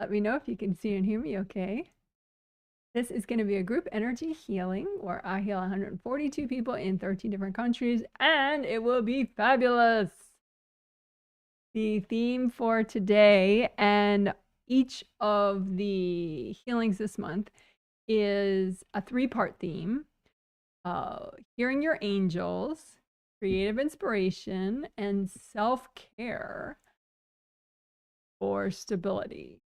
Let me know if you can see and hear me okay. This is going to be a group energy healing where I heal 142 people in 13 different countries, and it will be fabulous. The theme for today and each of the healings this month is a 3-part theme. Hearing your angels, creative inspiration, and self-care for stability.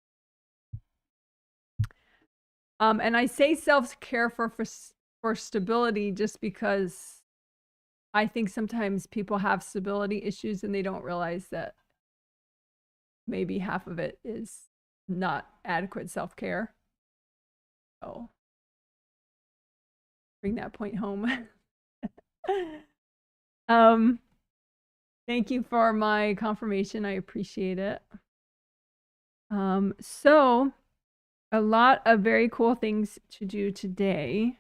And I say self-care for stability just because I think sometimes people have stability issues and they don't realize that maybe half of it is not adequate self-care. So bring that point home. Thank you for my confirmation. I appreciate it. So a lot of very cool things to do today.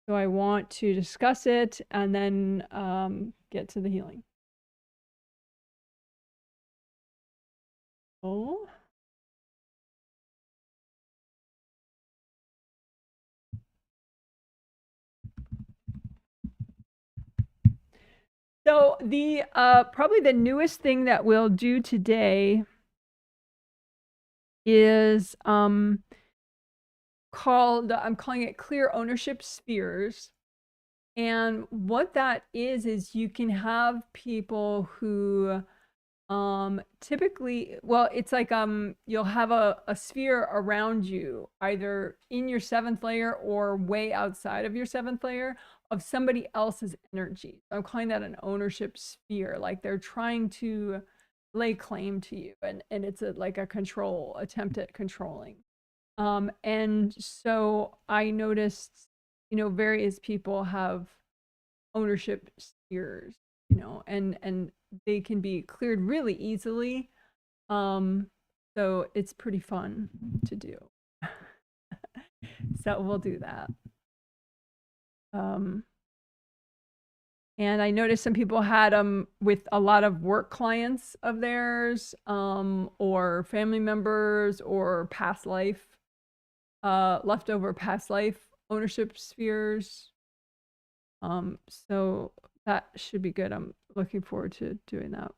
So I want to discuss it and then get to the healing. Oh. So the probably the newest thing that we'll do today is I'm calling it Clear Ownership Spheres. And what that is you can have people who typically, well, it's like you'll have a sphere around you, either in your 7th layer or way outside of your 7th layer, of somebody else's energy. I'm calling that an ownership sphere. Like they're trying to lay claim to you, and it's like a control attempt at controlling. And so I noticed, various people have ownership spheres, and they can be cleared really easily. So it's pretty fun to do. So we'll do that. And I noticed some people had them with a lot of work clients of theirs, or family members, or past life, leftover past life ownership spheres. So that should be good. I'm looking forward to doing that.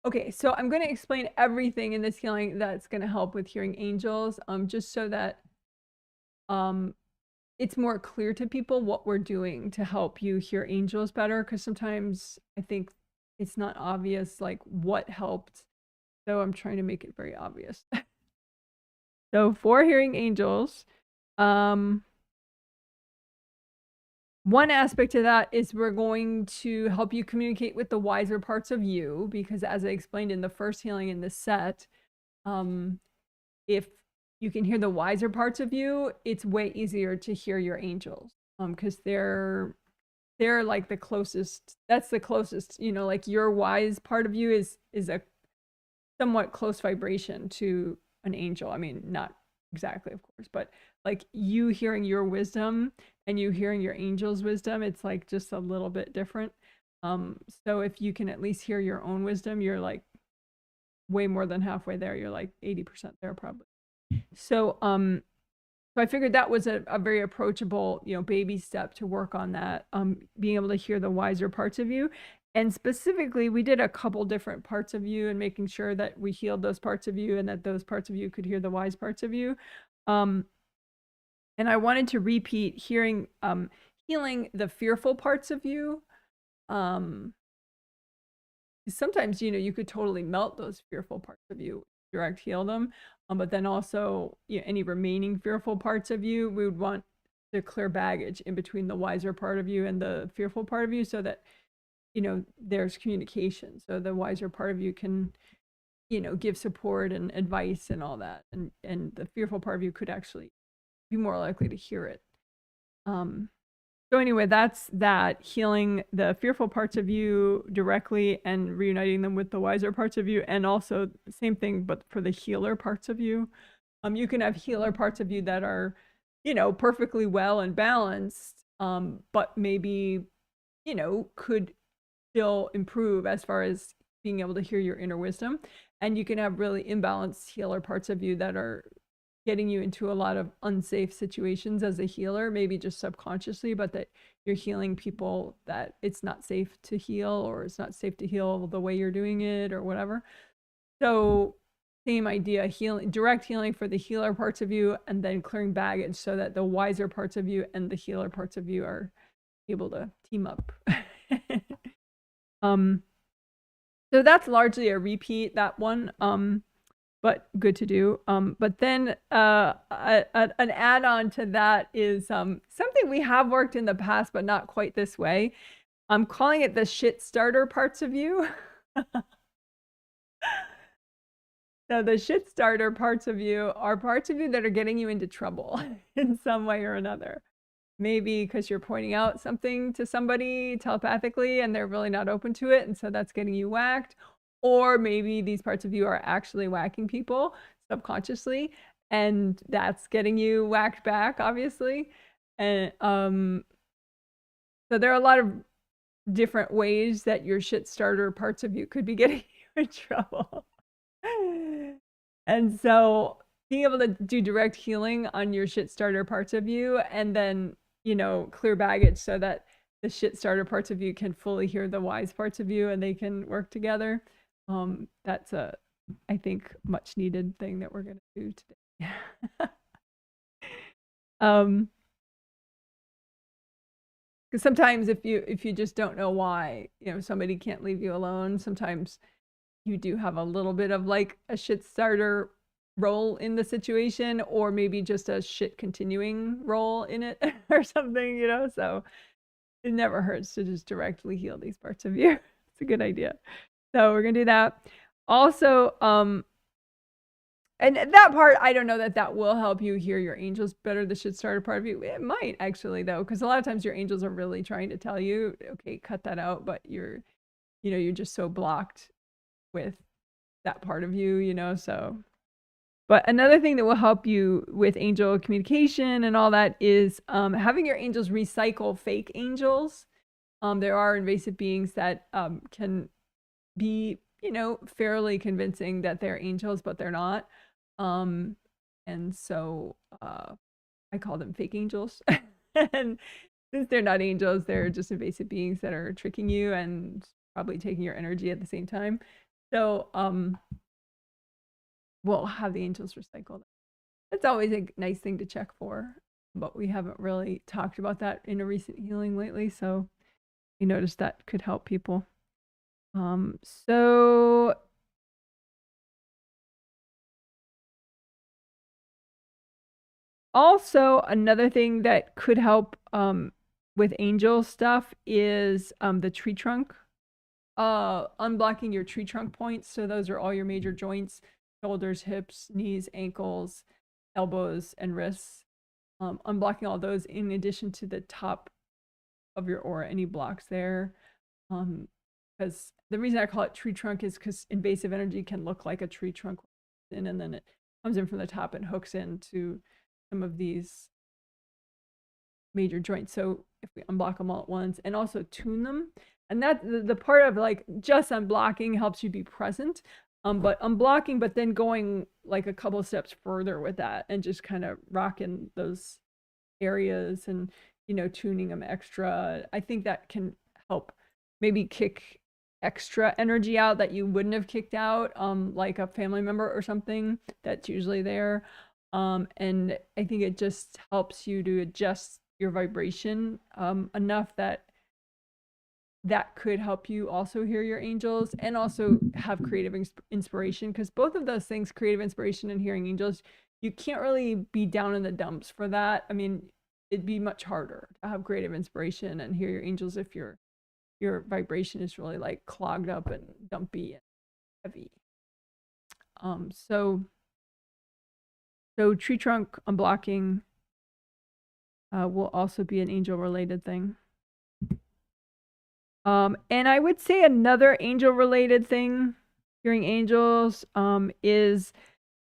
Okay, so I'm going to explain everything in this healing that's going to help with hearing angels, just so that it's more clear to people what we're doing to help you hear angels better, because sometimes I think it's not obvious like what helped. So I'm trying to make it very obvious. So for hearing angels, one aspect of that is we're going to help you communicate with the wiser parts of you, because as I explained in the first healing in this set, if you can hear the wiser parts of you, it's way easier to hear your angels, because they're like the closest. That's the closest, like your wise part of you is a somewhat close vibration to an angel. I mean, not exactly, of course, but like you hearing your wisdom and you hearing your angel's wisdom, it's like just a little bit different. So if you can at least hear your own wisdom, you're like way more than halfway there. You're like 80% there probably. So so I figured that was a very approachable, baby step to work on that, being able to hear the wiser parts of you. And specifically, we did a couple different parts of you and making sure that we healed those parts of you and that those parts of you could hear the wise parts of you. And I wanted to repeat healing the fearful parts of you. Sometimes, you could totally melt those fearful parts of you, direct heal them. But then also, any remaining fearful parts of you, we would want to clear baggage in between the wiser part of you and the fearful part of you, so that, there's communication. So the wiser part of you can, give support and advice and all that. And the fearful part of you could actually be more likely to hear it. So anyway, that's that, healing the fearful parts of you directly and reuniting them with the wiser parts of you, and also same thing, but for the healer parts of you. You can have healer parts of you that are, perfectly well and balanced, but maybe, could still improve as far as being able to hear your inner wisdom. And you can have really imbalanced healer parts of you that are getting you into a lot of unsafe situations as a healer, maybe just subconsciously, but that you're healing people that it's not safe to heal, or it's not safe to heal the way you're doing it or whatever. So same idea, healing, direct healing for the healer parts of you, and then clearing baggage so that the wiser parts of you and the healer parts of you are able to team up. So that's largely a repeat, that one, but good to do. But then an add-on to that is something we have worked in the past, but not quite this way. I'm calling it the shit starter parts of you. So the shit starter parts of you are parts of you that are getting you into trouble in some way or another. Maybe because you're pointing out something to somebody telepathically and they're really not open to it, and so that's getting you whacked. Or maybe these parts of you are actually whacking people subconsciously, and that's getting you whacked back, obviously. And so there are a lot of different ways that your shit starter parts of you could be getting you in trouble. And so being able to do direct healing on your shit starter parts of you, and then, clear baggage so that the shit starter parts of you can fully hear the wise parts of you and they can work together. That's a, I think, much needed thing that we're going to do today. Because sometimes if you just don't know why, somebody can't leave you alone, sometimes you do have a little bit of like a shit starter role in the situation, or maybe just a shit continuing role in it or something, so it never hurts to just directly heal these parts of you. It's a good idea. So we're gonna do that. Also, and that part, I don't know that will help you hear your angels better, the shit starter part of you. It might actually, though, because a lot of times your angels are really trying to tell you, okay, cut that out, but you're just so blocked with that part of you, so. But another thing that will help you with angel communication and all that is having your angels recycle fake angels. There are invasive beings that can be, fairly convincing that they're angels, but they're not. And so I call them fake angels. And since they're not angels, they're just invasive beings that are tricking you and probably taking your energy at the same time. So we'll have the angels recycled. It's always a nice thing to check for, but we haven't really talked about that in a recent healing lately, so you noticed that could help people. So also another thing that could help with angel stuff is the tree trunk. Unblocking your tree trunk points. So those are all your major joints: shoulders, hips, knees, ankles, elbows, and wrists. Unblocking all those in addition to the top of your aura, any blocks there. Because the reason I call it tree trunk is because invasive energy can look like a tree trunk, and then it comes in from the top and hooks into some of these major joints. So if we unblock them all at once and also tune them, and that the part of like just unblocking helps you be present, but unblocking, but then going like a couple of steps further with that and just kind of rocking those areas and tuning them extra. I think that can help maybe kick extra energy out that you wouldn't have kicked out, like a family member or something that's usually there. And I think it just helps you to adjust your vibration enough that could help you also hear your angels and also have creative inspiration, because both of those things, creative inspiration and hearing angels, you can't really be down in the dumps for that. I mean, it'd be much harder to have creative inspiration and hear your angels if your vibration is really like clogged up and dumpy and heavy. So tree trunk unblocking, will also be an angel related thing. And I would say another angel related thing, hearing angels, is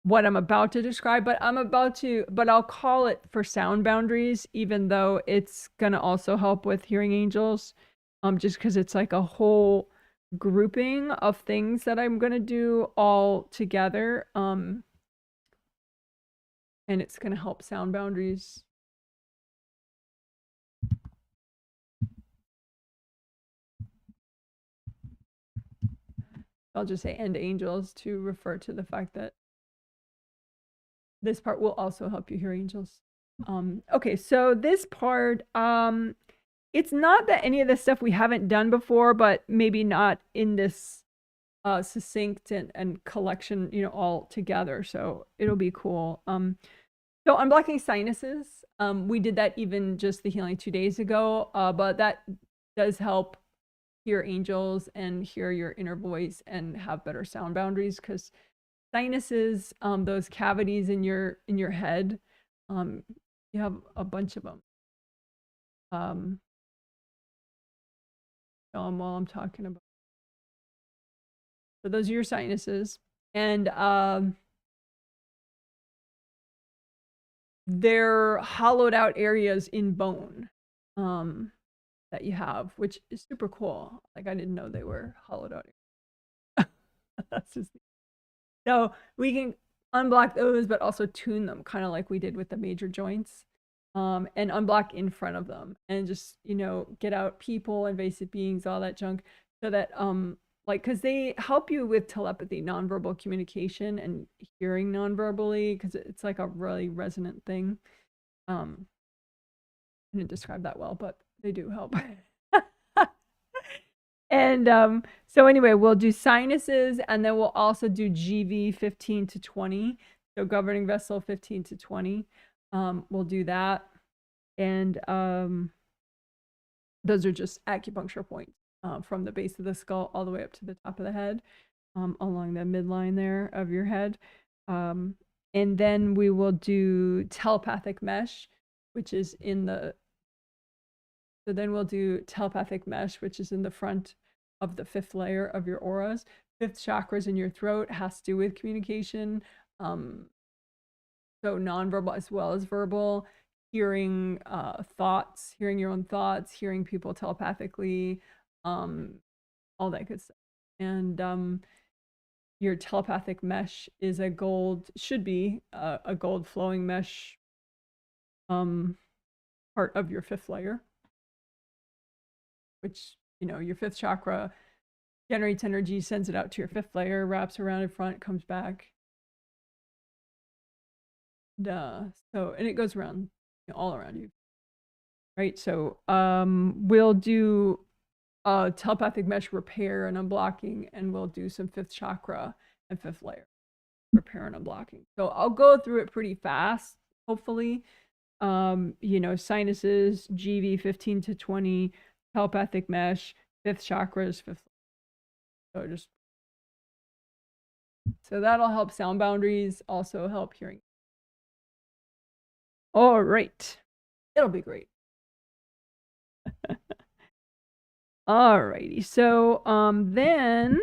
what I'm about to describe, but I'll call it for sound boundaries, even though it's gonna also help with hearing angels, just because it's like a whole grouping of things that I'm gonna do all together, and it's gonna help sound boundaries. I'll just say and angels to refer to the fact that this part will also help you hear angels. Okay, so this part, it's not that any of this stuff we haven't done before, but maybe not in this succinct and collection, you know, all together. So it'll be cool. So unblocking sinuses, we did that even just the healing 2 days ago, but that does help hear angels and hear your inner voice and have better sound boundaries, because sinuses, those cavities in your head, you have a bunch of them. While I'm talking about. So those are your sinuses, and they're hollowed out areas in bone that you have, which is super cool. Like, I didn't know they were hollowed out. That's just so we can unblock those, but also tune them, kind of like we did with the major joints, and unblock in front of them, and just, you know, get out people, invasive beings, all that junk, so that like, because they help you with telepathy, nonverbal communication, and hearing nonverbally, because it's like a really resonant thing. I didn't describe that well, but they do help. And so anyway, we'll do sinuses, and then we'll also do GV 15 to 20. So governing vessel 15 to 20. We'll do that. And those are just acupuncture points from the base of the skull all the way up to the top of the head, along the midline there of your head. And then we will do telepathic mesh, which is in the So then we'll do telepathic mesh, which is in the front of the 5th layer of your auras. 5th chakra is in your throat, has to do with communication. So nonverbal as well as verbal, hearing thoughts, hearing your own thoughts, hearing people telepathically, all that good stuff. And your telepathic mesh is should be a gold flowing mesh, part of your 5th layer, which, you know, your 5th chakra generates energy, sends it out to your 5th layer, wraps around in front, comes back. And it goes around, you know, all around you, right? So we'll do telepathic mesh repair and unblocking, and we'll do some 5th chakra and 5th layer repair and unblocking. So I'll go through it pretty fast, hopefully. You know, sinuses, GV 15 to 20, telepathic mesh, 5th chakras, 5th. So that'll help sound boundaries, also help hearing. All right, it'll be great. All righty, so then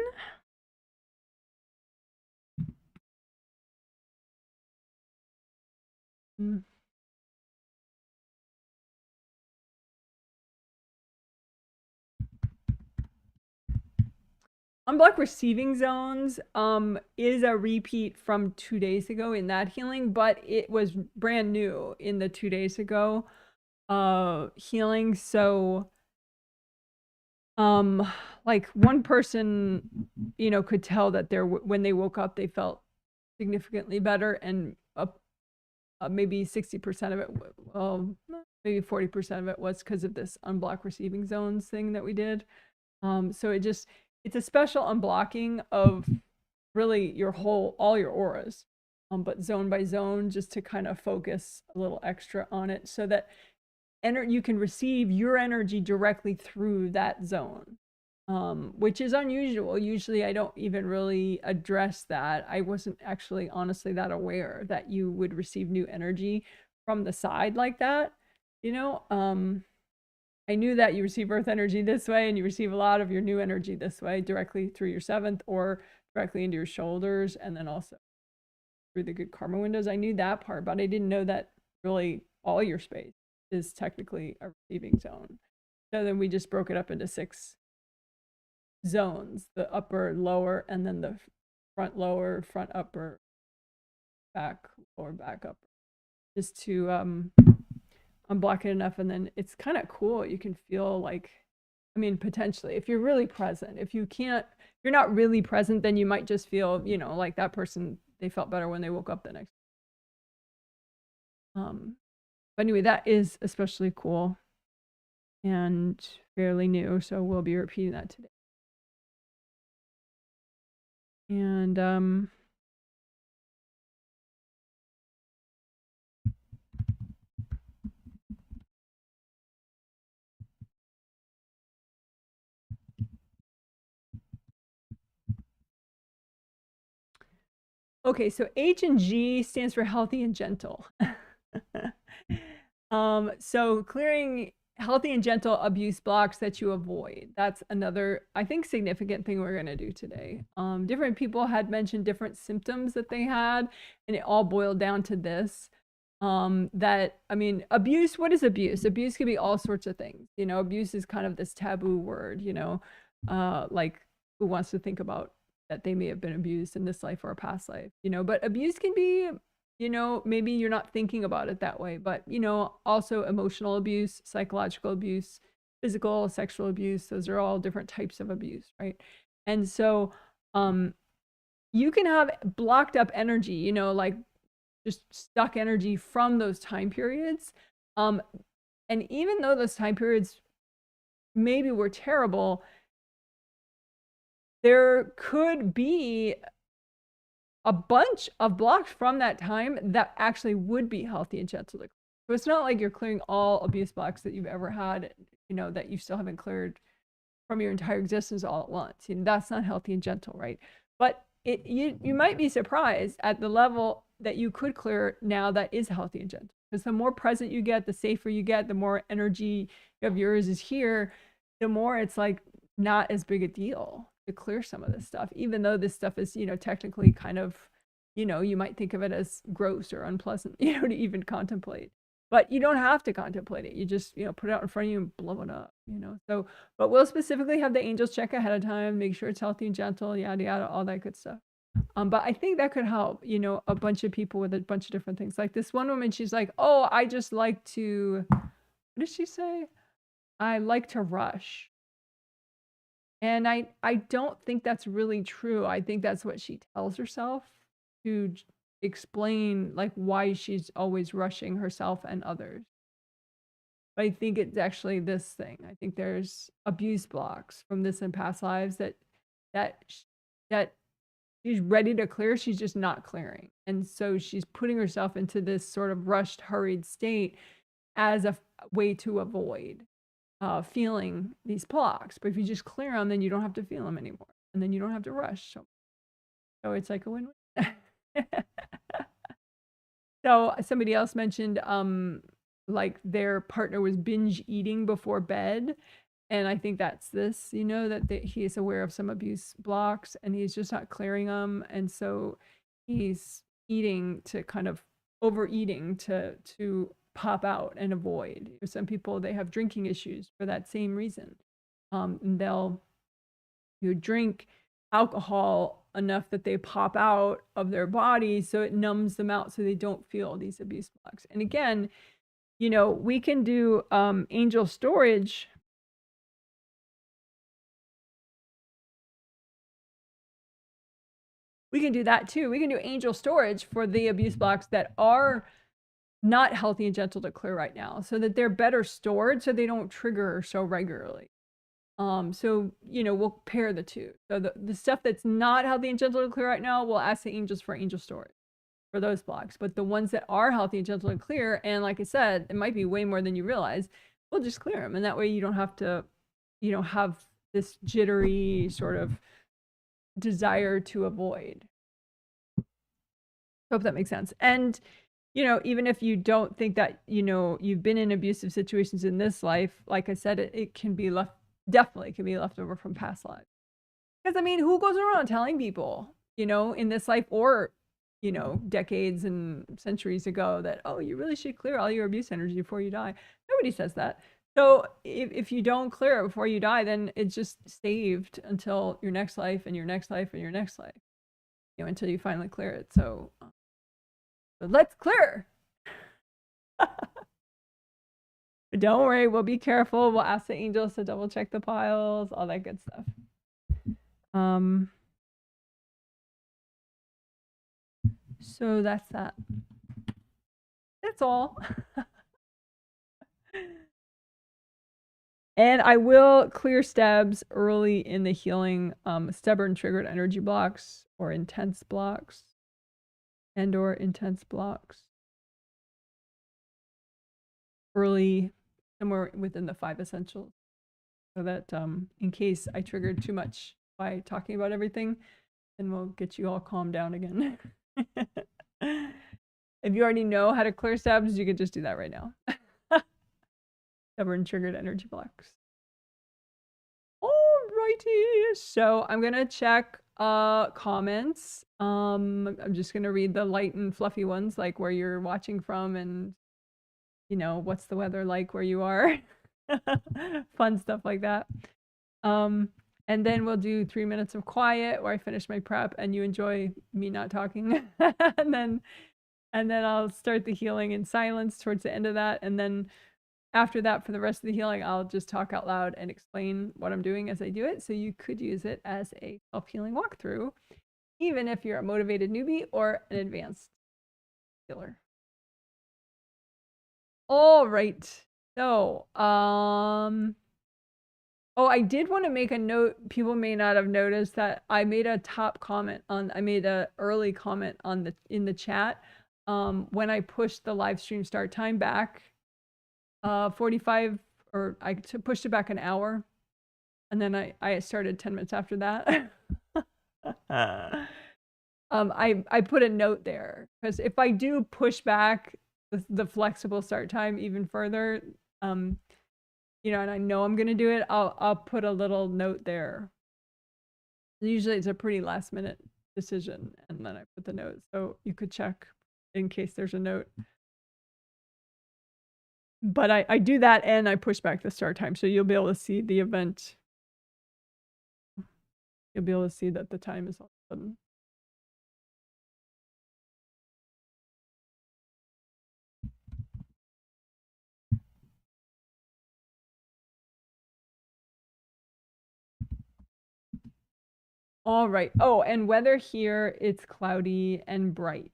unblock receiving zones is a repeat from 2 days ago in that healing, but it was brand new in the 2 days ago healing. So like, one person, you know, could tell that when they woke up, they felt significantly better, and maybe 60% of it, well, maybe 40% of it was because of this unblock receiving zones thing that we did. So it's a special unblocking of really all your auras, but zone by zone, just to kind of focus a little extra on it, so that you can receive your energy directly through that zone, which is unusual. Usually I don't even really address that. I wasn't actually honestly that aware that you would receive new energy from the side like that. you know, I knew that you receive earth energy this way, and you receive a lot of your new energy this way, directly through your 7th or directly into your shoulders, and then also through the good karma windows. I knew that part, but I didn't know that really all your space is technically a receiving zone. So then we just broke it up into 6 zones: the upper, lower, and then the front, lower, front, upper, back, lower, back, upper, just to unblock it enough. And then it's kind of cool. You can feel like, I mean, potentially, if you're really present. If you can't, if you're not really present, then you might just feel, you know, like that person, they felt better when they woke up the next. But anyway, that is especially cool and fairly new, so we'll be repeating that today. And okay, so H and G stands for healthy and gentle. So clearing healthy and gentle abuse blocks that you avoid. That's another, I think, significant thing we're going to do today. Different people had mentioned different symptoms that they had, and it all boiled down to this. That, I mean, abuse, what is abuse? Abuse can be all sorts of things. You know, abuse is kind of this taboo word, you know, like who wants to think about that they may have been abused in this life or a past life, you know, but abuse can be, you know, maybe you're not thinking about it that way, but, you know, also emotional abuse, psychological abuse, physical, sexual abuse. Those are all different types of abuse, right? And so you can have blocked up energy, you know, like just stuck energy from those time periods. And even though those time periods maybe were terrible, there could be a bunch of blocks from that time that actually would be healthy and gentle. So it's not like you're clearing all abuse blocks that you've ever had, you know, that you still haven't cleared from your entire existence all at once. You know, that's not healthy and gentle, right? But you might be surprised at the level that you could clear now that is healthy and gentle. Because the more present you get, the safer you get, the more energy of yours is here, the more it's like not as big a deal to clear some of this stuff, even though this stuff is, you know, technically kind of, you know, you might think of it as gross or unpleasant, you know, to even contemplate. But you don't have to contemplate it. You just, you know, put it out in front of you and blow it up, you know. So, but we'll specifically have the angels check ahead of time, make sure it's healthy and gentle, yada, yada, all that good stuff. But I think that could help, you know, a bunch of people with a bunch of different things. Like this one woman, she's like, oh, I just like to, what did she say? I like to rush. And I don't think that's really true. I think that's what she tells herself to explain like why she's always rushing herself and others. But I think it's actually this thing. I think there's abuse blocks from this and past lives that she's ready to clear. She's just not clearing. And so she's putting herself into this sort of rushed, hurried state as a way to avoid feeling these blocks. But if you just clear them, then you don't have to feel them anymore. And then you don't have to rush. So it's like a win-win. So somebody else mentioned like their partner was binge eating before bed. And I think that's this, you know, that he is aware of some abuse blocks and he's just not clearing them. And so he's eating to kind of overeating to pop out and avoid. Some people, they have drinking issues for that same reason. And they'll drink alcohol enough that they pop out of their body so it numbs them out so they don't feel these abuse blocks. And again, you know, we can do angel storage. We can do that too. We can do angel storage for the abuse blocks that are not healthy and gentle to clear right now, so that they're better stored so they don't trigger so regularly. So, you know, we'll pair the two. So the stuff that's not healthy and gentle to clear right now, we'll ask the angels for angel storage for those blocks. But the ones that are healthy and gentle to clear, and like I said, it might be way more than you realize, we'll just clear them. And that way you don't have to, you know, have this jittery sort of desire to avoid. Hope that makes sense. And you know, even if you don't think that, you know, you've been in abusive situations in this life, like I said, it can be definitely can be left over from past lives. Because, I mean, who goes around telling people, you know, in this life or, you know, decades and centuries ago that, oh, you really should clear all your abuse energy before you die? Nobody says that. So if you don't clear it before you die, then it's just saved until your next life and your next life and your next life, you know, until you finally clear it. So let's clear. Don't worry, we'll be careful. We'll ask the angels to double check the piles, all that good stuff. So that's that. That's all. And I will clear STEBs early in the healing, stubborn triggered energy blocks or intense blocks or intense blocks early, somewhere within the 5 essentials, so that in case I triggered too much by talking about everything, then we'll get you all calmed down again. If you already know how to clear STEBs, you could just do that right now. Stubborn triggered energy blocks. Alrighty, so I'm gonna check comments. I'm just gonna read the light and fluffy ones, like where you're watching from and, you know, what's the weather like where you are. Fun stuff like that. And then we'll do 3 minutes of quiet where I finish my prep and you enjoy me not talking. and then I'll start the healing in silence towards the end of that. And then after that, for the rest of the healing, I'll just talk out loud and explain what I'm doing as I do it. So you could use it as a self-healing walkthrough, even if you're a motivated newbie or an advanced healer. All right. So, oh, I did want to make a note. People may not have noticed that I made a I made a early comment in the chat when I pushed the live stream start time back 45, or I pushed it back an hour, and then I started 10 minutes after that. I put a note there because if I do push back the flexible start time even further, you know, and I know I'm gonna do it, I'll put a little note there. Usually it's a pretty last minute decision, and then I put the note so you could check in case there's a note. But I do that and I push back the start time, so you'll be able to see the event. You'll be able to see that the time is all of a sudden. All right. Oh, and weather here, it's cloudy and bright.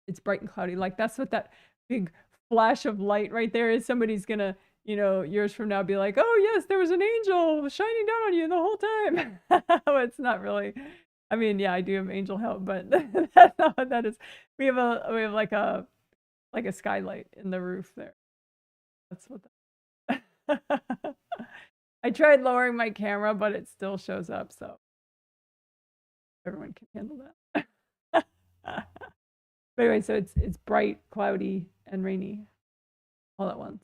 It's bright and cloudy. Like that's what that big flash of light right there is. Somebody's gonna, you know, years from now be like, oh yes, there was an angel shining down on you the whole time. Well, it's not really. I mean, yeah, I do have angel help, but that's not what that is. We have like a skylight in the roof there. That's what that. I tried lowering my camera, but it still shows up, so everyone can handle that. But anyway, so it's bright, cloudy, and rainy all at once.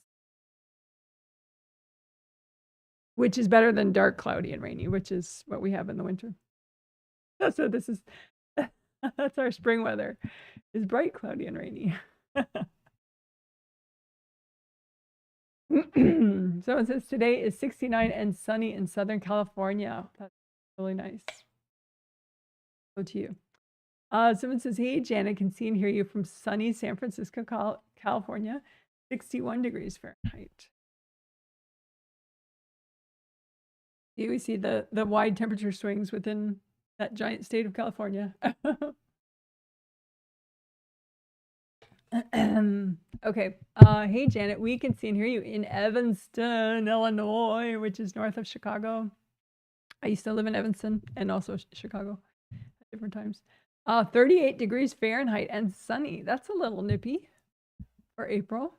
Which is better than dark, cloudy, and rainy, which is what we have in the winter. So this is that's our spring weather, is bright, cloudy, and rainy. So it says today is 69 and sunny in Southern California. That's really nice. Go to you. Someone says, hey, Janet, can see and hear you from sunny San Francisco, California, 61 degrees Fahrenheit. Here we see the wide temperature swings within that giant state of California. Okay. Hey, Janet, we can see and hear you in Evanston, Illinois, which is north of Chicago. I used to live in Evanston and also Chicago at different times. 38 degrees Fahrenheit and sunny. That's a little nippy for April,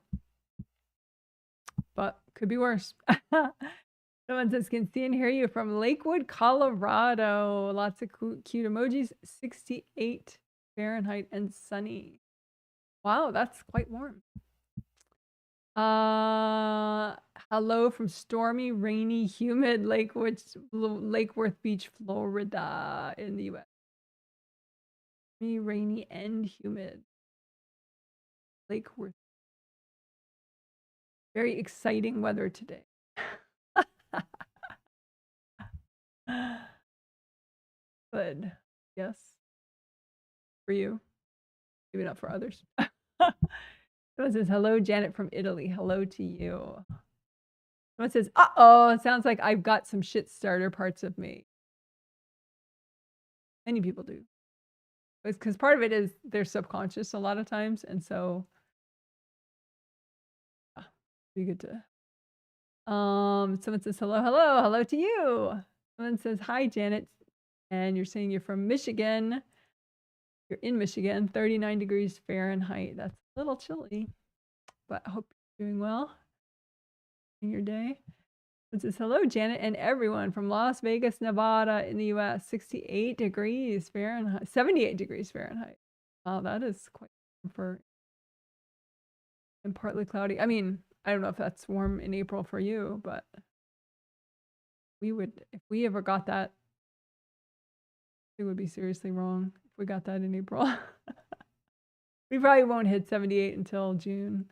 but could be worse. Someone says, can see and hear you from Lakewood, Colorado. Lots of cute emojis. 68 Fahrenheit and sunny. Wow, that's quite warm. Hello from stormy, rainy, humid Lake Worth Beach, Florida in the US. Rainy and humid. Lake Worth. Very exciting weather today. Good. Yes. For you. Maybe not for others. Someone says, hello, Janet from Italy. Hello to you. Someone says, uh-oh, it sounds like I've got some shit starter parts of me. Many people do. Because part of it is they're subconscious a lot of times. And so, be good to. Someone says, hello to you. Someone says, hi, Janet. And you're saying you're from Michigan. You're in Michigan, 39 degrees Fahrenheit. That's a little chilly, but I hope you're doing well in your day. It says, hello, Janet and everyone from Las Vegas, Nevada in the US, 68 degrees Fahrenheit, 78 degrees Fahrenheit. Wow, that is quite warm for and partly cloudy. I mean, I don't know if that's warm in April for you, but we would, if we ever got that, it would be seriously wrong if we got that in April. We probably won't hit 78 until June.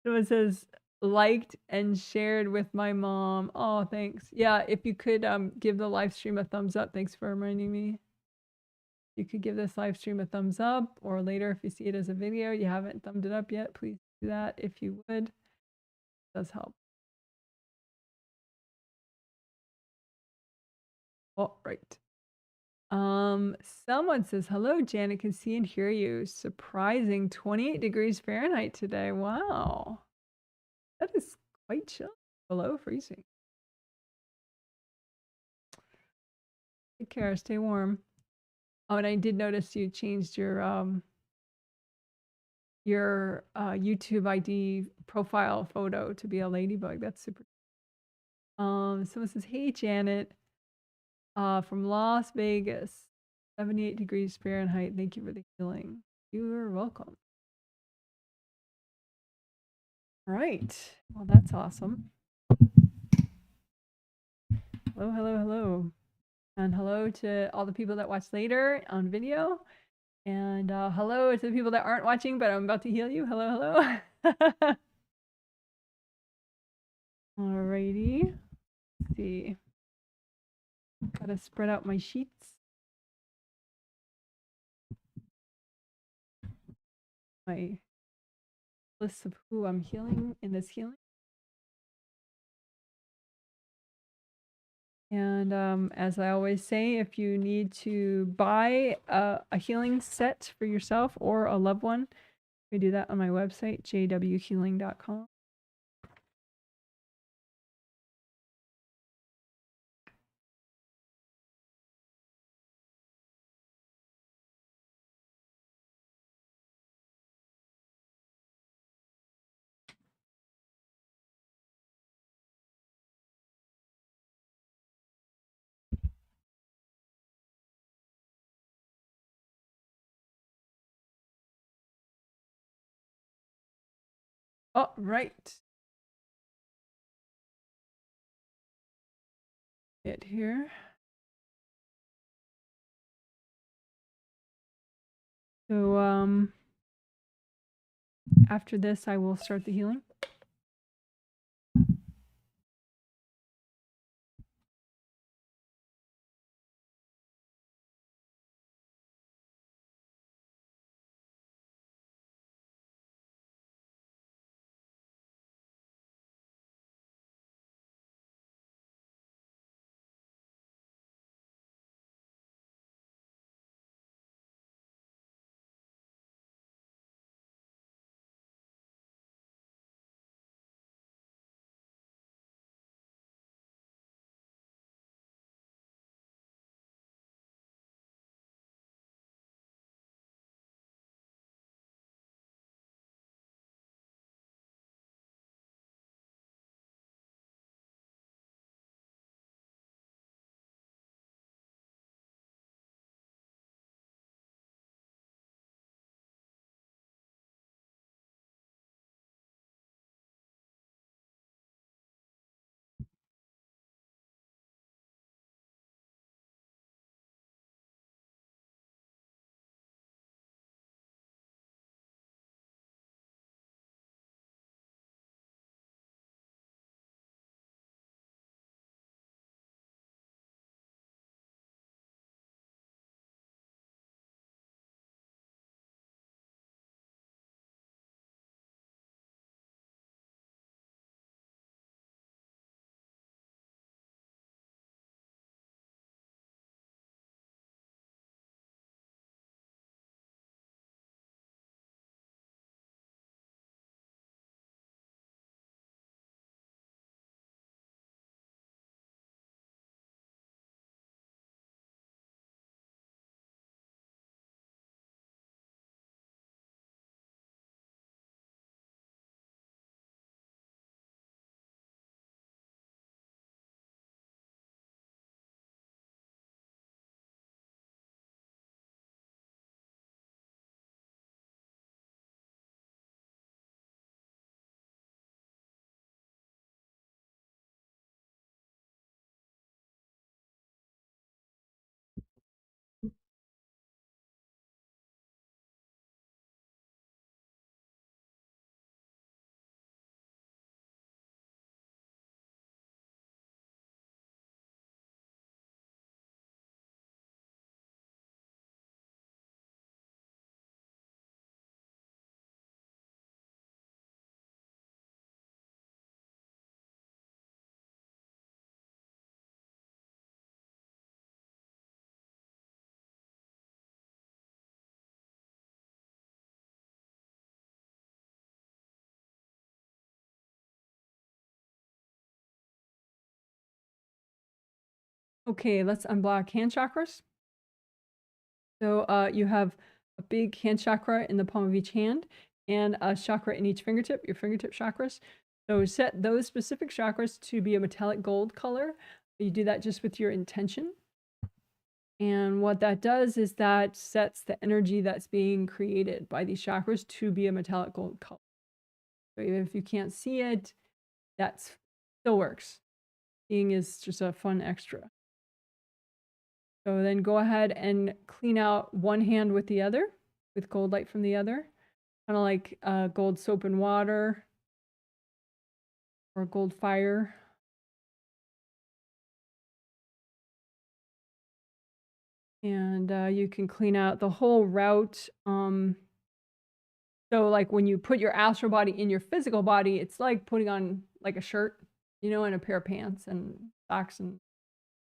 Someone says, liked and shared with my mom. Oh, thanks. Yeah, if you could give the live stream a thumbs up. Thanks for reminding me. You could give this live stream a thumbs up, or later if you see it as a video, you haven't thumbed it up yet, please do that if you would. It does help. Oh, right. Someone says, hello, Janet, can see and hear you. Surprising 28 degrees Fahrenheit today. Wow. That is quite chill. Below freezing. Take care. Stay warm. Oh, and I did notice you changed your YouTube ID profile photo to be a ladybug. That's super. Someone says, hey, Janet, from Las Vegas, 78 degrees Fahrenheit. Thank you for the healing. You're welcome. All right. Well, that's awesome. Hello. And hello to all the people that watch later on video. And hello to the people that aren't watching, but I'm about to heal you. Hello. Alrighty. Let's see. Gotta spread out my sheets. My list of who I'm healing in this healing. And as I always say, if you need to buy a healing set for yourself or a loved one, we do that on my website, jwhealing.com. Oh, right. It here. So after this, I will start the healing. Okay, let's unblock hand chakras. So you have a big hand chakra in the palm of each hand and a chakra in each fingertip, your fingertip chakras. So set those specific chakras to be a metallic gold color. You do that just with your intention. And what that does is that sets the energy that's being created by these chakras to be a metallic gold color. So even if you can't see it, that still works. Seeing is just a fun extra. So then go ahead and clean out one hand with the other, with gold light from the other. Kind of like gold soap and water or gold fire. And you can clean out the whole route. So like when you put your astral body in your physical body, it's like putting on like a shirt, you know, and a pair of pants and socks and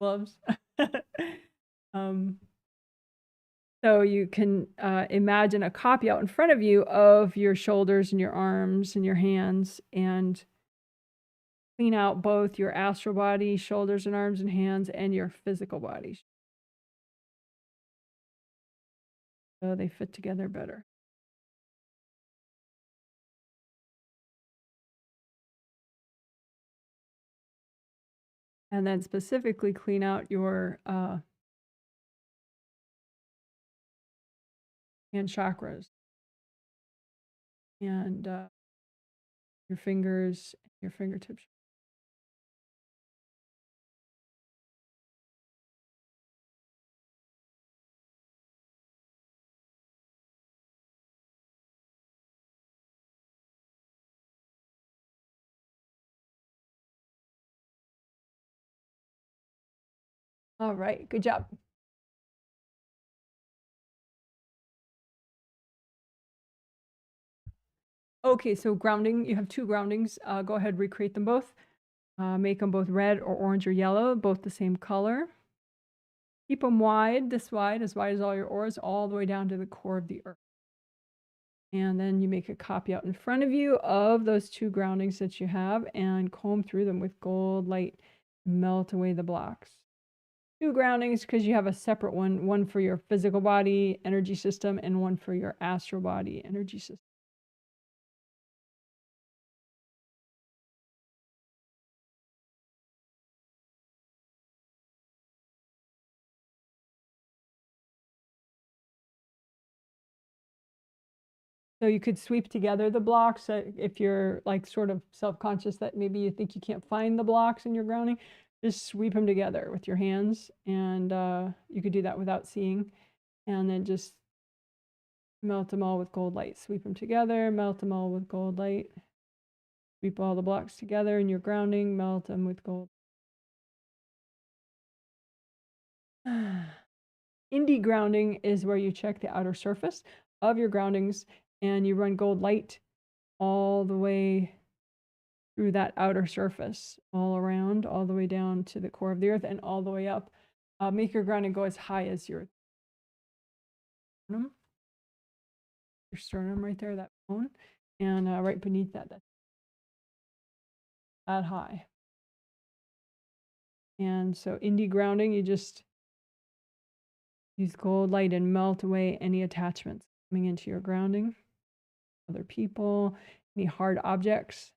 gloves. So you can imagine a copy out in front of you of your shoulders and your arms and your hands, and clean out both your astral body, shoulders and arms and hands, and your physical body. So they fit together better. And then specifically clean out your hand chakras and your fingers, your fingertips. All right, good job. Okay, so grounding, you have two groundings. Go ahead, recreate them both. Make them both red or orange or yellow, both the same color. Keep them wide, as wide as all your auras, all the way down to the core of the earth. And then you make a copy out in front of you of those two groundings that you have and comb through them with gold light, melt away the blocks. Two groundings because you have a separate one for your physical body energy system and one for your astral body energy system. So you could sweep together the blocks if you're like sort of self-conscious that maybe you think you can't find the blocks in your grounding. Just sweep them together with your hands, and you could do that without seeing, and then just melt them all with gold light. Sweep them together, melt them all with gold light. Sweep all the blocks together in your grounding, melt them with gold. Indie grounding is where you check the outer surface of your groundings and you run gold light all the way through that outer surface, all around, all the way down to the core of the earth and all the way up. Make your grounding go as high as your sternum right there, that bone, and right beneath that, that's that high. And so indie grounding, you just use gold light and melt away any attachments coming into your grounding. Other people, any hard objects,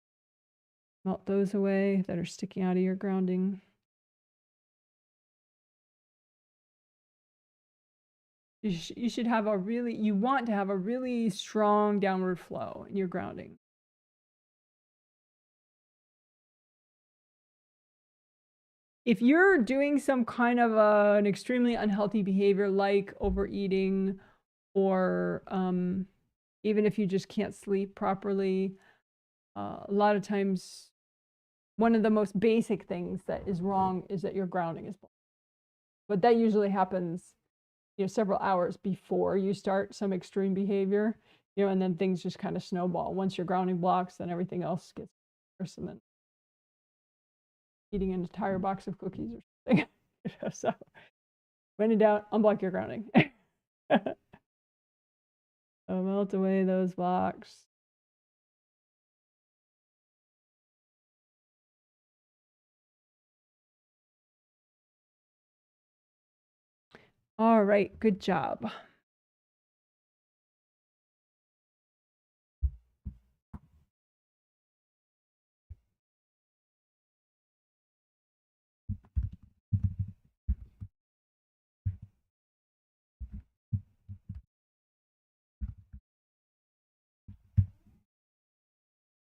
melt those away that are sticking out of your grounding. You should have you want to have a really strong downward flow in your grounding. If you're doing some kind of an extremely unhealthy behavior like overeating, or even if you just can't sleep properly, a lot of times one of the most basic things that is wrong is that your grounding is blocked. But that usually happens, several hours before you start some extreme behavior, and then things just kind of snowball. Once your grounding blocks, then everything else gets worse, and then eating an entire box of cookies or something. So when in doubt, unblock your grounding. So melt away those blocks. All right, good job.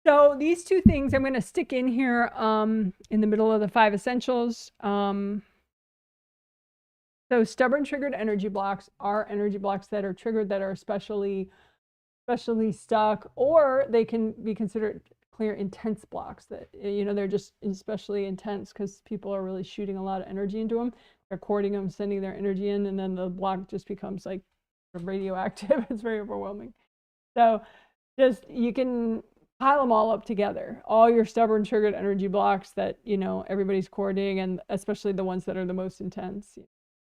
So these two things I'm going to stick in here in the middle of the 5 essentials. So stubborn triggered energy blocks are energy blocks that are triggered that are especially stuck, or they can be considered clear intense blocks that, you know, they're just especially intense because people are really shooting a lot of energy into them. They're courting them, sending their energy in, and then the block just becomes like radioactive. It's very overwhelming. So just, you can pile them all up together, all your stubborn triggered energy blocks that, you know, everybody's courting, and especially the ones that are the most intense.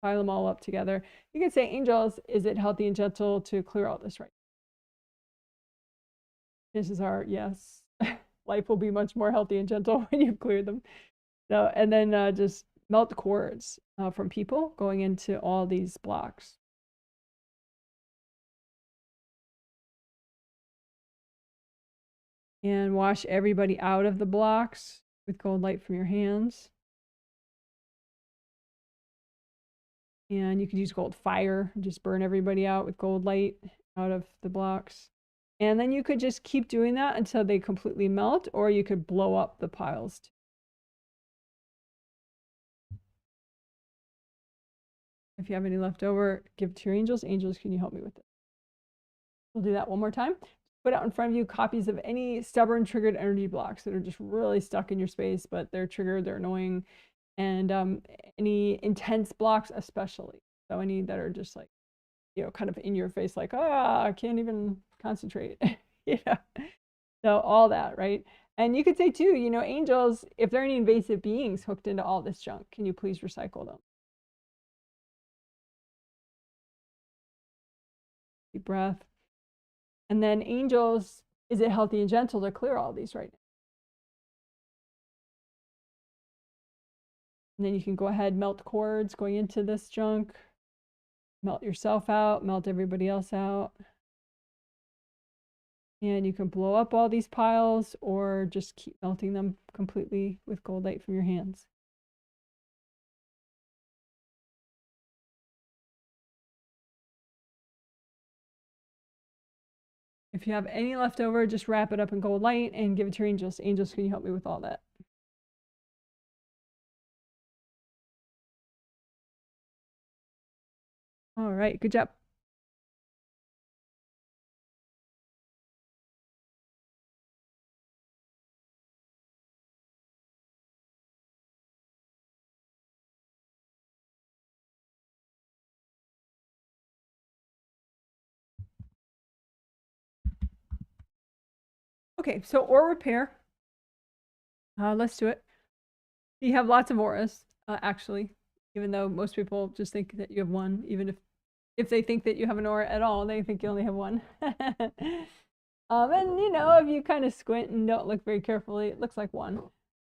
Pile them all up together. You can say, angels, is it healthy and gentle to clear all this right? This is our yes. Life will be much more healthy and gentle when you've cleared them. So, and then just melt cords from people going into all these blocks. And wash everybody out of the blocks with gold light from your hands. And you could use gold fire, just burn everybody out with gold light out of the blocks. And then you could just keep doing that until they completely melt, or you could blow up the piles. If you have any left over, give it to your angels. Angels, can you help me with it? We'll do that one more time. Put out in front of you copies of any stubborn triggered energy blocks that are just really stuck in your space, but they're triggered, they're annoying, and any intense blocks especially. So any that are just like, you know, kind of in your face, like, I can't even concentrate. You know, so all that, right? And you could say too, you know, angels, if there are any invasive beings hooked into all this junk, can you please recycle them? Deep breath. And then angels, is it healthy and gentle to clear all these right now? And then you can go ahead, melt cords going into this junk, melt yourself out, melt everybody else out. And you can blow up all these piles or just keep melting them completely with gold light from your hands. If you have any left over, just wrap it up in gold light and give it to your angels. Angels, can you help me with all that? All right, good job. Okay, so aura repair. Let's do it. You have lots of auras, actually, even though most people just think that you have one, even if they think that you have an aura at all, they think you only have one. And you know, if you kind of squint and don't look very carefully, it looks like one.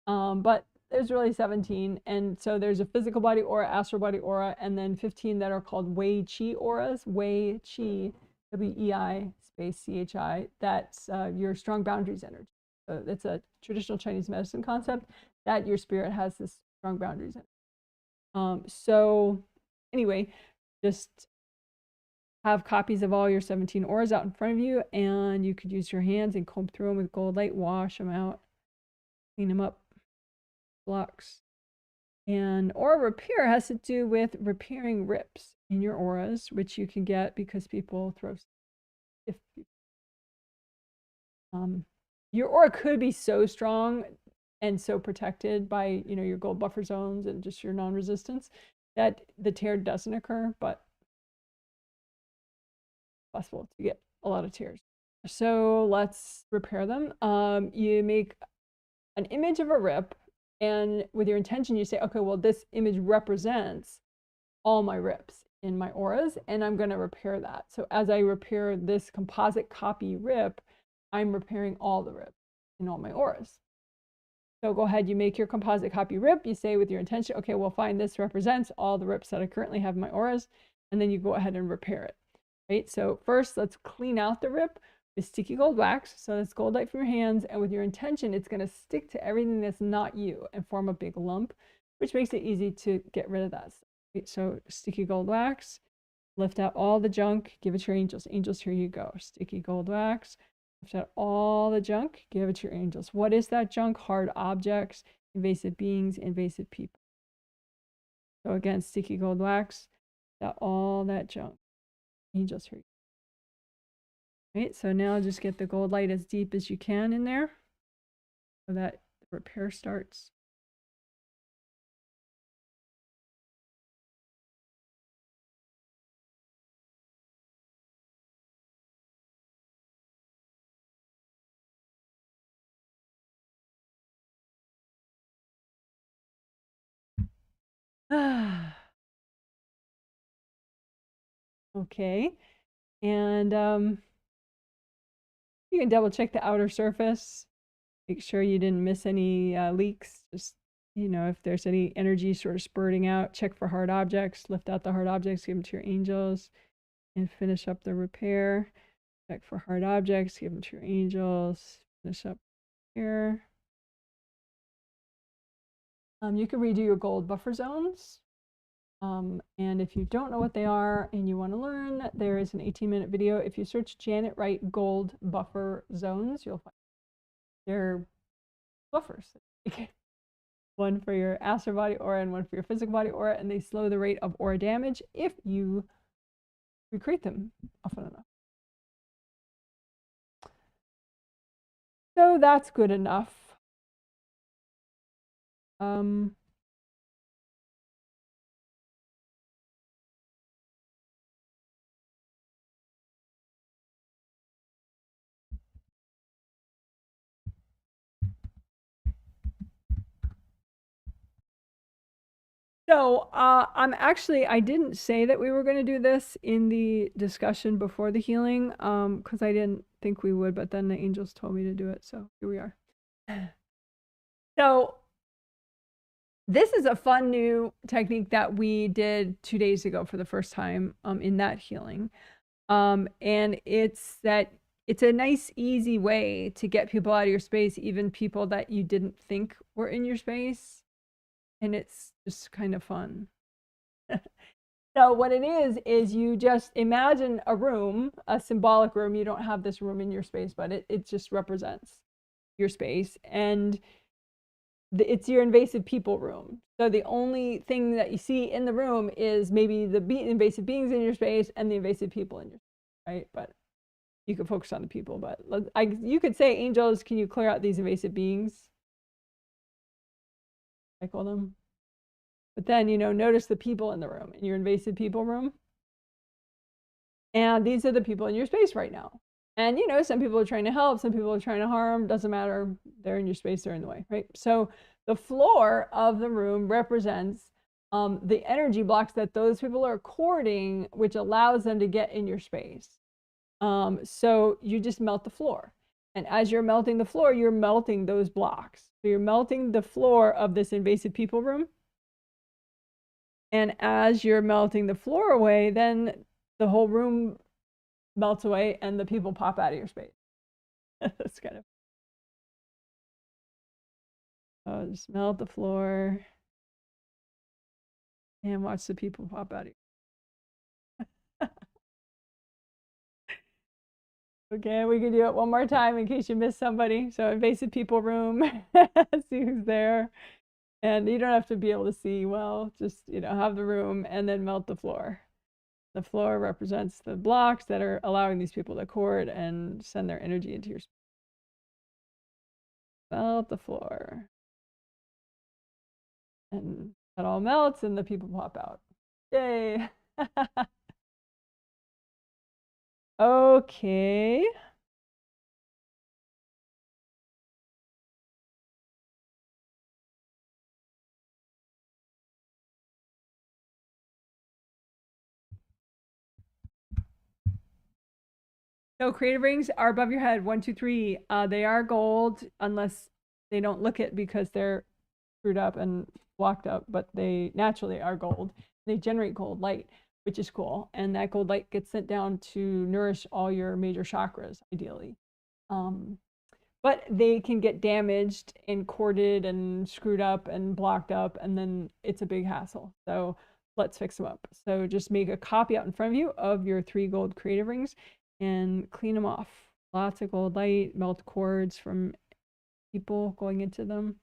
But there's really 17. And so there's a physical body aura, astral body aura, and then 15 that are called Wei Qi auras. Wei Qi, W-E-I space C-H-I. That's your strong boundaries energy. So it's a traditional Chinese medicine concept that your spirit has this strong boundaries in. So anyway, just have copies of all your 17 auras out in front of you, and you could use your hands and comb through them with gold light, wash them out, clean them up, blocks. And aura repair has to do with repairing rips in your auras, which you can get because people throw. If your aura could be so strong and so protected by, you know, your gold buffer zones and just your non-resistance that the tear doesn't occur, but possible to get a lot of tears. So let's repair them. You make an image of a rip, and with your intention, you say, okay, well, this image represents all my rips in my auras, and I'm going to repair that. So as I repair this composite copy rip, I'm repairing all the rips in all my auras. So go ahead, you make your composite copy rip. You say with your intention, okay, well, fine, this represents all the rips that I currently have in my auras. and then you go ahead and repair it, right? So first, let's clean out the rip with sticky gold wax. So that's gold light from your hands, and with your intention, it's going to stick to everything that's not you and form a big lump, which makes it easy to get rid of that stuff, right? So sticky gold wax, lift out all the junk, give it to your angels. Angels, here you go. Sticky gold wax, lift out all the junk, give it to your angels. What is that junk? Hard objects, invasive beings, invasive people. So again, sticky gold wax, lift out all that junk. Angels, here you go. Right, so now just get the gold light as deep as you can in there so that the repair starts. Okay, and you can double check the outer surface. Make sure you didn't miss any leaks. Just, you know, if there's any energy sort of spurting out, check for hard objects. Lift out the hard objects, give them to your angels, and finish up the repair. Check for hard objects, give them to your angels. Finish up here. You can redo your gold buffer zones. And if you don't know what they are and you want to learn, there is an 18-minute video. If you search Janet Wright gold buffer zones, you'll find they're buffers. One for your astral body aura and one for your physical body aura, and they slow the rate of aura damage if you recreate them often enough. So that's good enough. So I didn't say that we were going to do this in the discussion before the healing, because I didn't think we would, but then the angels told me to do it, so here we are. So this is a fun new technique that we did 2 days ago for the first time in that healing. And it's a nice, easy way to get people out of your space, even people that you didn't think were in your space. And it's just kind of fun. So what it is you just imagine a room, a symbolic room. You don't have this room in your space, but it just represents your space. And it's your invasive people room. So the only thing that you see in the room is maybe the invasive beings in your space and the invasive people in your space, right? But you could focus on the people. But you could say, angels, can you clear out these invasive beings? I call them. But then, you know, notice the people in the room, in your invasive people room. And these are the people in your space right now. And, you know, some people are trying to help, some people are trying to harm, doesn't matter. They're in your space, they're in the way, right? So the floor of the room represents the energy blocks that those people are courting, which allows them to get in your space. So you just melt the floor. And as you're melting the floor, you're melting those blocks. So you're melting the floor of this invasive people room. And as you're melting the floor away, then the whole room melts away and the people pop out of your space. That's kind of, just melt the floor and watch the people pop out of you. Okay, we can do it one more time in case you missed somebody. So invasive people room, see who's there. And you don't have to be able to see well, just, you know, have the room and then melt the floor. The floor represents the blocks that are allowing these people to court and send their energy into your space. Melt the floor. And it all melts and the people pop out. Yay. Okay. So creative rings are above your head, 1, 2, 3. They are gold unless they don't look it because they're screwed up and blocked up, but they naturally are gold. They generate gold light. which is cool. And that gold light gets sent down to nourish all your major chakras, ideally. But they can get damaged and corded and screwed up and blocked up, and then it's a big hassle. So let's fix them up. So just make a copy out in front of you of your 3 gold creative rings and clean them off. Lots of gold light, melt cords from people going into them.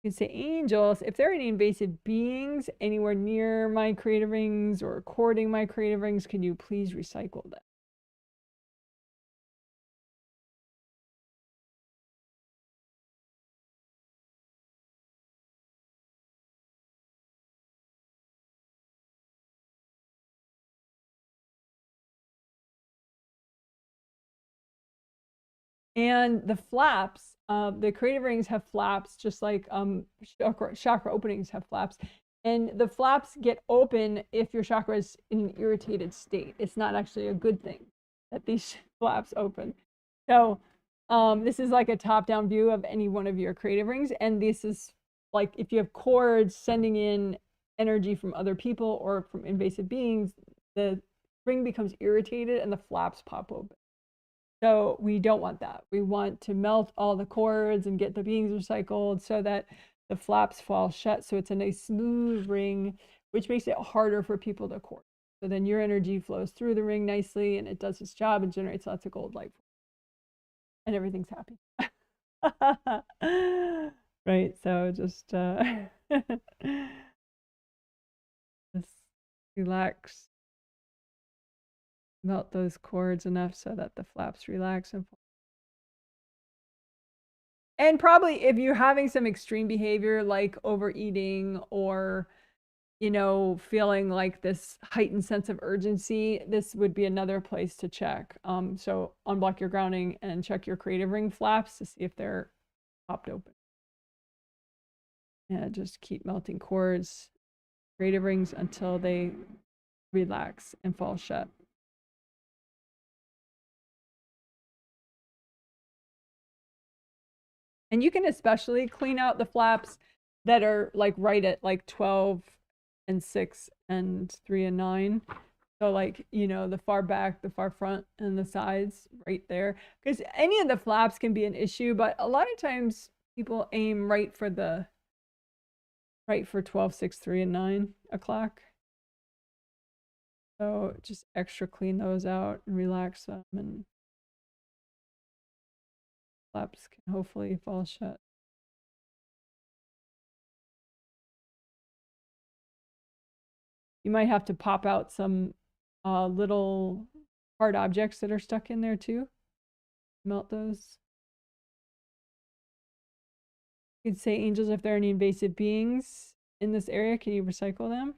You can say, angels, if there are any invasive beings anywhere near my creative rings or cording my creative rings, can you please recycle them? And the flaps, the creative rings have flaps, just like chakra openings have flaps. And the flaps get open if your chakra is in an irritated state. It's not actually a good thing that these flaps open. So this is like a top-down view of any one of your creative rings. And this is like if you have cords sending in energy from other people or from invasive beings, the ring becomes irritated and the flaps pop open. So we don't want that. We want to melt all the cords and get the beings recycled so that the flaps fall shut. So it's a nice smooth ring, which makes it harder for people to cord. So then your energy flows through the ring nicely and it does its job and generates lots of gold light. And everything's happy. Right. So just, just relax. Melt those cords enough so that the flaps relax and probably if you're having some extreme behavior like overeating or feeling like this heightened sense of urgency, this would be another place to check. So unblock your grounding and check your creative ring flaps to see if they're popped open. And just keep melting cords, creative rings until they relax and fall shut. And you can especially clean out the flaps that are like right at like 12 and 6 and 3 and 9. So like, the far back, the far front, and the sides right there. Because any of the flaps can be an issue, but a lot of times people aim right for 12, 6, 3, and 9 o'clock. So just extra clean those out and relax them, and flaps can hopefully fall shut. You might have to pop out some little hard objects that are stuck in there too. Melt those. You could say, angels, if there are any invasive beings in this area, can you recycle them?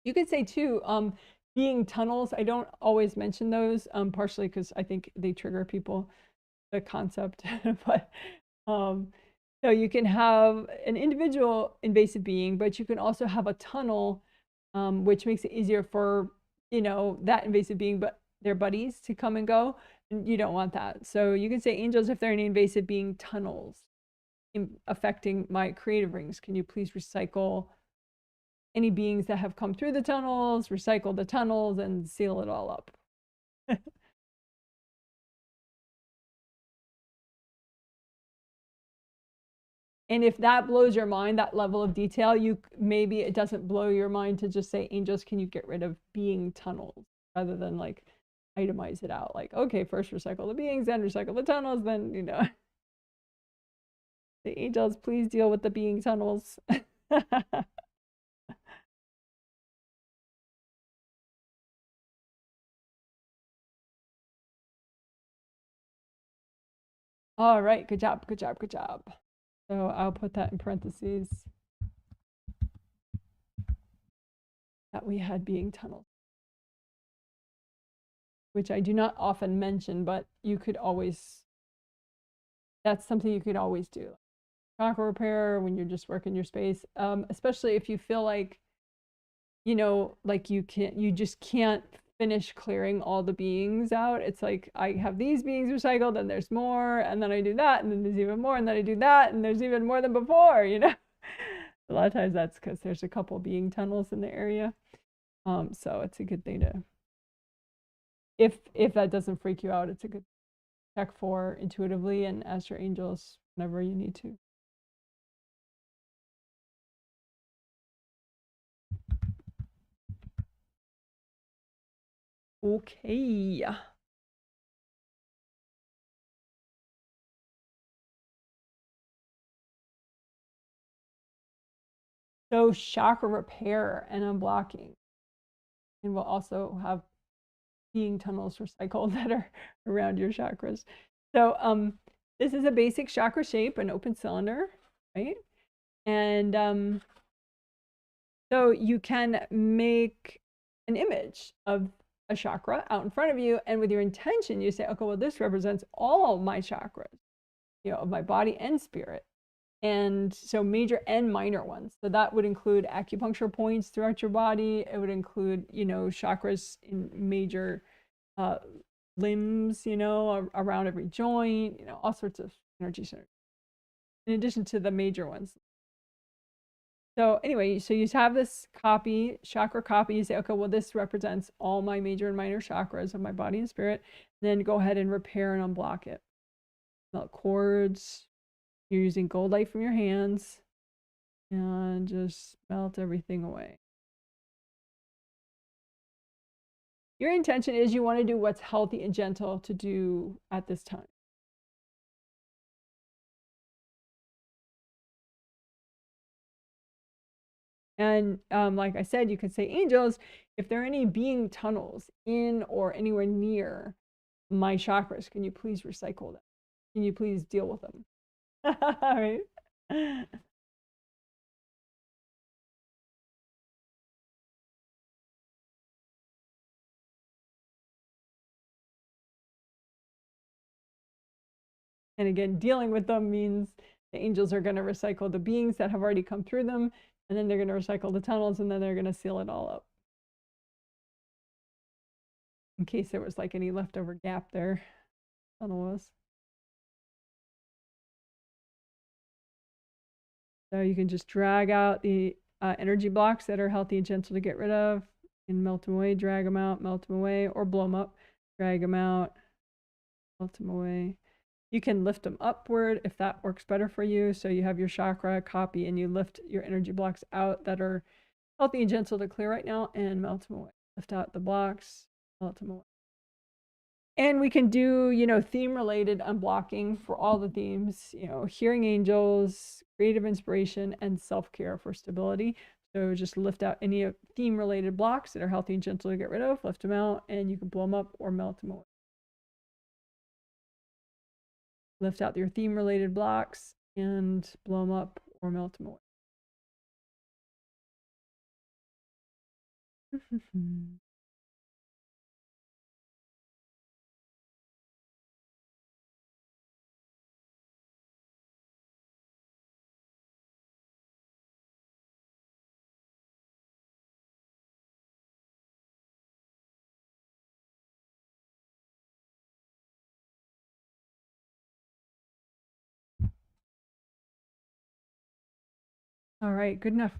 You could say too, being tunnels. I don't always mention those, partially because I think they trigger people, the concept, but so you can have an individual invasive being, but you can also have a tunnel, which makes it easier for, that invasive being, but their buddies to come and go. And you don't want that. So you can say, angels, if there are any invasive being tunnels affecting my creative rings, can you please recycle any beings that have come through the tunnels, recycle the tunnels, and seal it all up. And if that blows your mind, that level of detail, maybe it doesn't blow your mind to just say, angels, can you get rid of being tunnels, rather than like itemize it out. Like, okay, first recycle the beings, then recycle the tunnels, then, the angels, please deal with the being tunnels. All right, good job, good job, good job. So I'll put that in parentheses, that we had being tunnels, which I do not often mention, but you could always, that's something you could always do. Chakra repair when you're just working your space, especially if you feel like, like you just can't finish clearing all the beings out. It's like I have these beings recycled, and there's more, and then I do that, and then there's even more, and then I do that, and there's even more than before, you know? A lot of times that's because there's a couple being tunnels in the area. So it's a good thing to, if that doesn't freak you out, it's a good check for intuitively and ask your angels whenever you need to. Okay. So chakra repair and unblocking. And we'll also have being tunnels recycled that are around your chakras. So this is a basic chakra shape, an open cylinder, right? And so you can make an image of a chakra out in front of you, and with your intention, you say, okay, well, this represents all my chakras, you know, of my body and spirit. And so major and minor ones. So that would include acupuncture points throughout your body. It would include, you know, chakras in major limbs, you know, around every joint, you know, all sorts of energy centers, in addition to the major ones. So anyway, so you have this copy, chakra copy. You say, okay, well, this represents all my major and minor chakras of my body and spirit. Then go ahead and repair and unblock it. Melt cords. You're using gold light from your hands. And just melt everything away. Your intention is you want to do what's healthy and gentle to do at this time. And like I said, you could say, angels, if there are any being tunnels in or anywhere near my chakras, can you please recycle them? Can you please deal with them? All right. And again, dealing with them means the angels are going to recycle the beings that have already come through them, and then they're going to recycle the tunnels, and then they're going to seal it all up. In case there was like any leftover gap there, tunnel was. So you can just drag out the energy blocks that are healthy and gentle to get rid of, and melt them away, drag them out, melt them away, or blow them up, drag them out, melt them away. You can lift them upward if that works better for you. So you have your chakra copy and you lift your energy blocks out that are healthy and gentle to clear right now and melt them away. Lift out the blocks, melt them away. And we can do, you know, theme related unblocking for all the themes, you know, hearing angels, creative inspiration, and self-care for stability. So just lift out any theme related blocks that are healthy and gentle to get rid of, lift them out, and you can blow them up or melt them away. Lift out your theme related blocks and blow them up or melt them away. All right, good enough.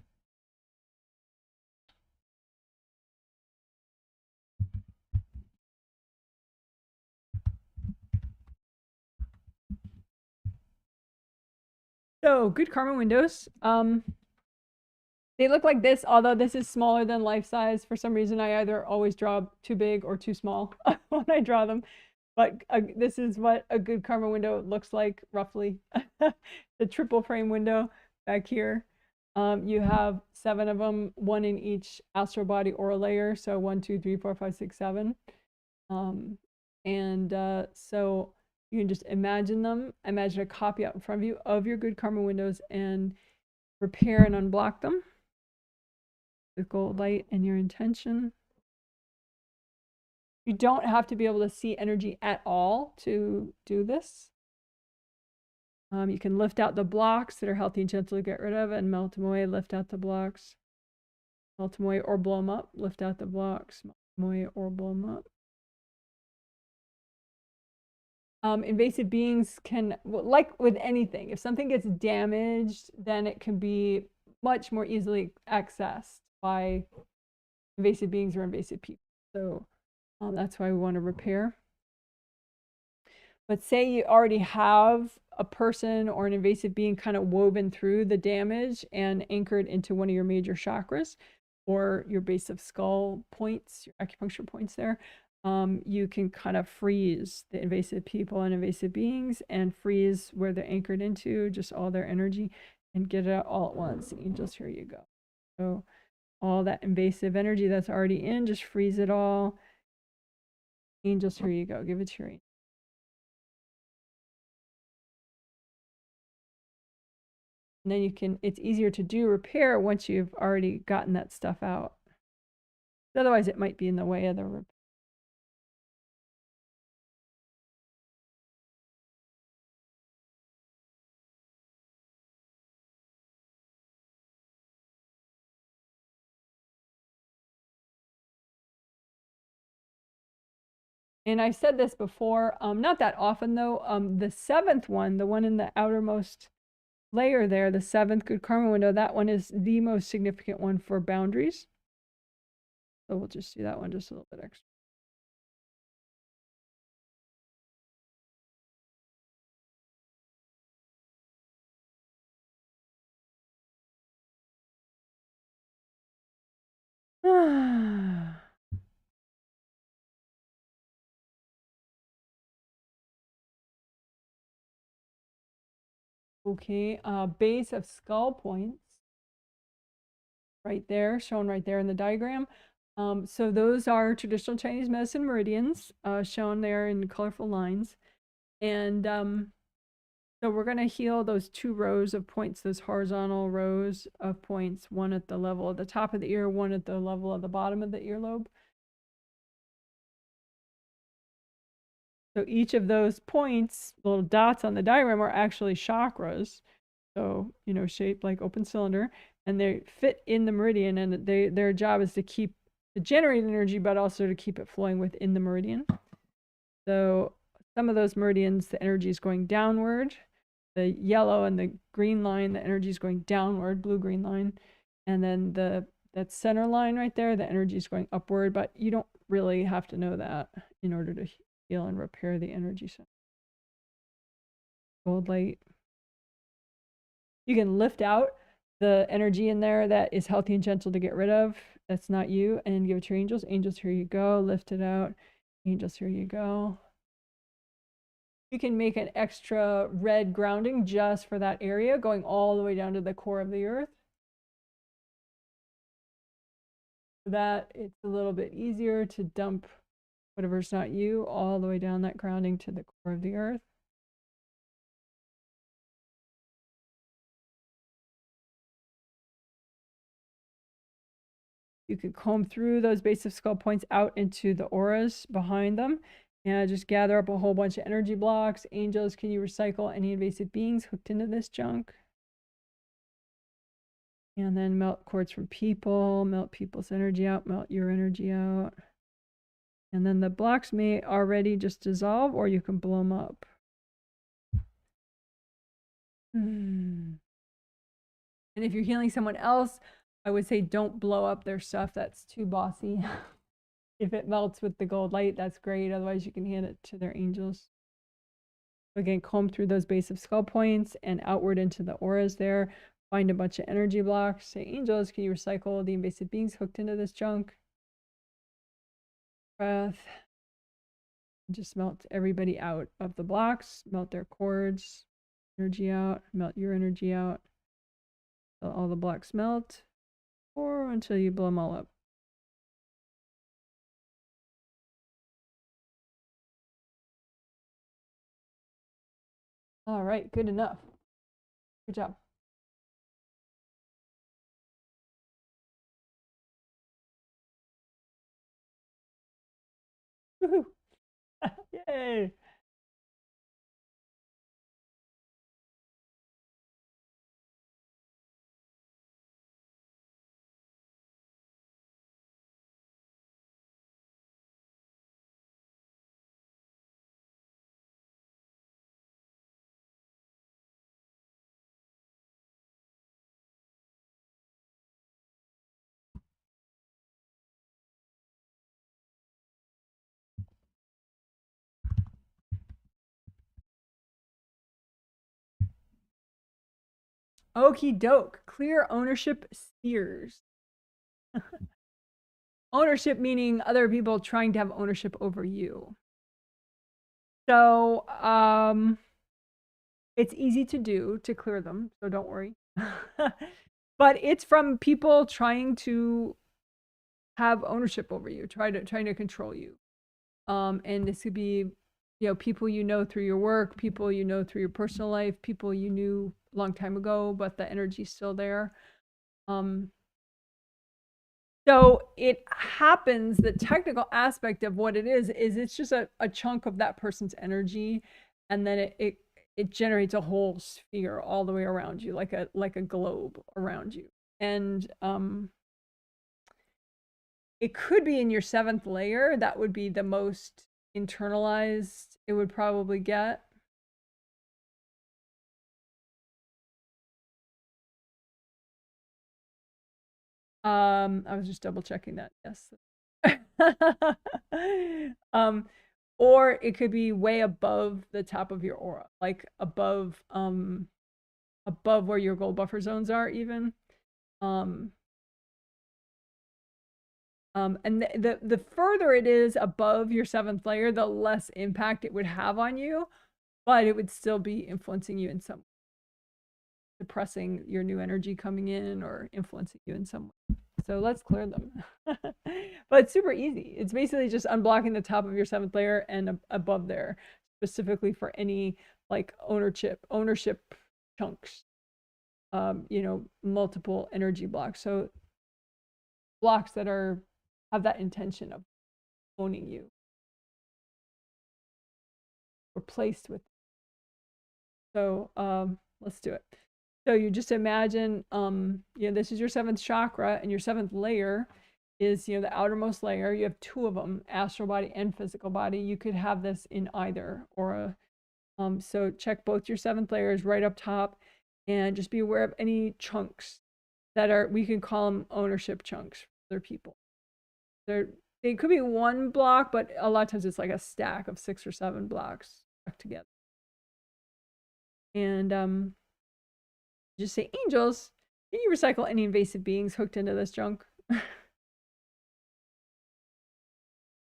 So good karma windows. They look like this, although this is smaller than life size. For some reason, I either always draw too big or too small when I draw them. But this is what a good karma window looks like, roughly. The triple frame window back here. You have 7 of them, 1 in each astral body aura layer. So 1, 2, 3, 4, 5, 6, 7. So you can just imagine them. Imagine a copy out in front of you of your good karma windows and repair and unblock them with gold light and your intention. You don't have to be able to see energy at all to do this. You can lift out the blocks that are healthy and gentle to get rid of and melt them away. Lift out the blocks, melt them away, or blow them up. Lift out the blocks, melt Moy or blow them up. Invasive beings can, like with anything, if something gets damaged, then it can be much more easily accessed by invasive beings or invasive people. So that's why we want to repair. But say you already have a person or an invasive being kind of woven through the damage and anchored into one of your major chakras or your base of skull points, your acupuncture points there. You can kind of freeze the invasive people and invasive beings and freeze where they're anchored into, just all their energy, and get it out all at once. Angels, here you go. So all that invasive energy that's already in, just freeze it all. Angels, here you go. Give it to your angels. And then you can, it's easier to do repair once you've already gotten that stuff out. Otherwise, it might be in the way of the repair. And I've said this before, not that often though. The seventh one, the one in the outermost layer there, the seventh good karma window, that one is the most significant one for boundaries. So we'll just do that one just a little bit extra. Okay, base of skull points. Right there, shown right there in the diagram. So those are traditional Chinese medicine meridians, shown there in colorful lines. And so we're going to heal those 2 rows of points, those horizontal rows of points, one at the level of the top of the ear, one at the level of the bottom of the earlobe. So each of those points, little dots on the diagram, are actually chakras. So, you know, shaped like open cylinder, and they fit in the meridian, and their job is to generate energy, but also to keep it flowing within the meridian. So some of those meridians, the energy is going downward. The yellow and the green line, the energy is going downward, blue-green line. And then that center line right there, the energy is going upward, but you don't really have to know that in order to heal and repair the energy center. Gold light. You can lift out the energy in there that is healthy and gentle to get rid of. That's not you, and give it to your angels. Angels, here you go. Lift it out. Angels, here you go. You can make an extra red grounding just for that area, going all the way down to the core of the earth. So that it's a little bit easier to dump whatever's not you all the way down that grounding to the core of the earth. You could comb through those base of skull points out into the auras behind them and just gather up a whole bunch of energy blocks. Angels, can you recycle any invasive beings hooked into this junk? And then melt cords from people, melt people's energy out, melt your energy out. And then the blocks may already just dissolve, or you can blow them up. And if you're healing someone else, I would say don't blow up their stuff. That's too bossy. If it melts with the gold light, that's great. Otherwise, you can hand it to their angels. Again, comb through those base of skull points and outward into the auras there. Find a bunch of energy blocks. Say, angels, can you recycle the invasive beings hooked into this junk? Breath. Just melt everybody out of the blocks. Melt their cords. Energy out. Melt your energy out. Till all the blocks melt. Or until you blow them all up. All right, good enough. Good job. Woohoo! Yay! Okie doke. Clear ownership spheres. Ownership meaning other people trying to have ownership over you. So, it's easy to do to clear them, so don't worry. But it's from people trying to have ownership over you, trying to control you. And this could be, you know, people you know through your work, people you know through your personal life, people you knew a long time ago, but the energy's still there. So it happens, the technical aspect of what it is it's just a chunk of that person's energy, and then it generates a whole sphere all the way around you, like a globe around you. And it could be in your 7th layer. That would be the most internalized it would probably get. I was just double checking that. Yes. Or it could be way above the top of your aura, like above where your gold buffer zones are even. And the further it is above your 7th layer, the less impact it would have on you, but it would still be influencing you in some way, suppressing your new energy coming in or influencing you in some way. So let's clear them. But it's super easy. It's basically just unblocking the top of your 7th layer and above there, specifically for any like ownership chunks, you know, multiple energy blocks. So blocks that have that intention of owning you, replaced with. So let's do it. So you just imagine, you know, this is your 7th chakra, and your 7th layer is, you know, the outermost layer. You have 2 of them, astral body and physical body. You could have this in either aura. So check both your 7th layers right up top, and just be aware of any chunks that are, we can call them ownership chunks for other people. They could be one block, but a lot of times it's like a stack of 6 or 7 blocks stuck together. And just say, angels, can you recycle any invasive beings hooked into this junk?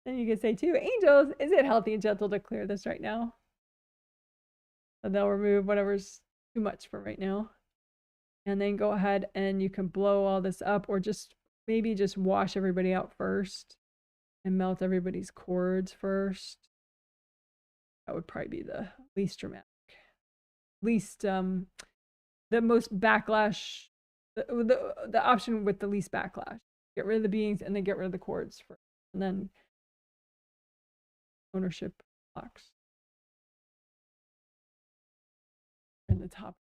Then you can say too, angels, is it healthy and gentle to clear this right now? And they'll remove whatever's too much for right now. And then go ahead and you can blow all this up, or just maybe just wash everybody out first and melt everybody's cords first. That would probably be the least dramatic, least the most backlash, the option with the least backlash. Get rid of the beings and then get rid of the cords first, and then ownership blocks in the top.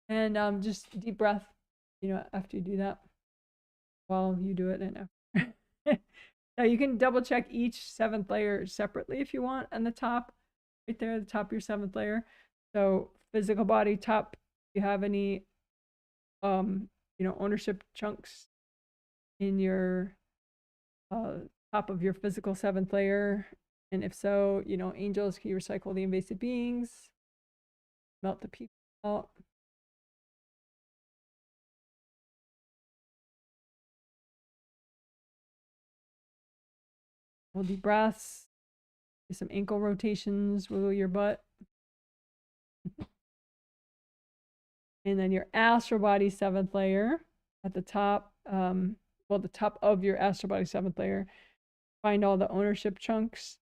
And just deep breath, you know, after you do that, while you do it, and after. Now you can double check each 7th layer separately if you want on the top, right there at the top of your 7th layer. So physical body top, you have any you know, ownership chunks in your top of your physical 7th layer? And if so, you know, angels, can you recycle the invasive beings, melt the people out? Hold deep breaths, do some ankle rotations, wiggle your butt. And then your astral body 7th layer at the top, well, the top of your astral body 7th layer, find all the ownership chunks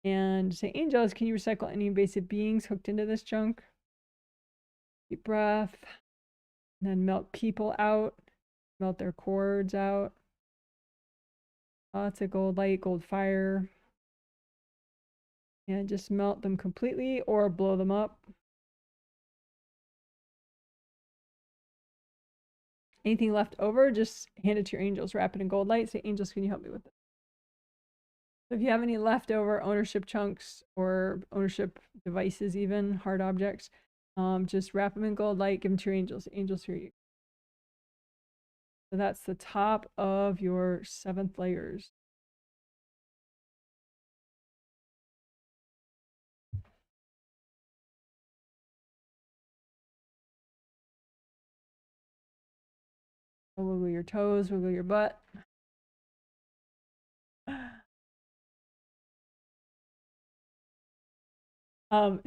and say, angels, can you recycle any invasive beings hooked into this chunk? Deep breath. And then melt people out, melt their cords out. Lots of gold light, gold fire. And just melt them completely or blow them up. Anything left over, just hand it to your angels, wrap it in gold light. Say, angels, can you help me with it? So if you have any leftover ownership chunks or ownership devices, even hard objects, just wrap them in gold light, give them to your angels. Angels hear you. So that's the top of your 7th layers. Wiggle your toes, wiggle your butt.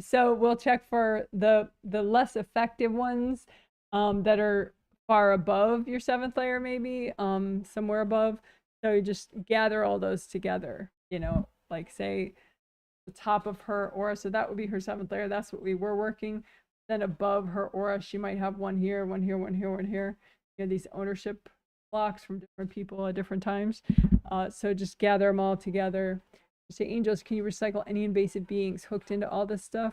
So we'll check for the less effective ones that are far above your 7th layer, maybe somewhere above. So you just gather all those together, you know, like say the top of her aura. So that would be her 7th layer. That's what we were working. Then above her aura, she might have one here, one here, one here, one here. You know, these ownership blocks from different people at different times. So just gather them all together. Say, angels, can you recycle any invasive beings hooked into all this stuff?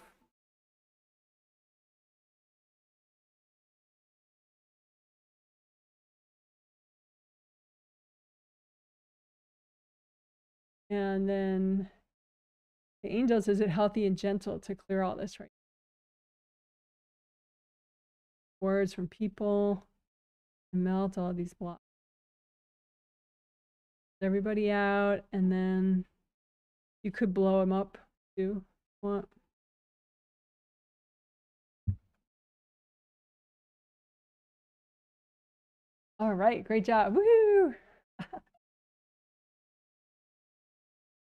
And then the angels, is it healthy and gentle to clear all this right? Words from people and melt all these blocks. Everybody out, and then you could blow them up too. Want. All right, great job. Woohoo!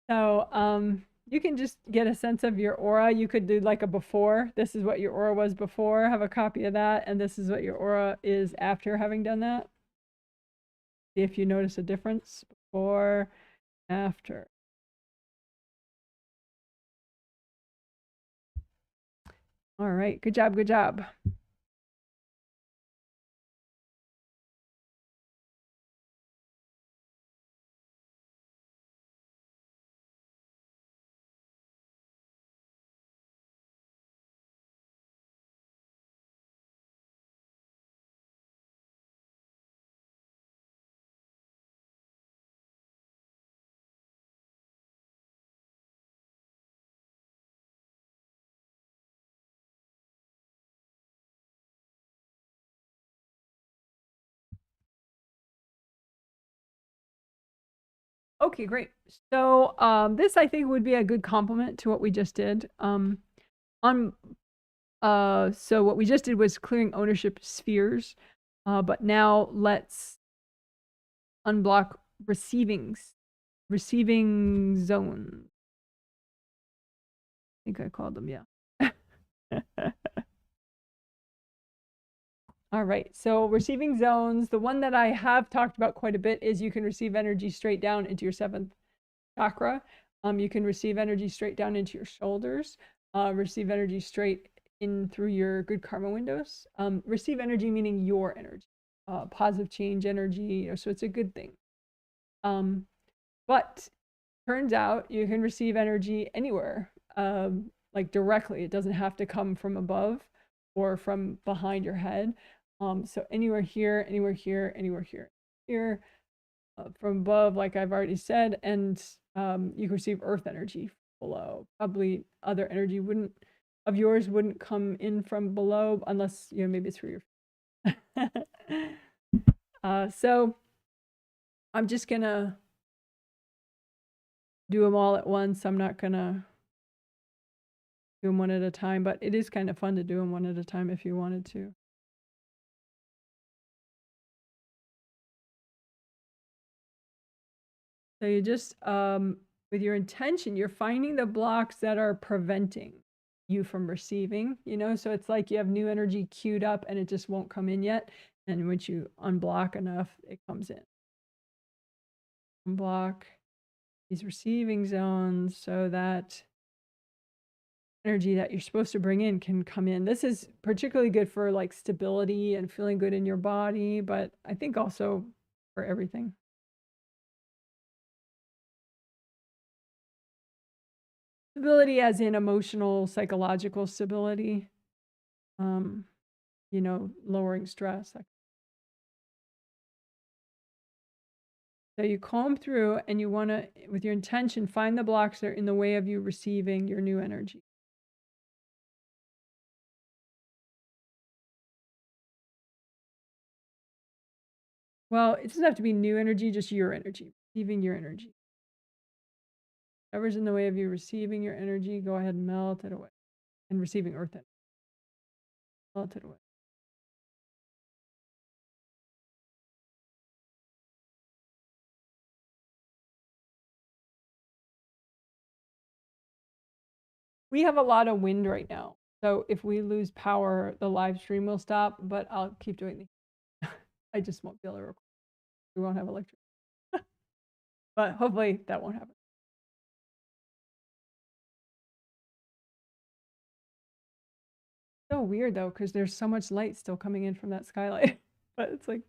So you can just get a sense of your aura. You could do like a before. This is what your aura was before. Have a copy of that. And this is what your aura is after having done that. See if you notice a difference before, after. All right, good job, good job. Okay, great. So this I think would be a good complement to what we just did. So what we just did was clearing ownership spheres, but now let's unblock receiving zones. I think I called them, yeah. All right, so receiving zones, the one that I have talked about quite a bit is you can receive energy straight down into your 7th chakra. You can receive energy straight down into your shoulders, receive energy straight in through your good karma windows. Receive energy meaning your energy, positive change energy, you know, so it's a good thing. But turns out you can receive energy anywhere, like directly. It doesn't have to come from above or from behind your head. So anywhere here, anywhere here, anywhere here, here, from above, like I've already said, and you can receive earth energy below. Probably other energy of yours wouldn't come in from below unless, you know, maybe it's through your so I'm just gonna do them all at once. I'm not gonna do them one at a time, but it is kind of fun to do them one at a time if you wanted to. So you just, with your intention, you're finding the blocks that are preventing you from receiving, you know? So it's like you have new energy queued up and it just won't come in yet. And once you unblock enough, it comes in. Unblock these receiving zones so that energy that you're supposed to bring in can come in. This is particularly good for like stability and feeling good in your body, but I think also for everything. Stability as in emotional, psychological stability, you know, lowering stress. So you comb through and you want to, with your intention, find the blocks that are in the way of you receiving your new energy. Well, it doesn't have to be new energy, just your energy, receiving your energy. Whatever's in the way of you receiving your energy, go ahead and melt it away. And receiving earth energy. Melt it away. We have a lot of wind right now. So if we lose power, the live stream will stop, but I'll keep doing the I just won't be able to record. We won't have electricity. But hopefully that won't happen. So weird though, because there's so much light still coming in from that skylight. But it's like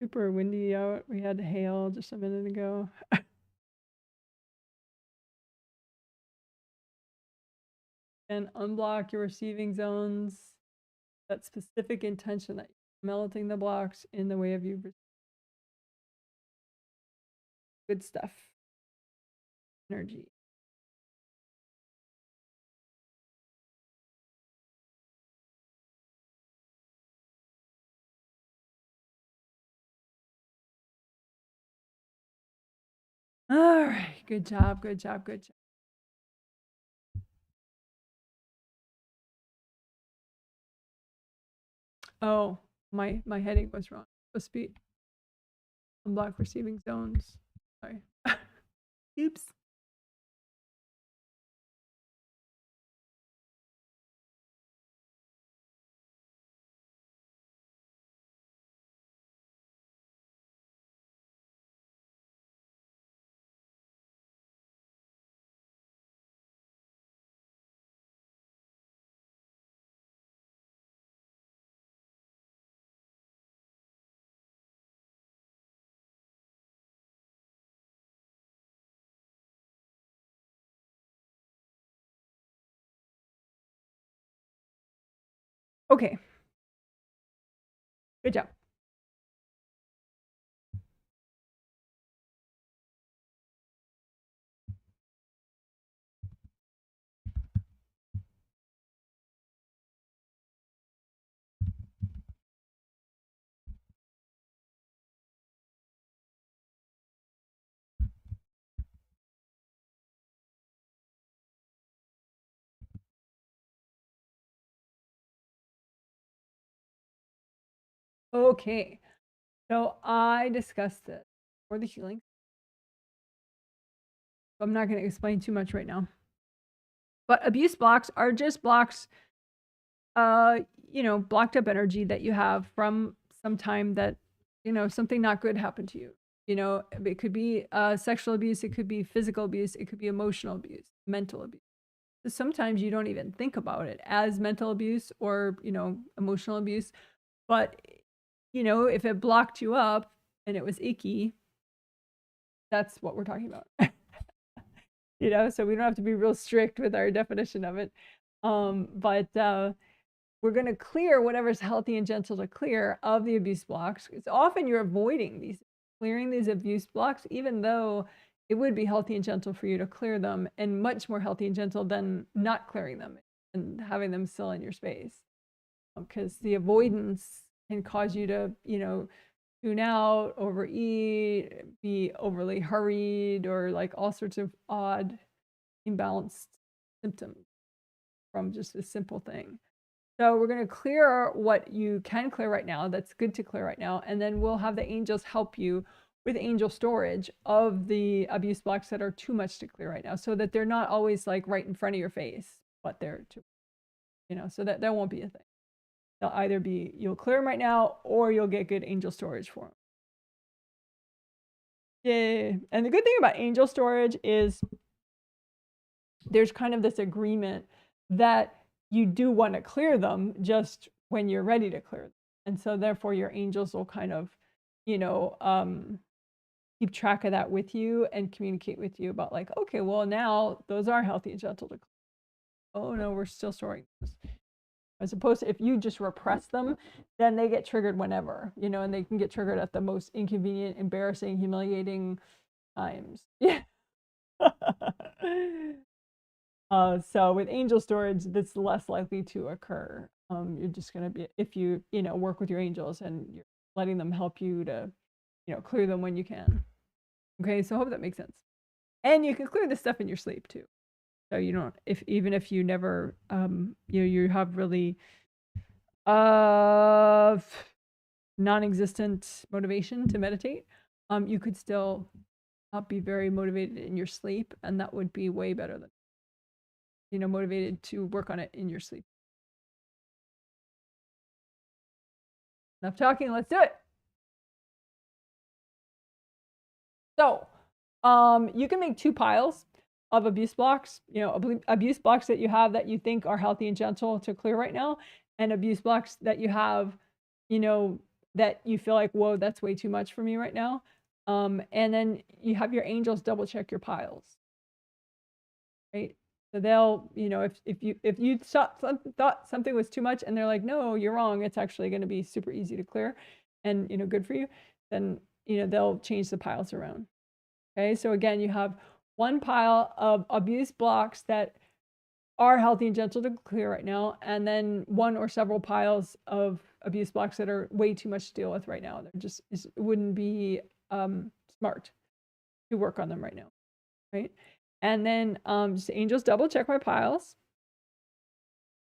super windy out. We had hail just a minute ago. And unblock your receiving zones. That specific intention that you're melting the blocks in the way of you. Good stuff. Energy. All right. Good job. Good job. Good job. Oh, my heading was wrong. Supposed to be unblock receiving zones. Sorry. Oops. Okay. Good job. Okay. So I discussed it for the healing. I'm not going to explain too much right now. But abuse blocks are just blocks, blocked up energy that you have from some time that, something not good happened to you. It could be sexual abuse, it could be physical abuse, it could be emotional abuse, mental abuse. So sometimes you don't even think about it as mental abuse or, emotional abuse. But, if it blocked you up and it was icky, that's what we're talking about. So we don't have to be real strict with our definition of it. But we're going to clear whatever's healthy and gentle to clear of the abuse blocks. It's often you're avoiding clearing these abuse blocks, even though it would be healthy and gentle for you to clear them, and much more healthy and gentle than not clearing them and having them still in your space. Because the avoidance can cause you to, tune out, overeat, be overly hurried, or like all sorts of odd, imbalanced symptoms from just a simple thing. So we're going to clear what you can clear right now. That's good to clear right now. And then we'll have the angels help you with angel storage of the abuse blocks that are too much to clear right now, so that they're not always like right in front of your face, but they're too, so that won't be a thing. They'll either be, you'll clear them right now, or you'll get good angel storage for them. Yay. And the good thing about angel storage is there's kind of this agreement that you do want to clear them just when you're ready to clear them. And so therefore your angels will kind of, keep track of that with you and communicate with you about like, okay, well now those are healthy and gentle to clear. Oh no, we're still storing those. As opposed to if you just repress them, then they get triggered whenever, and they can get triggered at the most inconvenient, embarrassing, humiliating times. Yeah. So with angel storage, that's less likely to occur. You're just going to be, if you, work with your angels and you're letting them help you to, clear them when you can. Okay, so I hope that makes sense. And you can clear this stuff in your sleep too. So you don't, even if you never, you have really non-existent motivation to meditate, you could still be very motivated in your sleep, and that would be way better than motivated to work on it in your sleep. Enough talking, let's do it. So, you can make 2 piles of abuse blocks, abuse blocks that you have that you think are healthy and gentle to clear right now, and abuse blocks that you have, that you feel like, whoa, that's way too much for me right now. And then you have your angels double check your piles, right? So they'll, if you thought something was too much and they're like, no, you're wrong, it's actually going to be super easy to clear and, good for you, then, they'll change the piles around. Okay, so again, you have 1 pile of abuse blocks that are healthy and gentle to clear right now, and then 1 or several piles of abuse blocks that are way too much to deal with right now. They're just, it wouldn't be smart to work on them right now, right? And then just angels double check my piles.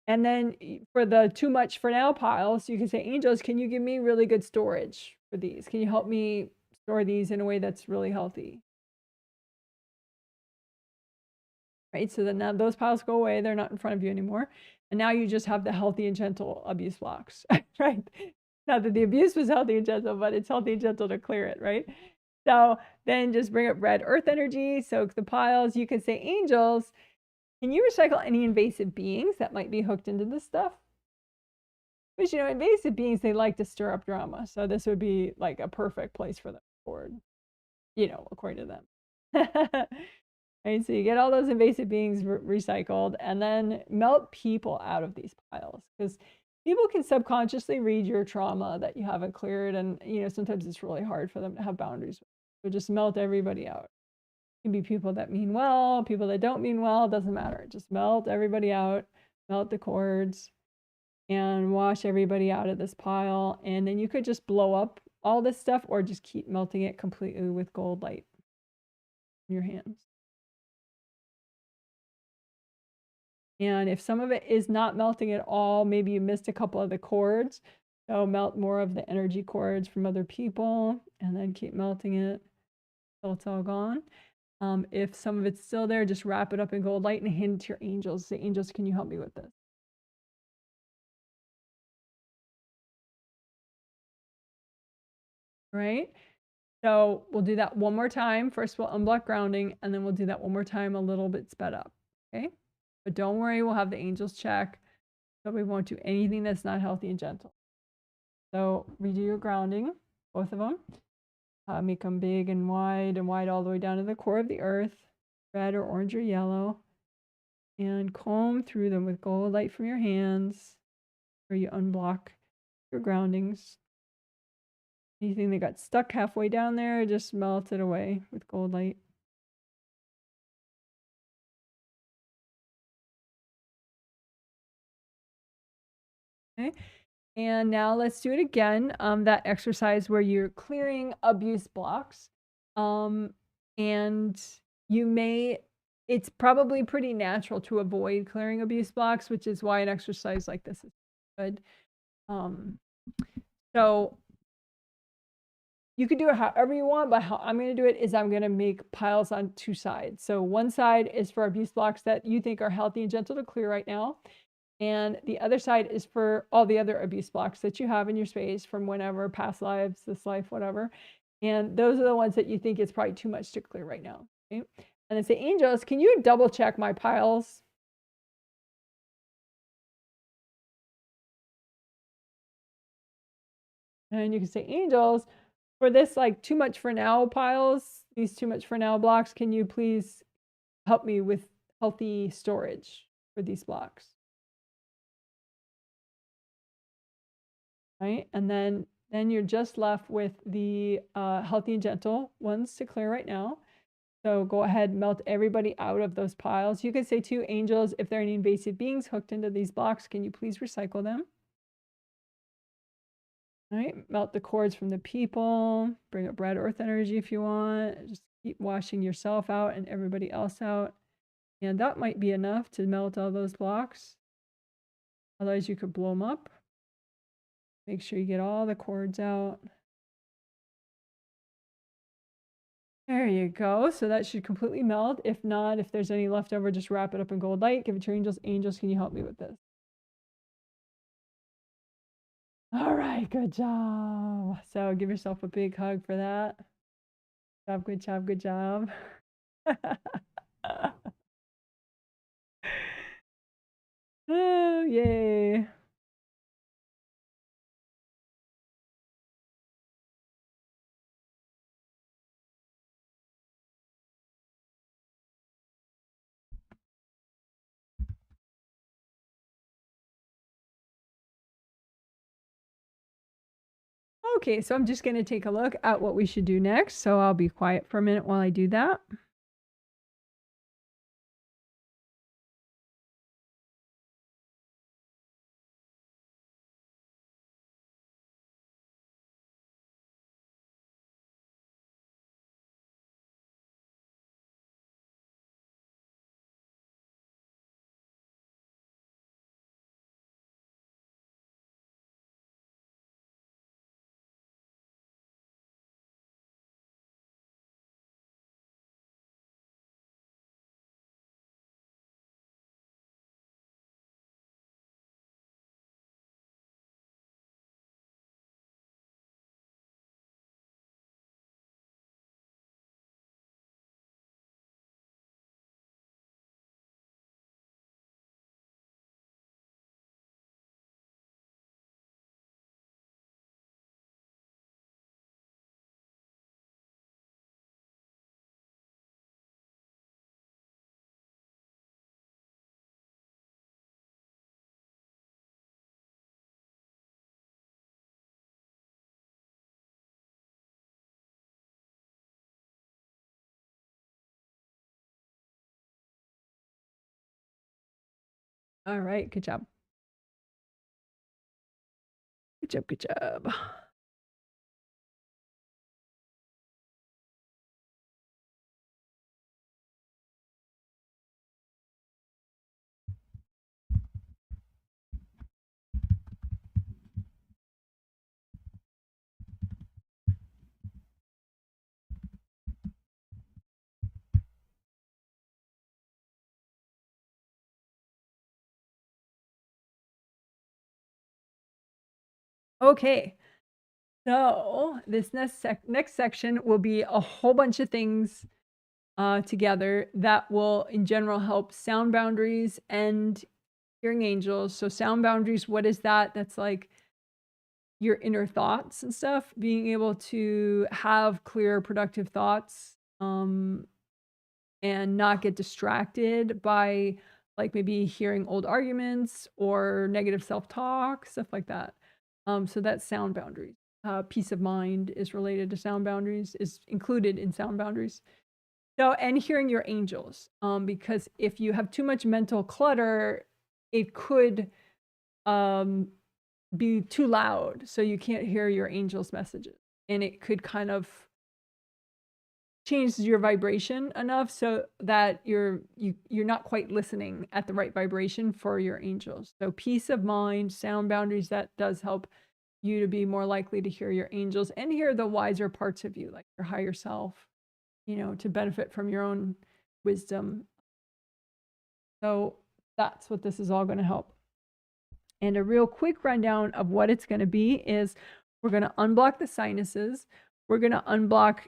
And then for the too much for now piles, you can say, angels, can you give me really good storage for these? Can you help me store these in a way that's really healthy? Right, so then now those piles go away, they're not in front of you anymore. And now you just have the healthy and gentle abuse blocks, right? Not that the abuse was healthy and gentle, but it's healthy and gentle to clear it, right? So then just bring up red earth energy, soak the piles. You could say, angels, can you recycle any invasive beings that might be hooked into this stuff? Because, invasive beings, they like to stir up drama. So this would be like a perfect place for them forward, according to them. Right, so you get all those invasive beings recycled, and then melt people out of these piles, because people can subconsciously read your trauma that you haven't cleared, and sometimes it's really hard for them to have boundaries. So just melt everybody out. It can be people that mean well, people that don't mean well, it doesn't matter. Just melt everybody out, melt the cords, and wash everybody out of this pile. And then you could just blow up all this stuff, or just keep melting it completely with gold light in your hands. And if some of it is not melting at all, maybe you missed a couple of the cords, so melt more of the energy cords from other people, and then keep melting it until it's all gone. If some of it's still there, just wrap it up in gold light and hand it to your angels. Say, angels, can you help me with this? Right? So we'll do that one more time. First, we'll unblock grounding, and then we'll do that one more time a little bit sped up. Okay? But don't worry, we'll have the angels check, so we won't do anything that's not healthy and gentle. So redo your grounding, both of them. Make them big and wide all the way down to the core of the earth, red or orange or yellow. And comb through them with gold light from your hands, where you unblock your groundings. Anything that got stuck halfway down there, just melt it away with gold light. Okay. And now let's do it again. That exercise where you're clearing abuse blocks. And it's probably pretty natural to avoid clearing abuse blocks, which is why an exercise like this is good. So you could do it however you want, but how I'm going to do it is I'm going to make piles on 2 sides. So one side is for abuse blocks that you think are healthy and gentle to clear right now. And the other side is for all the other abuse blocks that you have in your space from whenever, past lives, this life, whatever. And those are the ones that you think it's probably too much to clear right now. Okay? And then say, angels, can you double check my piles? And you can say, angels, for this like too much for now piles, these too much for now blocks, can you please help me with healthy storage for these blocks? Right? And then you're just left with the healthy and gentle ones to clear right now. So go ahead, melt everybody out of those piles. You can say to angels, if there are any invasive beings hooked into these blocks, can you please recycle them? All right, melt the cords from the people. Bring up red earth energy if you want. Just keep washing yourself out and everybody else out. And that might be enough to melt all those blocks. Otherwise, you could blow them up. Make sure you get all the cords out. There you go. So that should completely melt. If not, if there's any left over, just wrap it up in gold light. Give it to your angels. Angels, can you help me with this? All right, good job. So give yourself a big hug for that. Good job, good job, good job. Oh, yay. Okay, so I'm just going to take a look at what we should do next. So I'll be quiet for a minute while I do that. All right, good job. Good job, good job. Okay, so this next section will be a whole bunch of things together that will, in general, help sound boundaries and hearing angels. So sound boundaries, what is that? That's like your inner thoughts and stuff, being able to have clear, productive thoughts, and not get distracted by like maybe hearing old arguments or negative self-talk, stuff like that. So that's sound boundaries. Peace of mind is related to sound boundaries, is included in sound boundaries. So, and hearing your angels, because if you have too much mental clutter, it could be too loud, so you can't hear your angels' messages, and it could kind of change your vibration enough so that you're not quite listening at the right vibration for your angels. So peace of mind, sound boundaries, that does help you to be more likely to hear your angels and hear the wiser parts of you, like your higher self, you know, to benefit from your own wisdom. So that's what this is all going to help. And a real quick rundown of what it's going to be is we're going to unblock the sinuses. We're going to unblock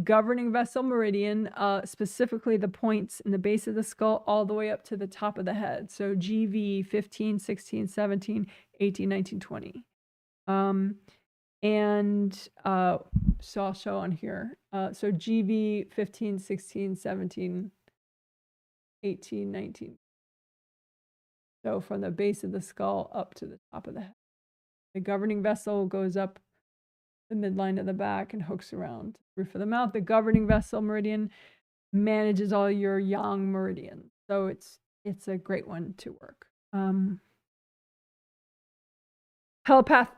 governing vessel meridian, specifically the points in the base of the skull all the way up to the top of the head. So GV 15, 16, 17, 18, 19, 20. So I'll show on here. So GV 15, 16, 17, 18, 19. So from the base of the skull up to the top of the head. The governing vessel goes up the midline of the back and hooks around the roof of the mouth. The governing vessel meridian manages all your yang meridians. So it's a great one to work.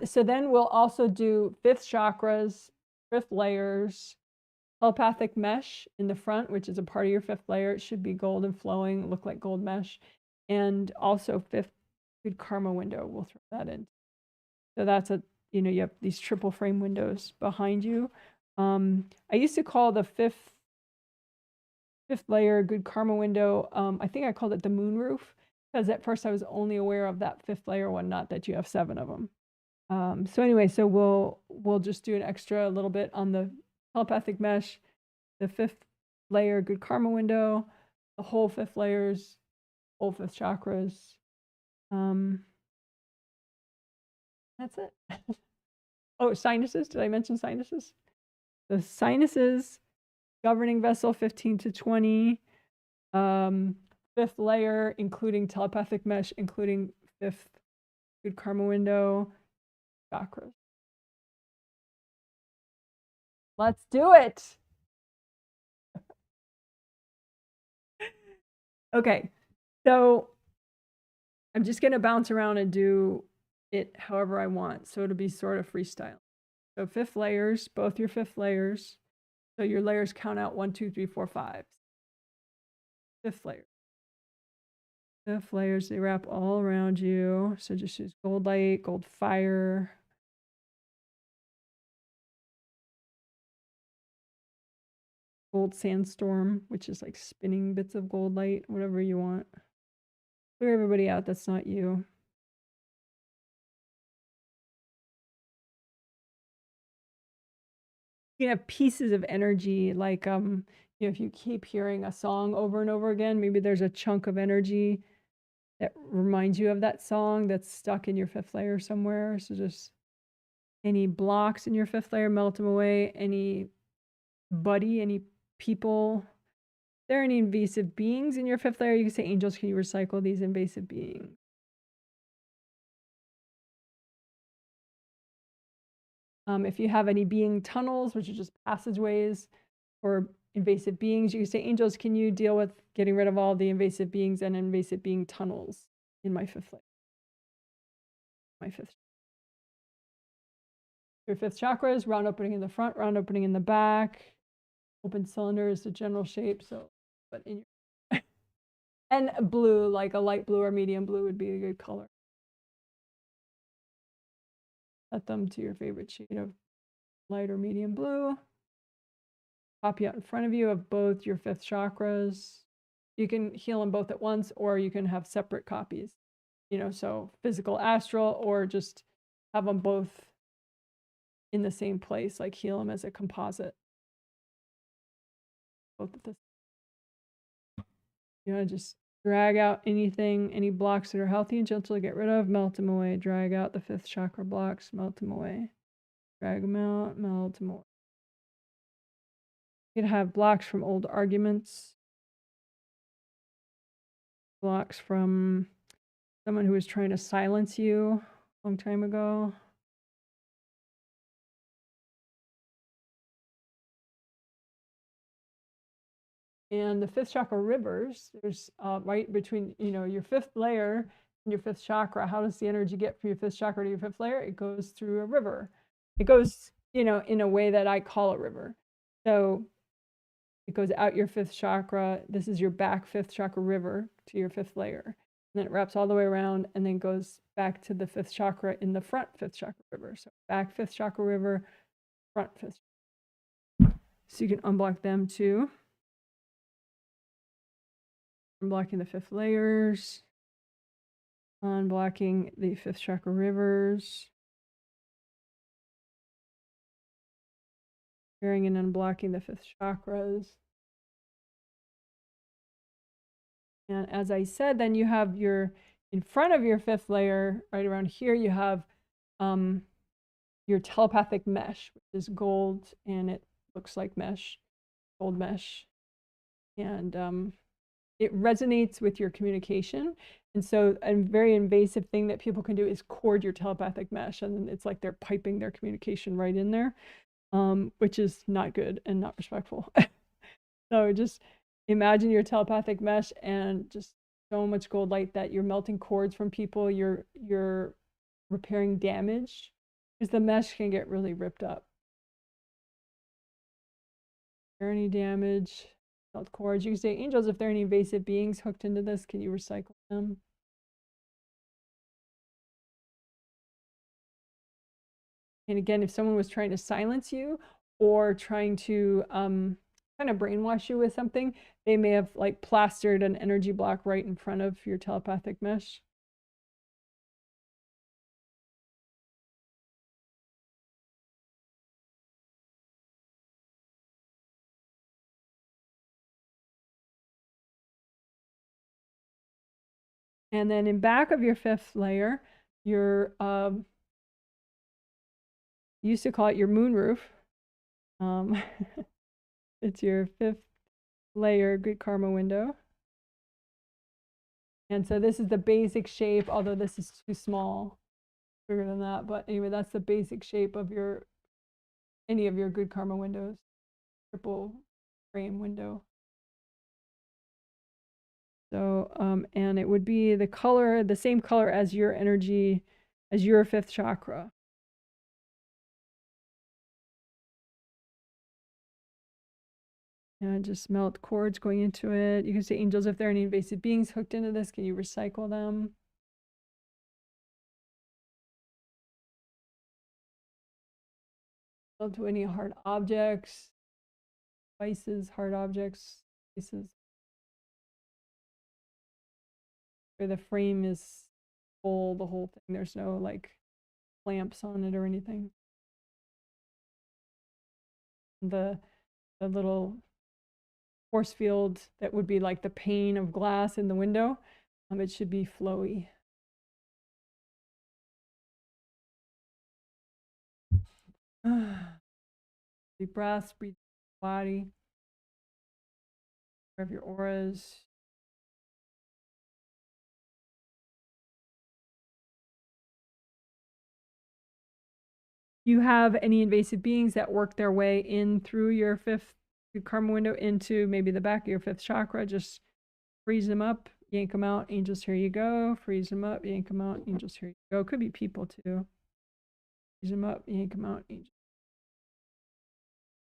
So then we'll also do fifth chakras, fifth layers, telepathic mesh in the front, which is a part of your fifth layer. It should be gold and flowing, look like gold mesh. And also fifth good karma window, we'll throw that in. So that's you have these triple frame windows behind you. I used to call the fifth layer good karma window. I think I called it the moon roof, because at first I was only aware of that fifth layer one, not that you have 7 of them. So anyway, so we'll just do an extra little bit on the telepathic mesh, the 5th layer good karma window, the whole 5th layers, whole 5th chakras. That's it. Oh, sinuses. Did I mention sinuses? The sinuses, governing vessel 15 to 20, 5th layer, including telepathic mesh, including 5th good karma window, chakras. Let's do it. Okay, so I'm just going to bounce around and do it however I want. So it'll be sort of freestyle. So 5th layers, both your 5th layers. So your layers count out 1, 2, 3, 4, 5. 5th layer. 5th layers, they wrap all around you. So just use gold light, gold fire. Gold sandstorm, which is like spinning bits of gold light, whatever you want. Clear everybody out, that's not you. You can have pieces of energy, like you know, if you keep hearing a song over and over again, maybe there's a chunk of energy that reminds you of that song that's stuck in your 5th layer somewhere. So just any blocks in your 5th layer, melt them away. Any people. If there are any invasive beings in your 5th layer, you can say, angels, can you recycle these invasive beings? If you have any being tunnels, which are just passageways or invasive beings, you can say, angels, can you deal with getting rid of all the invasive beings and invasive being tunnels in my 5th layer? My 5th. Your 5th chakra is round opening in the front, round opening in the back. Open cylinder is the general shape. So, but in your and blue, like a light blue or medium blue would be a good color. Set them to your favorite shade of light or medium blue. Copy out in front of you of both your 5th chakras. You can heal them both at once, or you can have separate copies. You know, so physical, astral, or just have them both in the same place, like heal them as a composite. Both at this. You want to just drag out anything, any blocks that are healthy and gentle to get rid of, melt them away. Drag out the 5th chakra blocks, melt them away. Drag them out, melt them away. You could have blocks from old arguments, blocks from someone who was trying to silence you a long time ago. And the 5th chakra rivers, there's right between, you know, your 5th layer and your 5th chakra. How does the energy get from your 5th chakra to your 5th layer? It goes through a river. It goes, you know, in a way that I call a river. So it goes out your 5th chakra. This is your back 5th chakra river to your 5th layer. And then it wraps all the way around and then goes back to the 5th chakra in the front 5th chakra river. So back 5th chakra river, front 5th. So you can unblock them too. Unblocking the 5th layers. Unblocking the 5th chakra rivers. Clearing and unblocking the 5th chakras. And as I said, then you have your, in front of your 5th layer, right around here, you have your telepathic mesh, which is gold, and it looks like mesh, gold mesh. And it resonates with your communication. And so a very invasive thing that people can do is cord your telepathic mesh, and it's like they're piping their communication right in there, which is not good and not respectful. So just imagine your telepathic mesh and just so much gold light that you're melting cords from people, you're repairing damage, because the mesh can get really ripped up. Any damage, melt cords. You can say, angels, if there are any invasive beings hooked into this, can you recycle them? And again, if someone was trying to silence you, or trying to kind of brainwash you with something, they may have like plastered an energy block right in front of your telepathic mesh. And then in back of your fifth layer, your used to call it your moon roof. It's your fifth layer good karma window. And so this is the basic shape, although this is too small, bigger than that. But anyway, that's the basic shape of your any of your good karma windows. Triple frame window. So, and it would be the color, the same color as your energy, as your fifth chakra. And just melt cords going into it. You can say, angels, if there are any invasive beings hooked into this, can you recycle them? Don't do any hard objects, devices, hard objects, pieces. Where the frame is full, the whole thing. There's no like clamps on it or anything. The little force field that would be like the pane of glass in the window, it should be flowy. Deep breaths, breathe body, of your auras. You have any invasive beings that work their way in through your fifth karma window into maybe the back of your fifth chakra, just freeze them up, yank them out, angels, here you go. Freeze them up, yank them out, angels, here you go. Could be people too. Freeze them up, yank them out, angels.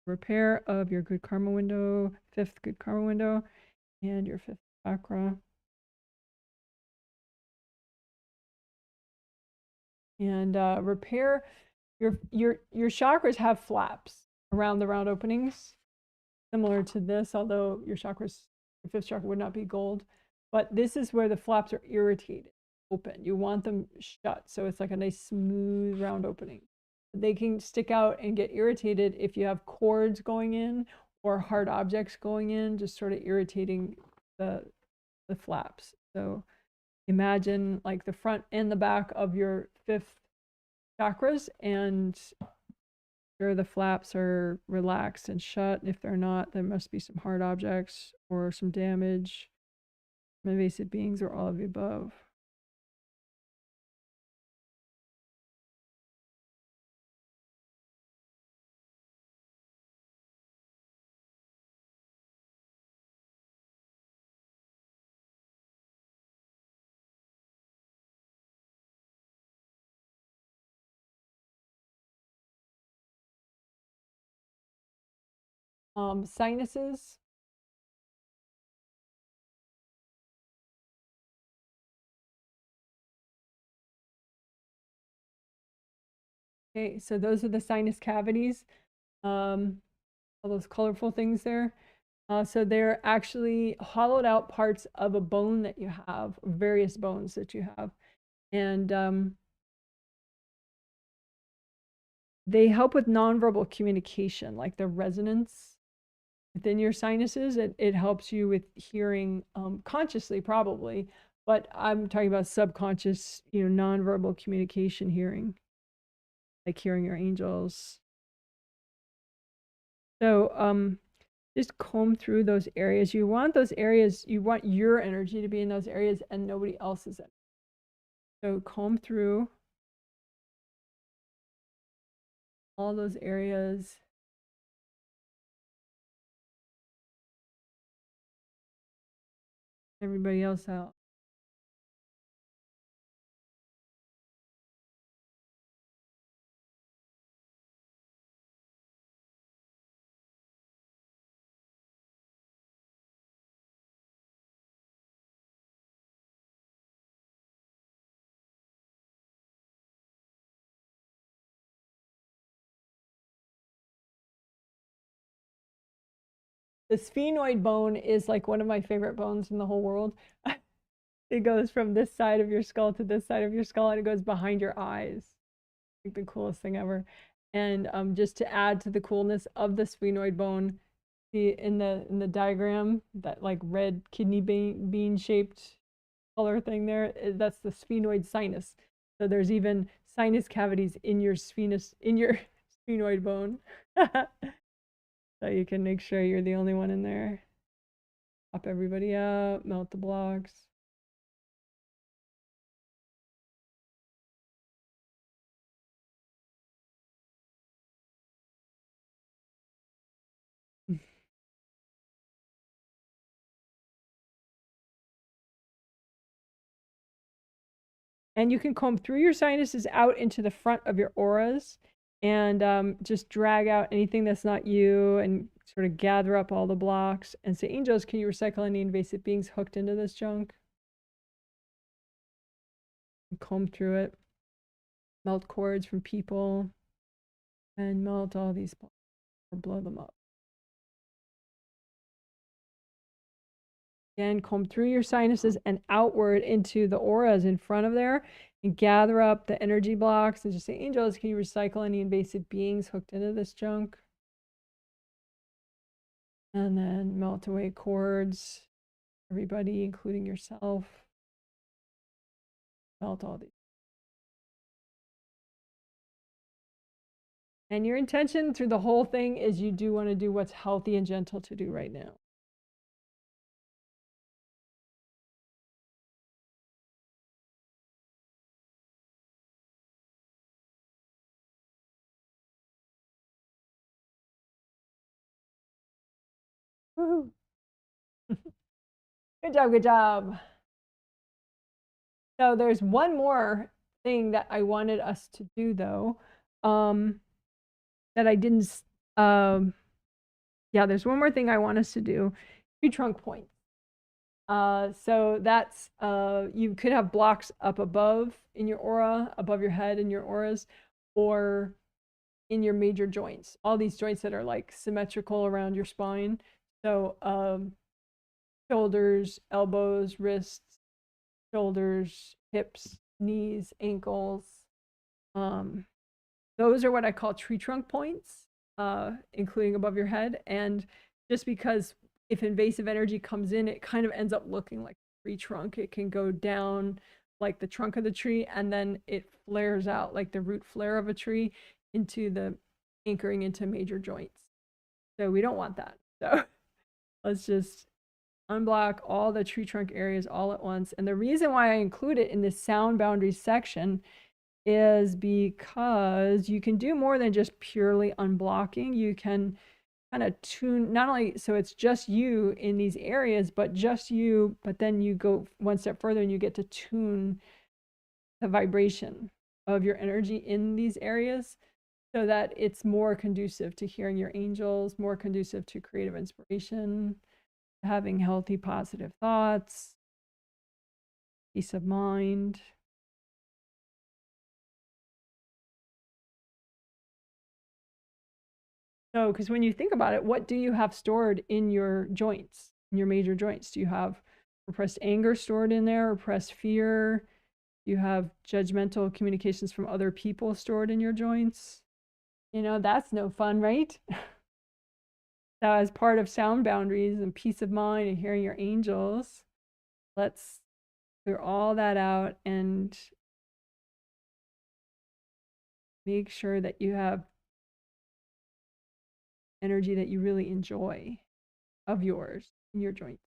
Repair of your good karma window, fifth good karma window, and your fifth chakra. And repair your chakras have flaps around the round openings, similar to this, although your fifth chakra would not be gold. But this is where the flaps are irritated, open. You want them shut, so it's like a nice smooth round opening. They can stick out and get irritated if you have cords going in or hard objects going in, just sort of irritating the flaps. So imagine like the front and the back of your fifth chakras, and sure the flaps are relaxed and shut. If they're not, there must be some hard objects or some damage, invasive beings, or all of the above. Sinuses. Okay, so those are the sinus cavities. All those colorful things there. So they're actually hollowed out parts of a bone that you have, various bones that you have. And they help with nonverbal communication, like the resonance within your sinuses. It helps you with hearing consciously, probably, but I'm talking about subconscious, nonverbal communication hearing, like hearing your angels. So just comb through those areas. You want those areas, you want your energy to be in those areas and nobody else's. So comb through all those areas. Everybody else out. The sphenoid bone is like one of my favorite bones in the whole world. It goes from this side of your skull to this side of your skull, and it goes behind your eyes. Like the coolest thing ever. And just to add to the coolness of the sphenoid bone, see in the diagram, that like red kidney bean shaped color thing there, that's the sphenoid sinus. So there's even sinus cavities in your sphenoid bone. So you can make sure you're the only one in there. Pop everybody up, melt the blocks. And you can comb through your sinuses out into the front of your auras and just drag out anything that's not you and sort of gather up all the blocks and say, angels, can you recycle any invasive beings hooked into this junk? And comb through it, melt cords from people, and melt all these blocks or blow them up. Again, comb through your sinuses and outward into the auras in front of there and gather up the energy blocks and just say, angels, can you recycle any invasive beings hooked into this junk? And then melt away cords, everybody, including yourself. Melt all these. And your intention through the whole thing is you do want to do what's healthy and gentle to do right now. Woohoo. Good job, good job. So there's one more thing that I wanted us to do though, that I didn't, yeah, there's one more thing I want us to do, tree trunk points. So that's, you could have blocks up above in your aura, above your head in your auras, or in your major joints, all these joints that are like symmetrical around your spine. So shoulders, elbows, wrists, shoulders, hips, knees, ankles. Those are what I call tree trunk points, including above your head. And just because if invasive energy comes in, it kind of ends up looking like a tree trunk. It can go down like the trunk of the tree, and then it flares out like the root flare of a tree into the anchoring into major joints. So we don't want that. So let's just unblock all the tree trunk areas all at once. And the reason why I include it in this sound boundaries section is because you can do more than just purely unblocking. You can kind of tune, not only so it's just you in these areas, but just you, but then you go one step further and you get to tune the vibration of your energy in these areas so that it's more conducive to hearing your angels, more conducive to creative inspiration, having healthy, positive thoughts, peace of mind. So, because when you think about it, what do you have stored in your joints, in your major joints? Do you have repressed anger stored in there, repressed fear? Do you have judgmental communications from other people stored in your joints? You know, that's no fun, right? So, as part of sound boundaries and peace of mind and hearing your angels, let's clear all that out and make sure that you have energy that you really enjoy of yours in your joints.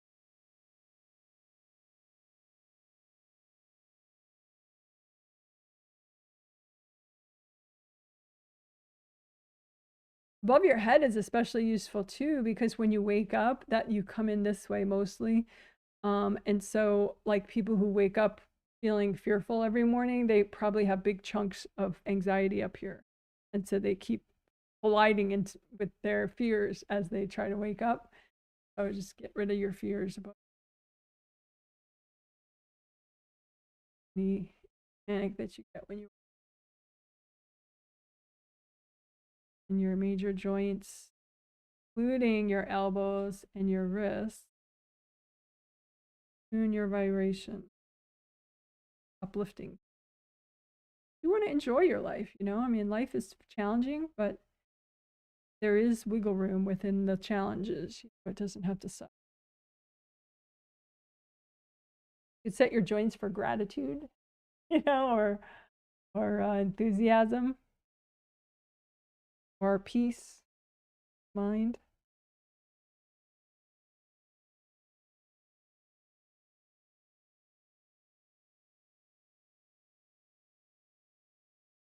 Above your head is especially useful too, because when you wake up, that you come in this way mostly. And so like people who wake up feeling fearful every morning, they probably have big chunks of anxiety up here. And so they keep colliding into with their fears as they try to wake up. So just get rid of your fears about the panic that you get when you in your major joints. including your elbows and your wrists. Tune your vibration. Uplifting. You want to enjoy your life, you know? I mean, life is challenging, but there is wiggle room within the challenges. It doesn't have to suck. You set your joints for gratitude, you know, or enthusiasm, or peace, mind.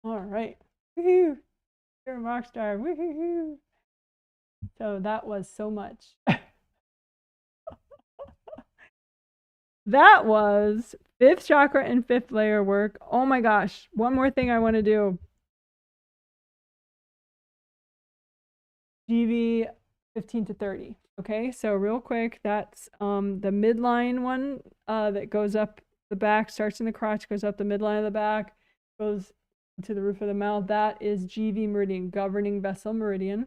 All right. Woohoo! You're a rock star. Woohoo! So that was so much. That was 5th chakra and 5th layer work. Oh my gosh. One more thing I want to do. GV 15 to 30. Okay, so real quick, that's the midline one that goes up the back, starts in the crotch, goes up the midline of the back, goes to the roof of the mouth. That is GV meridian, governing vessel meridian.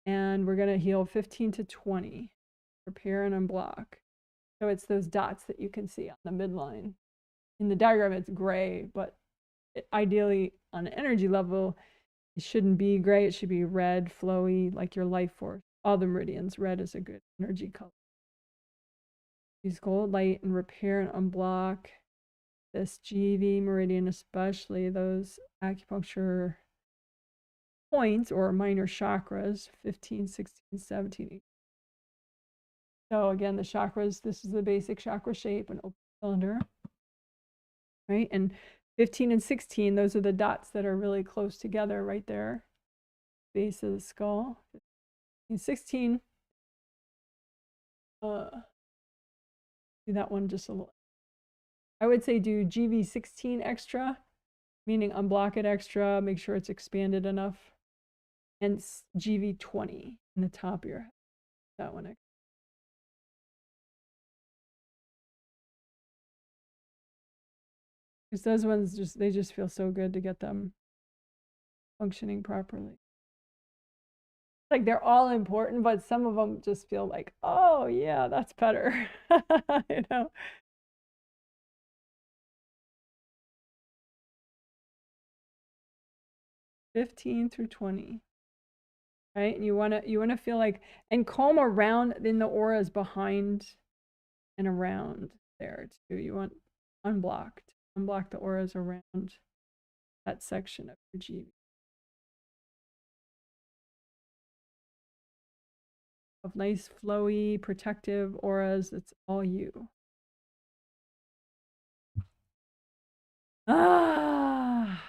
And we're going to heal 15 to 20. Repair and unblock. So it's those dots that you can see on the midline. In the diagram, it's gray, but ideally on an energy level, it shouldn't be gray. It should be red, flowy, like your life force. All the meridians, red is a good energy color. Use gold light and repair and unblock this GV meridian, especially those acupuncture points or minor chakras, 15, 16, 17, 18. So again, the chakras, this is the basic chakra shape, an open cylinder, right? And 15 and 16, those are the dots that are really close together right there, base of the skull. And 16, do that one just a little. I would say do GV16 extra, meaning unblock it extra, make sure it's expanded enough, and GV20 in the top of your head, that one extra. Because those ones they just feel so good to get them functioning properly. Like they're all important, but some of them just feel like, oh yeah, that's better. You know. 15 through 20. Right? And you wanna feel like, and comb around in the auras behind and around there too. You want unblock the auras around that section of your GV. Of nice, flowy, protective auras. It's all you. Ah.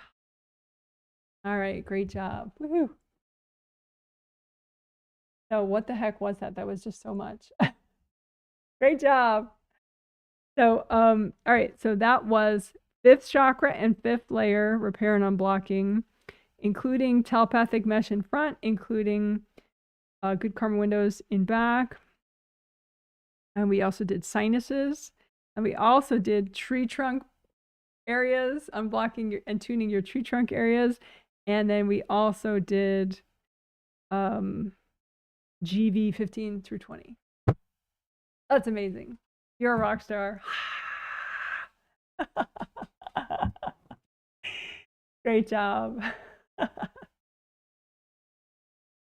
All right, great job. Woohoo. So what the heck was that? That was just so much. Great job. So all right, so that was 5th chakra and 5th layer, repair and unblocking, including telepathic mesh in front, including good karma windows in back. And we also did sinuses. And we also did tree trunk areas, unblocking and tuning your tree trunk areas. And then we also did GV 15 through 20. That's amazing. You're a rock star. Great job.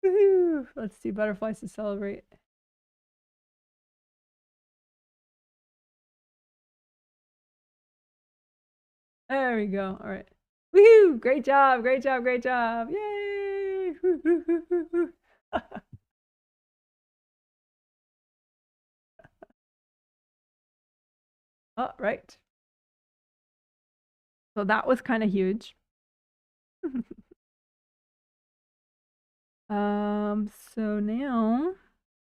Woohoo. Let's do butterflies to celebrate. There we go. All right. Woohoo! Great job, great job, great job. Yay! All right. So that was kind of huge. So now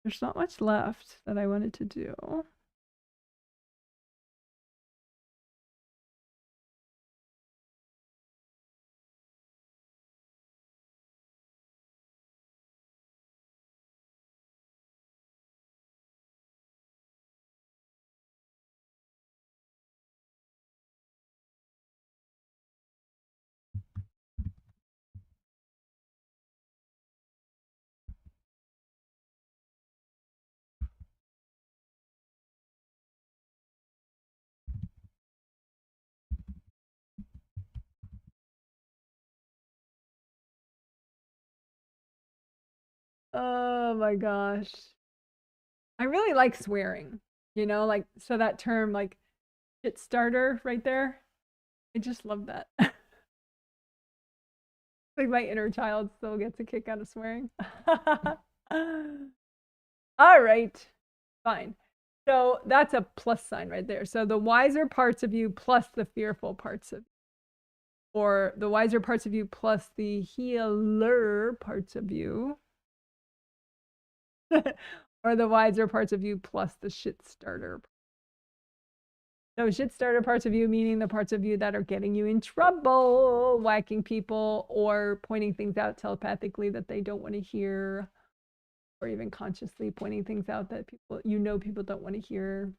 there's not much left that I wanted to do. Oh my gosh. I really like swearing, you know, like, so that term, like, shit starter right there. I just love that. Like, my inner child still gets a kick out of swearing. All right, fine. So that's a plus sign right there. So the wiser parts of you plus the fearful parts of you, or the wiser parts of you plus the healer parts of you, or the wiser parts of you plus the shit starter. So shit starter parts of you meaning the parts of you that are getting you in trouble, whacking people, or pointing things out telepathically that they don't want to hear, or even consciously pointing things out that people, you know, people don't want to hear,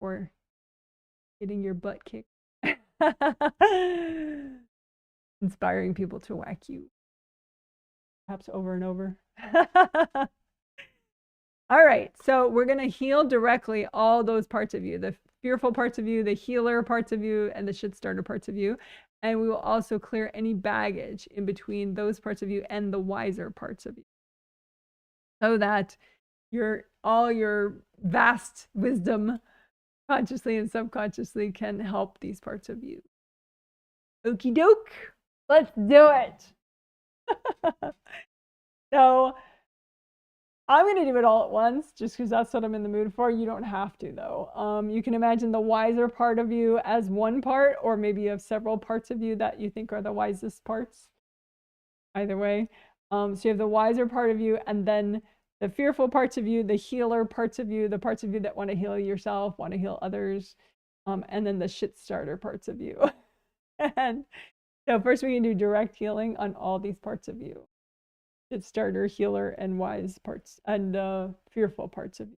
or getting your butt kicked. Inspiring people to whack you, perhaps over and over. All right, so we're going to heal directly all those parts of you, the fearful parts of you, the healer parts of you, and the shit starter parts of you. And we will also clear any baggage in between those parts of you and the wiser parts of you, so that all your vast wisdom, consciously and subconsciously, can help these parts of you. Okie doke, let's do it. So I'm going to do it all at once just because that's what I'm in the mood for. You don't have to, though. You can imagine the wiser part of you as one part, or maybe you have several parts of you that you think are the wisest parts. Either way. So you have the wiser part of you, and then the fearful parts of you, the healer parts of you, the parts of you that want to heal yourself, want to heal others, and then the shit starter parts of you. And so first we can do direct healing on all these parts of you. Shit starter, healer, and wise parts, and fearful parts of you.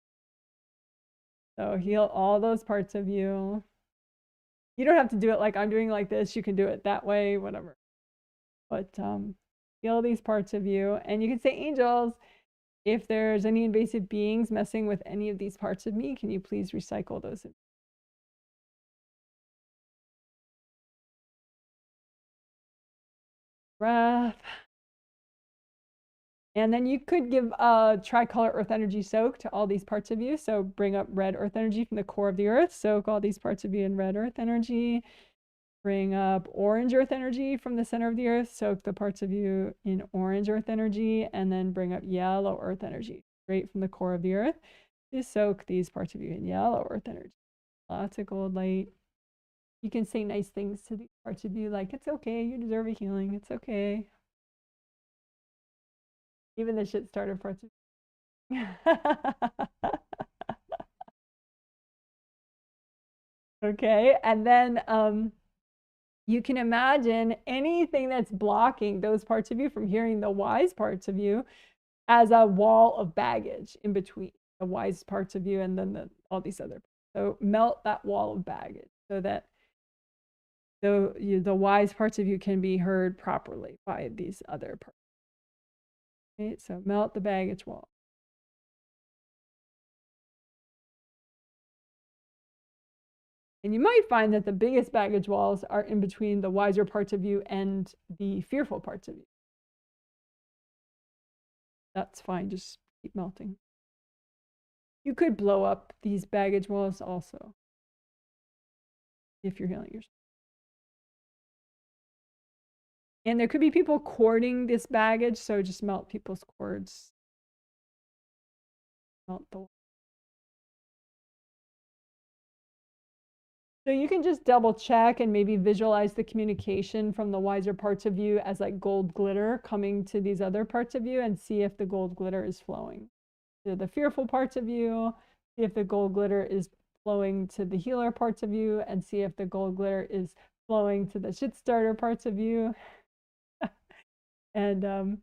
So heal all those parts of you. You don't have to do it like I'm doing like this. You can do it that way, whatever. But heal these parts of you. And you can say, angels, if there's any invasive beings messing with any of these parts of me, can you please recycle those? Breath. And then you could give a tricolor earth energy soak to all these parts of you. So bring up red earth energy from the core of the earth. Soak all these parts of you in red earth energy. Bring up orange earth energy from the center of the earth. Soak the parts of you in orange earth energy. And then bring up yellow earth energy straight from the core of the earth. Just soak these parts of you in yellow earth energy. Lots of gold light. You can say nice things to these parts of you, like, it's okay, you deserve a healing, it's okay. Even the shit starter parts of you. Okay, and then you can imagine anything that's blocking those parts of you from hearing the wise parts of you as a wall of baggage in between the wise parts of you and then all these other parts. So melt that wall of baggage so that the wise parts of you can be heard properly by these other parts. Okay, so melt the baggage wall. And you might find that the biggest baggage walls are in between the wiser parts of you and the fearful parts of you. That's fine, just keep melting. You could blow up these baggage walls also if you're healing yourself. And there could be people cording this baggage, so just melt people's cords. Melt the wall. So you can just double check and maybe visualize the communication from the wiser parts of you as like gold glitter coming to these other parts of you, and see if the gold glitter is flowing to the fearful parts of you, see if the gold glitter is flowing to the healer parts of you, and see if the gold glitter is flowing to the shit starter parts of you. And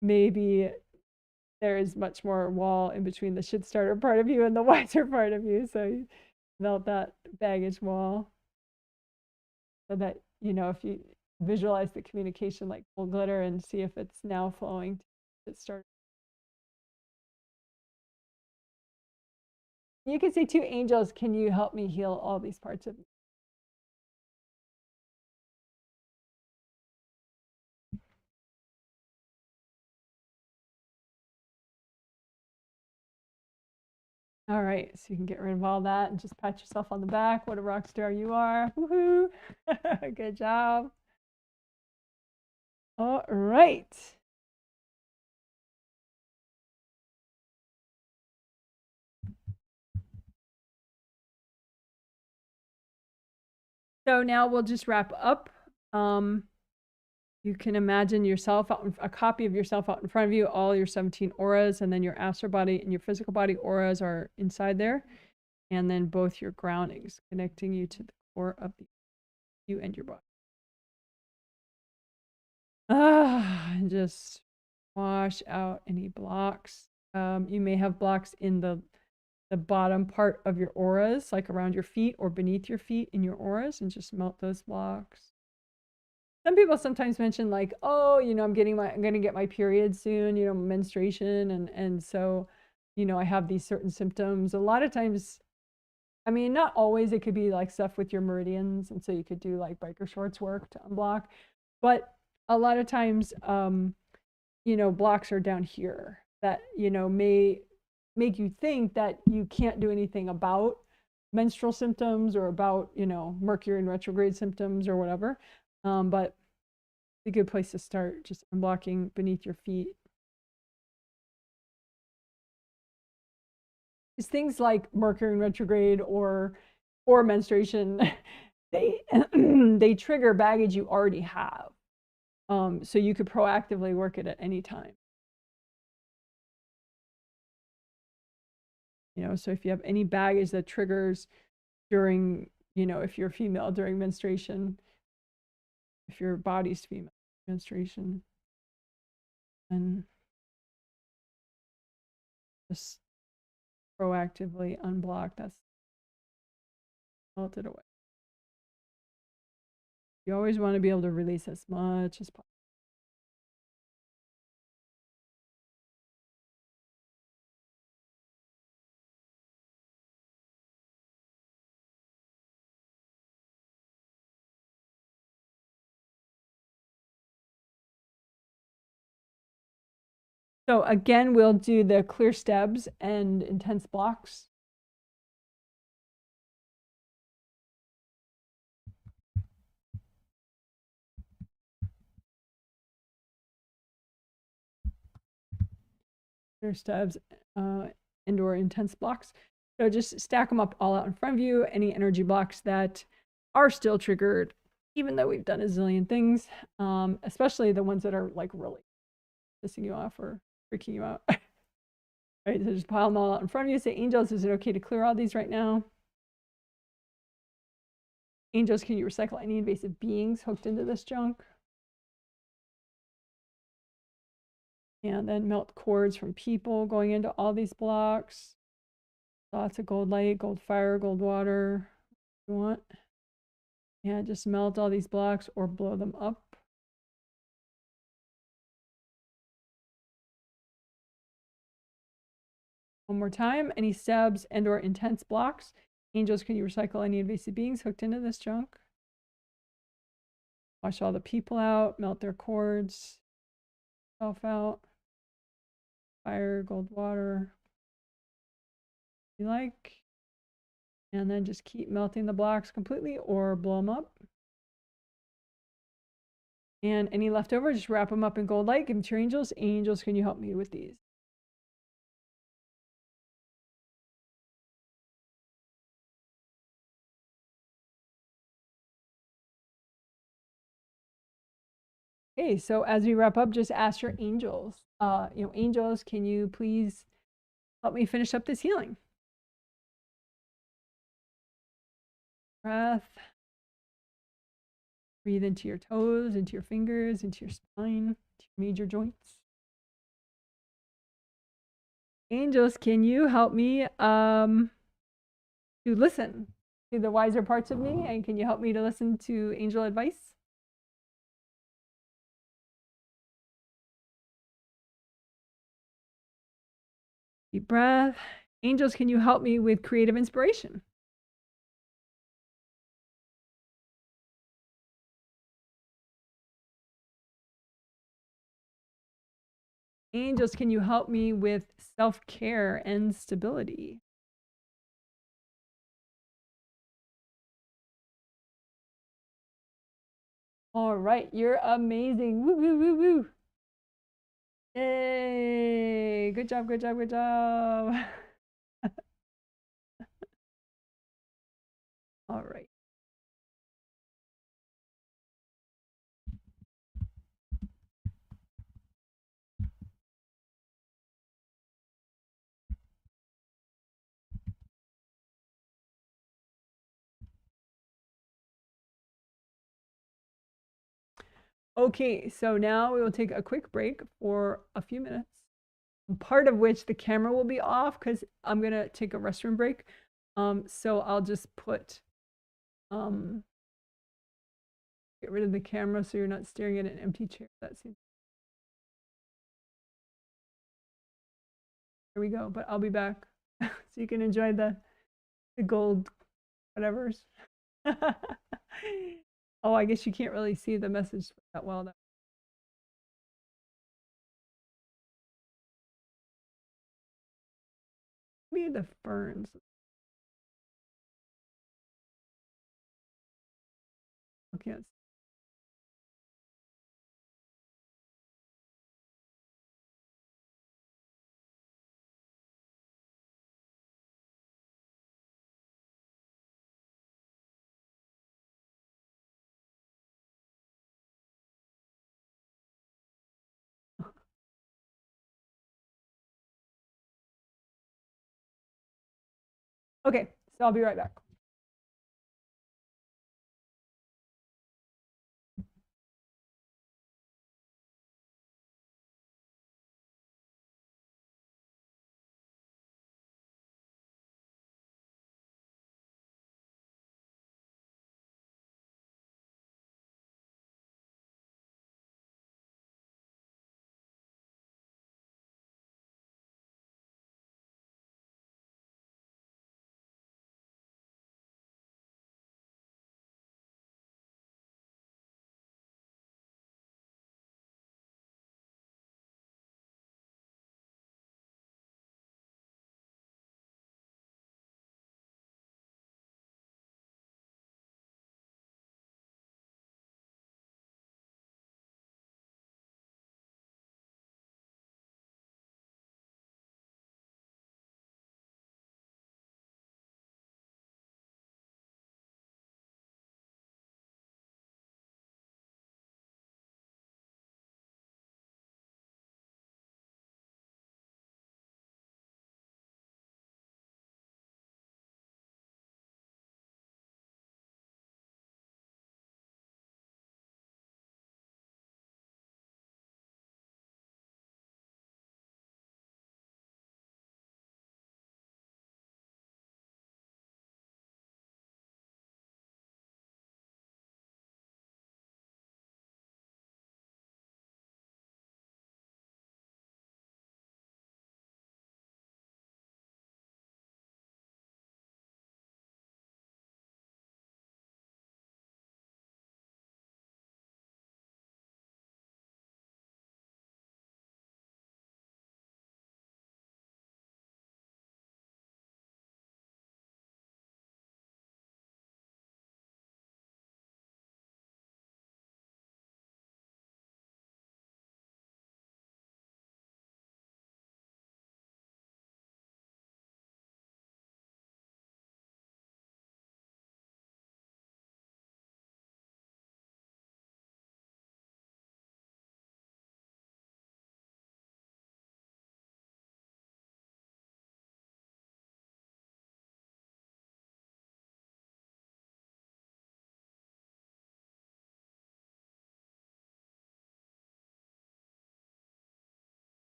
maybe there is much more wall in between the shit starter part of you and the wiser part of you. So you melt that baggage wall so that, you know, if you visualize the communication like gold glitter and see if it's now flowing to shit starter. You can say to angels, can you help me heal all these parts of me? All right, so you can get rid of all that and just pat yourself on the back. What a rock star you are. Woohoo. Good job. All right. So now we'll just wrap up. You can imagine yourself, a copy of yourself out in front of you, all your 17 auras, and then your astral body and your physical body auras are inside there. And then both your groundings connecting you to the core of you and your body. And just wash out any blocks. You may have blocks in the bottom part of your auras, like around your feet or beneath your feet in your auras, and just melt those blocks. Some people sometimes mention like, oh, you know, I'm gonna get my period soon, you know, menstruation, and so, you know, I have these certain symptoms. A lot of times, I mean, not always, it could be like stuff with your meridians, and so you could do like biker shorts work to unblock, but a lot of times, you know, blocks are down here that, you know, may make you think that you can't do anything about menstrual symptoms or about, you know, Mercury in retrograde symptoms or whatever. But it's a good place to start, just unblocking beneath your feet. It's things like Mercury in retrograde or menstruation, they trigger baggage you already have. So you could proactively work it at any time. You know, so if you have any baggage that triggers during, you know, if you're female during menstruation, if your body's female menstruation, and just proactively unblock, that's melted away. You always want to be able to release as much as possible. So again, we'll do the clear STEBs and intense blocks. Clear STEBs and or intense blocks. So just stack them up all out in front of you. Any energy blocks that are still triggered, even though we've done a zillion things, especially the ones that are like really pissing you off or freaking you out. Right, so just pile them all out in front of you. Say, angels, is it okay to clear all these right now? Angels, can you recycle any invasive beings hooked into this junk? And then melt cords from people going into all these blocks. Lots of gold light, gold fire, gold water. If you want. And just melt all these blocks or blow them up. One more time. Any STEBs and or intense blocks? Angels, can you recycle any invasive beings hooked into this junk? Wash all the people out, melt their cords, self out. Fire, gold water, you like. And then just keep melting the blocks completely or blow them up. And any leftover, just wrap them up in gold light, give them to your angels. Angels, can you help me with these? Okay, so as we wrap up, just ask your angels. You know, angels, can you please help me finish up this healing? Breath. Breathe into your toes, into your fingers, into your spine, to your major joints. Angels, can you help me to listen to the wiser parts of me? And can you help me to listen to angel advice? Deep breath. Angels, can you help me with creative inspiration? Angels, can you help me with self-care and stability? All right, you're amazing. Woo, woo, woo, woo. Yay! Good job, good job, good job. All right. Okay, so now we will take a quick break for a few minutes, part of which the camera will be off because I'm going to take a restroom break. So I'll just get rid of the camera so you're not staring at an empty chair. That seems. There we go, but I'll be back so you can enjoy the gold whatevers. Oh, I guess you can't really see the message that well. Maybe the ferns. Okay. Okay, so I'll be right back.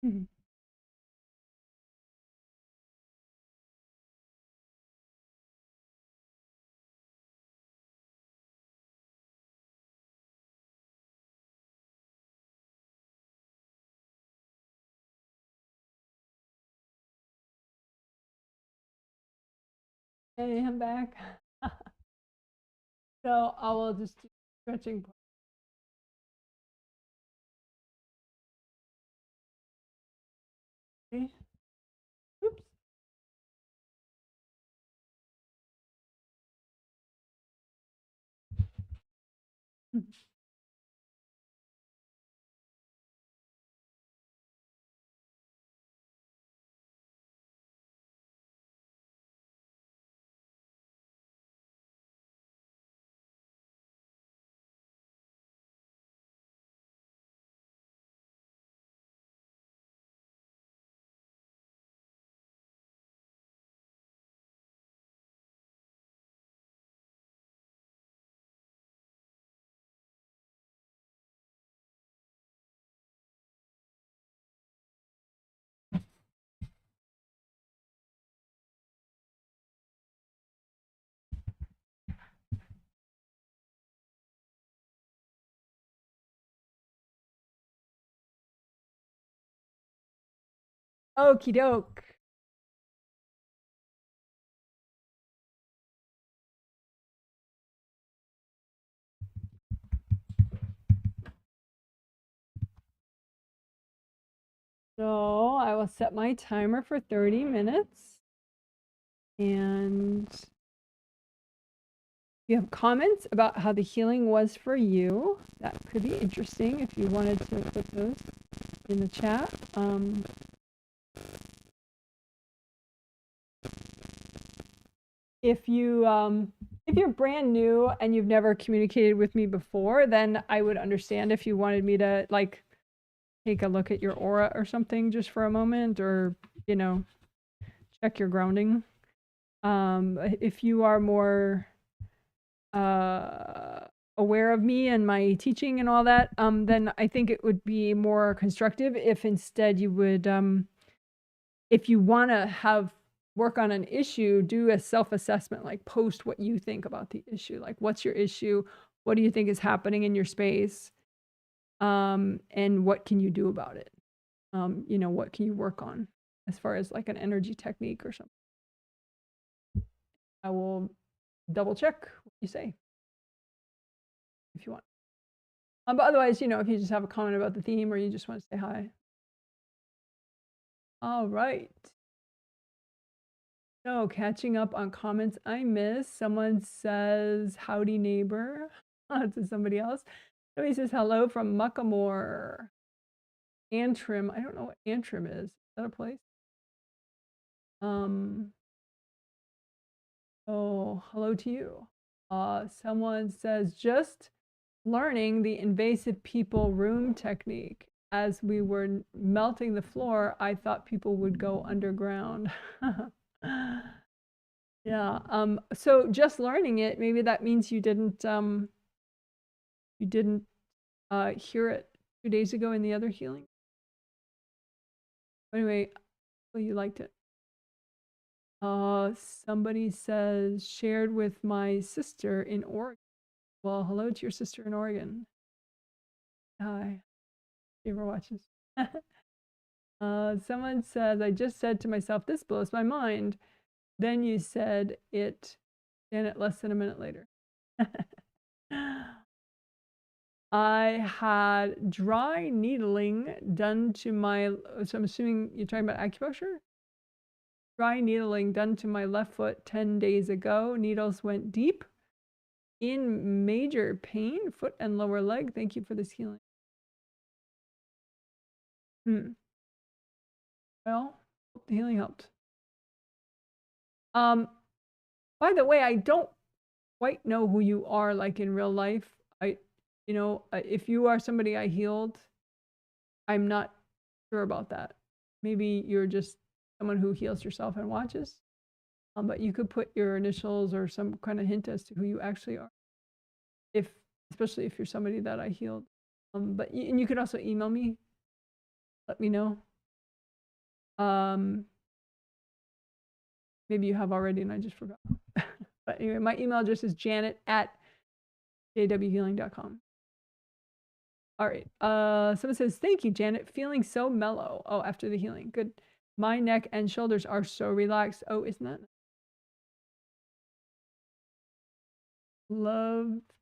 Mhm. Hey, I'm back. So I will just do stretching. Okay. Oops. Okie doke. So I will set my timer for 30 minutes. And if you have comments about how the healing was for you, that could be interesting if you wanted to put those in the chat. If you're brand new and you've never communicated with me before, then I would understand if you wanted me to like take a look at your aura or something just for a moment, or check your grounding. If you are more aware of me and my teaching and all that, then I think it would be more constructive if instead you would, if you want to have work on an issue, do a self-assessment, like post what you think about the issue. Like, what's your issue? What do you think is happening in your space? And what can you do about it? What can you work on as far as like an energy technique or something? I will double check what you say if you want. But otherwise, if you just have a comment about the theme or you just want to say hi. All right. So catching up on comments I missed. Someone says, howdy neighbor to somebody else. Somebody says, hello from Muckamore. Antrim. I don't know what Antrim is. Is that a place? Oh, hello to you. Someone says, just learning the invasive people room technique. As we were melting the floor, I thought people would go underground. Yeah. So just learning it, maybe that means you didn't hear it 2 days ago in the other healing. Anyway, well, you liked it. Somebody says, shared with my sister in Oregon. Well, hello to your sister in Oregon. Hi. She ever watches. Someone says, I just said to myself, this blows my mind. Then you said it, Janet, less than a minute later. I had dry needling done to my, so I'm assuming you're talking about acupuncture? Dry needling done to my left foot 10 days ago. Needles went deep. In major pain, foot and lower leg. Thank you for this healing. Well, hope the healing helped. By the way, I don't quite know who you are like in real life. If you are somebody I healed, I'm not sure about that. Maybe you're just someone who heals yourself and watches. But you could put your initials or some kind of hint as to who you actually are. Especially if you're somebody that I healed. And you could also email me. Let me know. Maybe you have already and I just forgot. But anyway, my email address is janet@jwhealing.com. All right. Someone says, thank you, Janet. Feeling so mellow. Oh, after the healing. Good. My neck and shoulders are so relaxed. Oh, isn't that loved?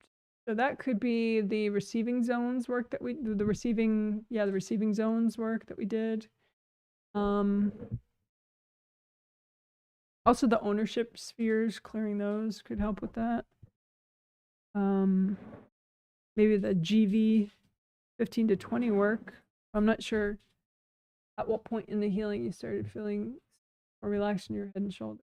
So that could be the receiving zones work that we, the receiving zones work that we did. Also the ownership spheres, clearing those could help with that. Maybe the GV 15 to 20 work. I'm not sure at what point in the healing you started feeling more relaxed in your head and shoulders.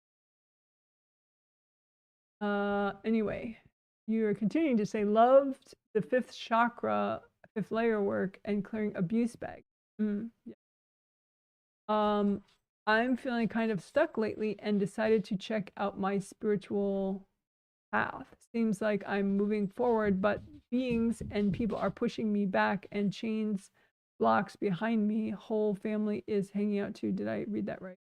Anyway, you're continuing to say loved the 5th chakra, 5th layer work and clearing abuse bag. Yeah. I'm feeling kind of stuck lately and decided to check out my spiritual path. Seems like I'm moving forward, but beings and people are pushing me back and chains blocks behind me. Whole family is hanging out too. Did I read that right?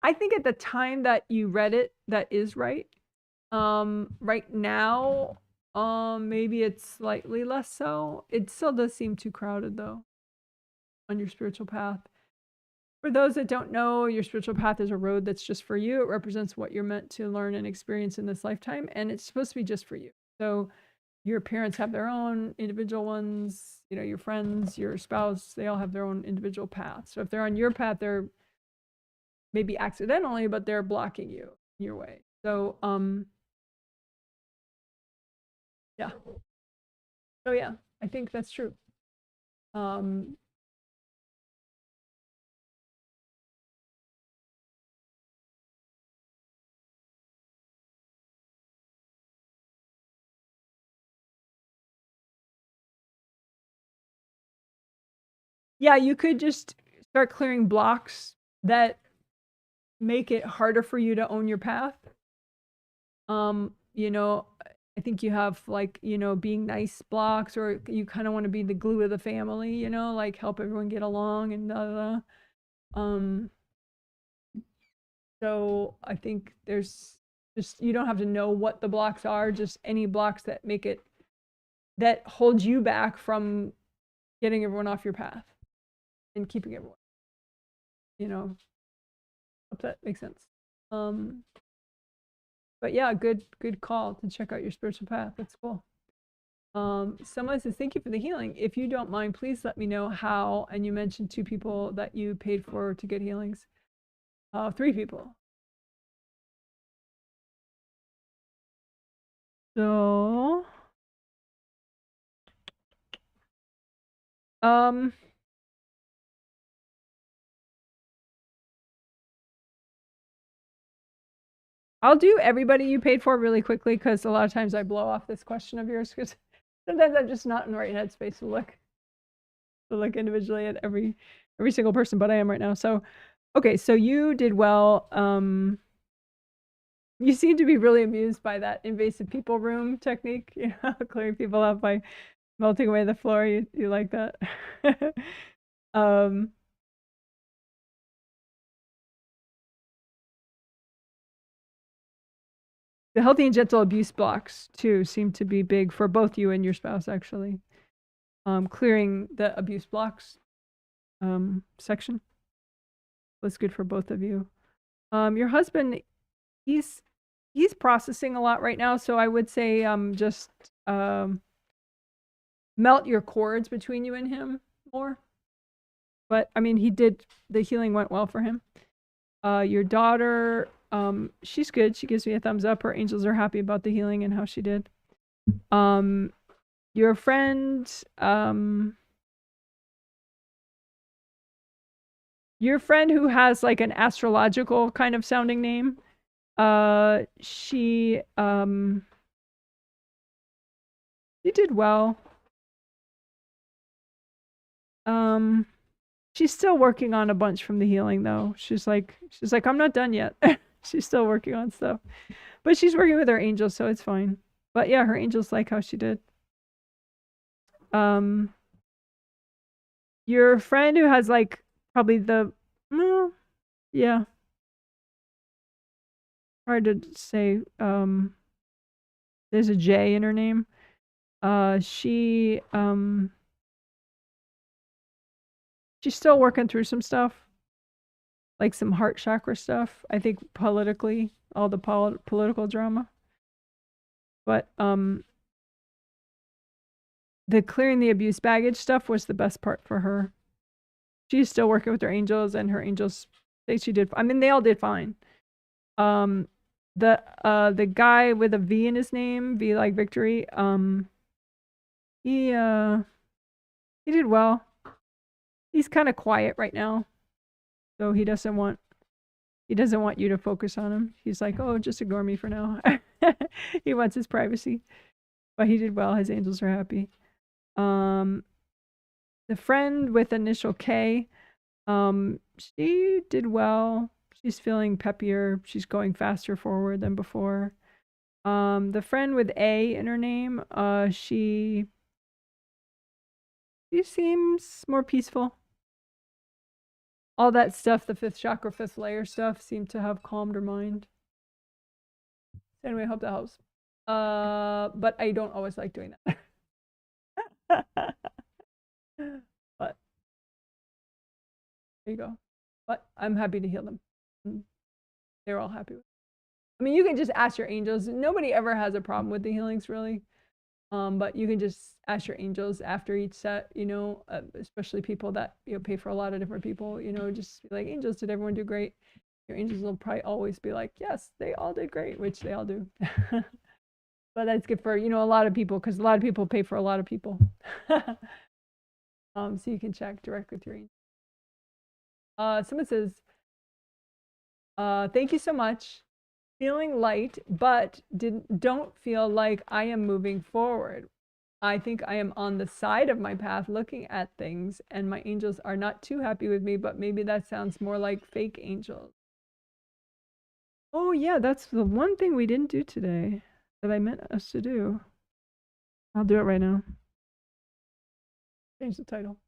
I think at the time that you read it, that is right. Right now, maybe it's slightly less so. It still does seem too crowded though on your spiritual path. For those that don't know, your spiritual path is a road that's just for you. It represents what you're meant to learn and experience in this lifetime, and it's supposed to be just for you. So your parents have their own individual ones, you know, your friends, your spouse, they all have their own individual path. So if they're on your path, they're maybe accidentally, but they're blocking you your way. So yeah. So yeah, I think that's true. Yeah, you could just start clearing blocks that make it harder for you to own your path. You know, I think you have like, you know, being nice blocks, or you kind of want to be the glue of the family, you know, like help everyone get along and so I think there's just, you don't have to know what the blocks are, just any blocks that make it, that hold you back from getting everyone off your path and keeping everyone, you know, hope that makes sense. But yeah, good call to check out your spiritual path. That's cool. Someone says, thank you for the healing. If you don't mind, please let me know how. And you mentioned 2 people that you paid for to get healings. 3 people. So, I'll do everybody you paid for really quickly, because a lot of times I blow off this question of yours because sometimes I'm just not in the right headspace to look individually at every single person, but I am right now. So, okay, so you did well. You seem to be really amused by that invasive people room technique, you know, clearing people up by melting away the floor. You like that? The healthy and gentle abuse blocks too seem to be big for both you and your spouse, actually. Clearing the abuse blocks section was good for both of you. Your husband, he's processing a lot right now, so I would say just melt your cords between you and him more. But I mean, the healing went well for him. Your daughter, she's good. She gives me a thumbs up. Her angels are happy about the healing and how she did. Your friend, who has like an astrological kind of sounding name, she did well. She's still working on a bunch from the healing though. She's like, I'm not done yet. She's still working on stuff, but she's working with her angels, so it's fine. But yeah, her angels like how she did. your friend who has like probably the, yeah, hard to say. There's a J in her name. She's still working through some stuff, like some heart chakra stuff. I think politically, all the political drama. But the clearing the abuse baggage stuff was the best part for her. She's still working with her angels, and her angels say she did. I mean, they all did fine. The guy with a V in his name, V like victory, he did well. He's kind of quiet right now, so he doesn't want you to focus on him. He's like, oh, just ignore me for now. He wants his privacy, but he did well. His angels are happy. The friend with initial K, she did well. She's feeling peppier. She's going faster forward than before. The friend with A in her name, she seems more peaceful. All that stuff, the fifth chakra, fifth layer stuff, seemed to have calmed her mind. Anyway, I hope that helps. But I don't always like doing that. But there you go. But I'm happy to heal them. They're all happy with it. I mean, you can just ask your angels. Nobody ever has a problem with the healings, really. But you can just ask your angels after each set, you know, especially people that, you know, pay for a lot of different people, you know, just be like, angels, did everyone do great? Your angels will probably always be like, yes, they all did great, which they all do. But that's good for, you know, a lot of people, because a lot of people pay for a lot of people. So you can check directly with your angels. Someone says, thank you so much. Feeling light, but don't feel like I am moving forward. I think I am on the side of my path looking at things, and my angels are not too happy with me, but maybe that sounds more like fake angels. Oh yeah, that's the one thing we didn't do today that I meant us to do. I'll do it right now. Change the title.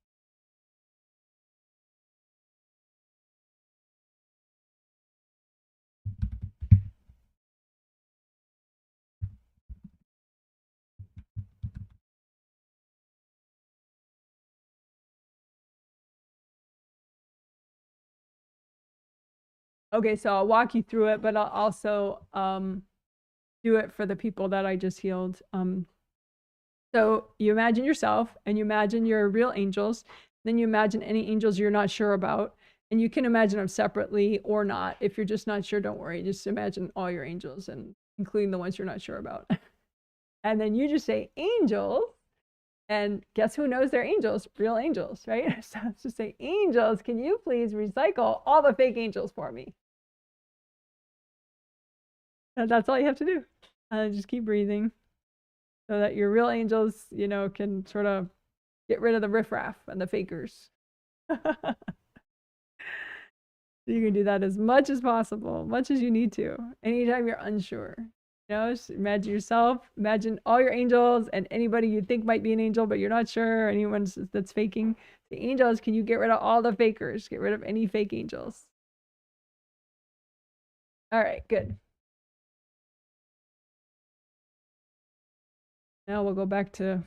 Okay, so I'll walk you through it, but I'll also do it for the people that I just healed. So you imagine yourself, and you imagine your real angels. Then you imagine any angels you're not sure about, and you can imagine them separately or not. If you're just not sure, don't worry. Just imagine all your angels, and including the ones you're not sure about. And then you just say angels, and guess who knows they're angels? Real angels, right? So just say, angels, can you please recycle all the fake angels for me? And that's all you have to do. And just keep breathing so that your real angels, you know, can sort of get rid of the riffraff and the fakers. You can do that as much as possible, much as you need to. Anytime you're unsure, you know, just imagine yourself, imagine all your angels and anybody you think might be an angel, but you're not sure, anyone that's faking. The angels, can you get rid of all the fakers? Get rid of any fake angels. All right, good. Now we'll go back to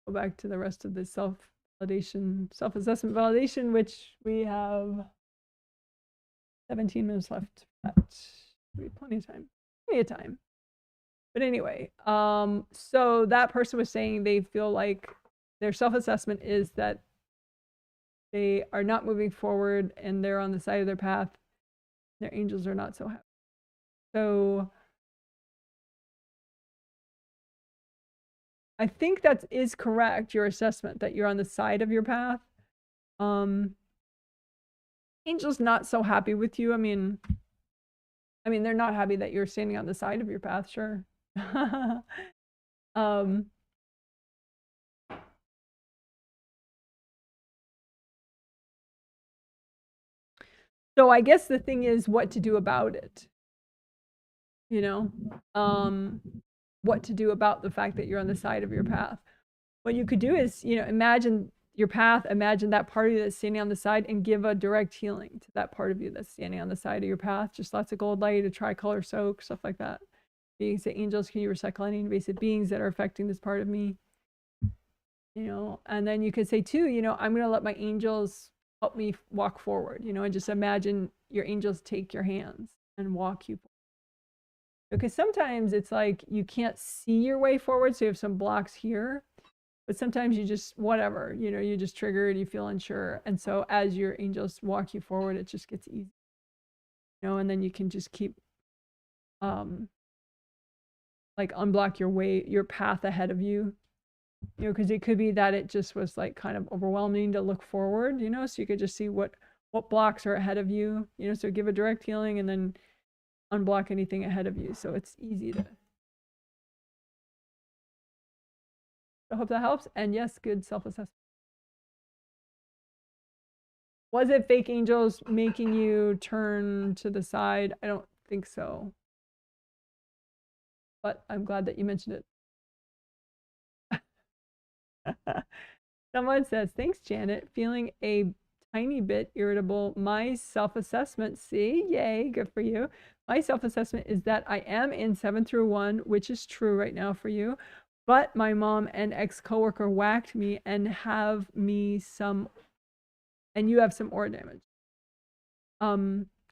the rest of the self-validation, self-assessment validation, which we have 17 minutes left. We have plenty of time. But anyway, so that person was saying they feel like their self-assessment is that they are not moving forward and they're on the side of their path. Their angels are not so happy. So I think that is correct, your assessment, that you're on the side of your path. Angels not so happy with you. I mean, they're not happy that you're standing on the side of your path, sure. So I guess the thing is what to do about it. You know, what to do about the fact that you're on the side of your path. What you could do is, you know, imagine your path, imagine that part of you that's standing on the side, and give a direct healing to that part of you that's standing on the side of your path. Just lots of gold light, a tricolor soak, stuff like that. You can say, angels, can you recycle any invasive beings that are affecting this part of me? You know, and then you could say too, you know, I'm going to let my angels help me walk forward, you know, and just imagine your angels take your hands and walk you forward. Because sometimes it's like you can't see your way forward, so you have some blocks here. But sometimes you just, whatever, you know, you just triggered, you feel unsure. And so as your angels walk you forward, it just gets easy. You know, and then you can just keep, like unblock your way, your path ahead of you. You know, because it could be that it just was like kind of overwhelming to look forward, you know, so you could just see what blocks are ahead of you, you know, so give a direct healing and then unblock anything ahead of you. So it's easy to. I hope that helps. And yes, good self-assessment. Was it fake angels making you turn to the side? I don't think so. But I'm glad that you mentioned it. Someone says, thanks, Janet. Feeling a tiny bit irritable. My self-assessment, see, yay, good for you. My self-assessment is that I am in 7 through 1, which is true right now for you. But my mom and ex-coworker whacked me and have me some, and you have some aura damage.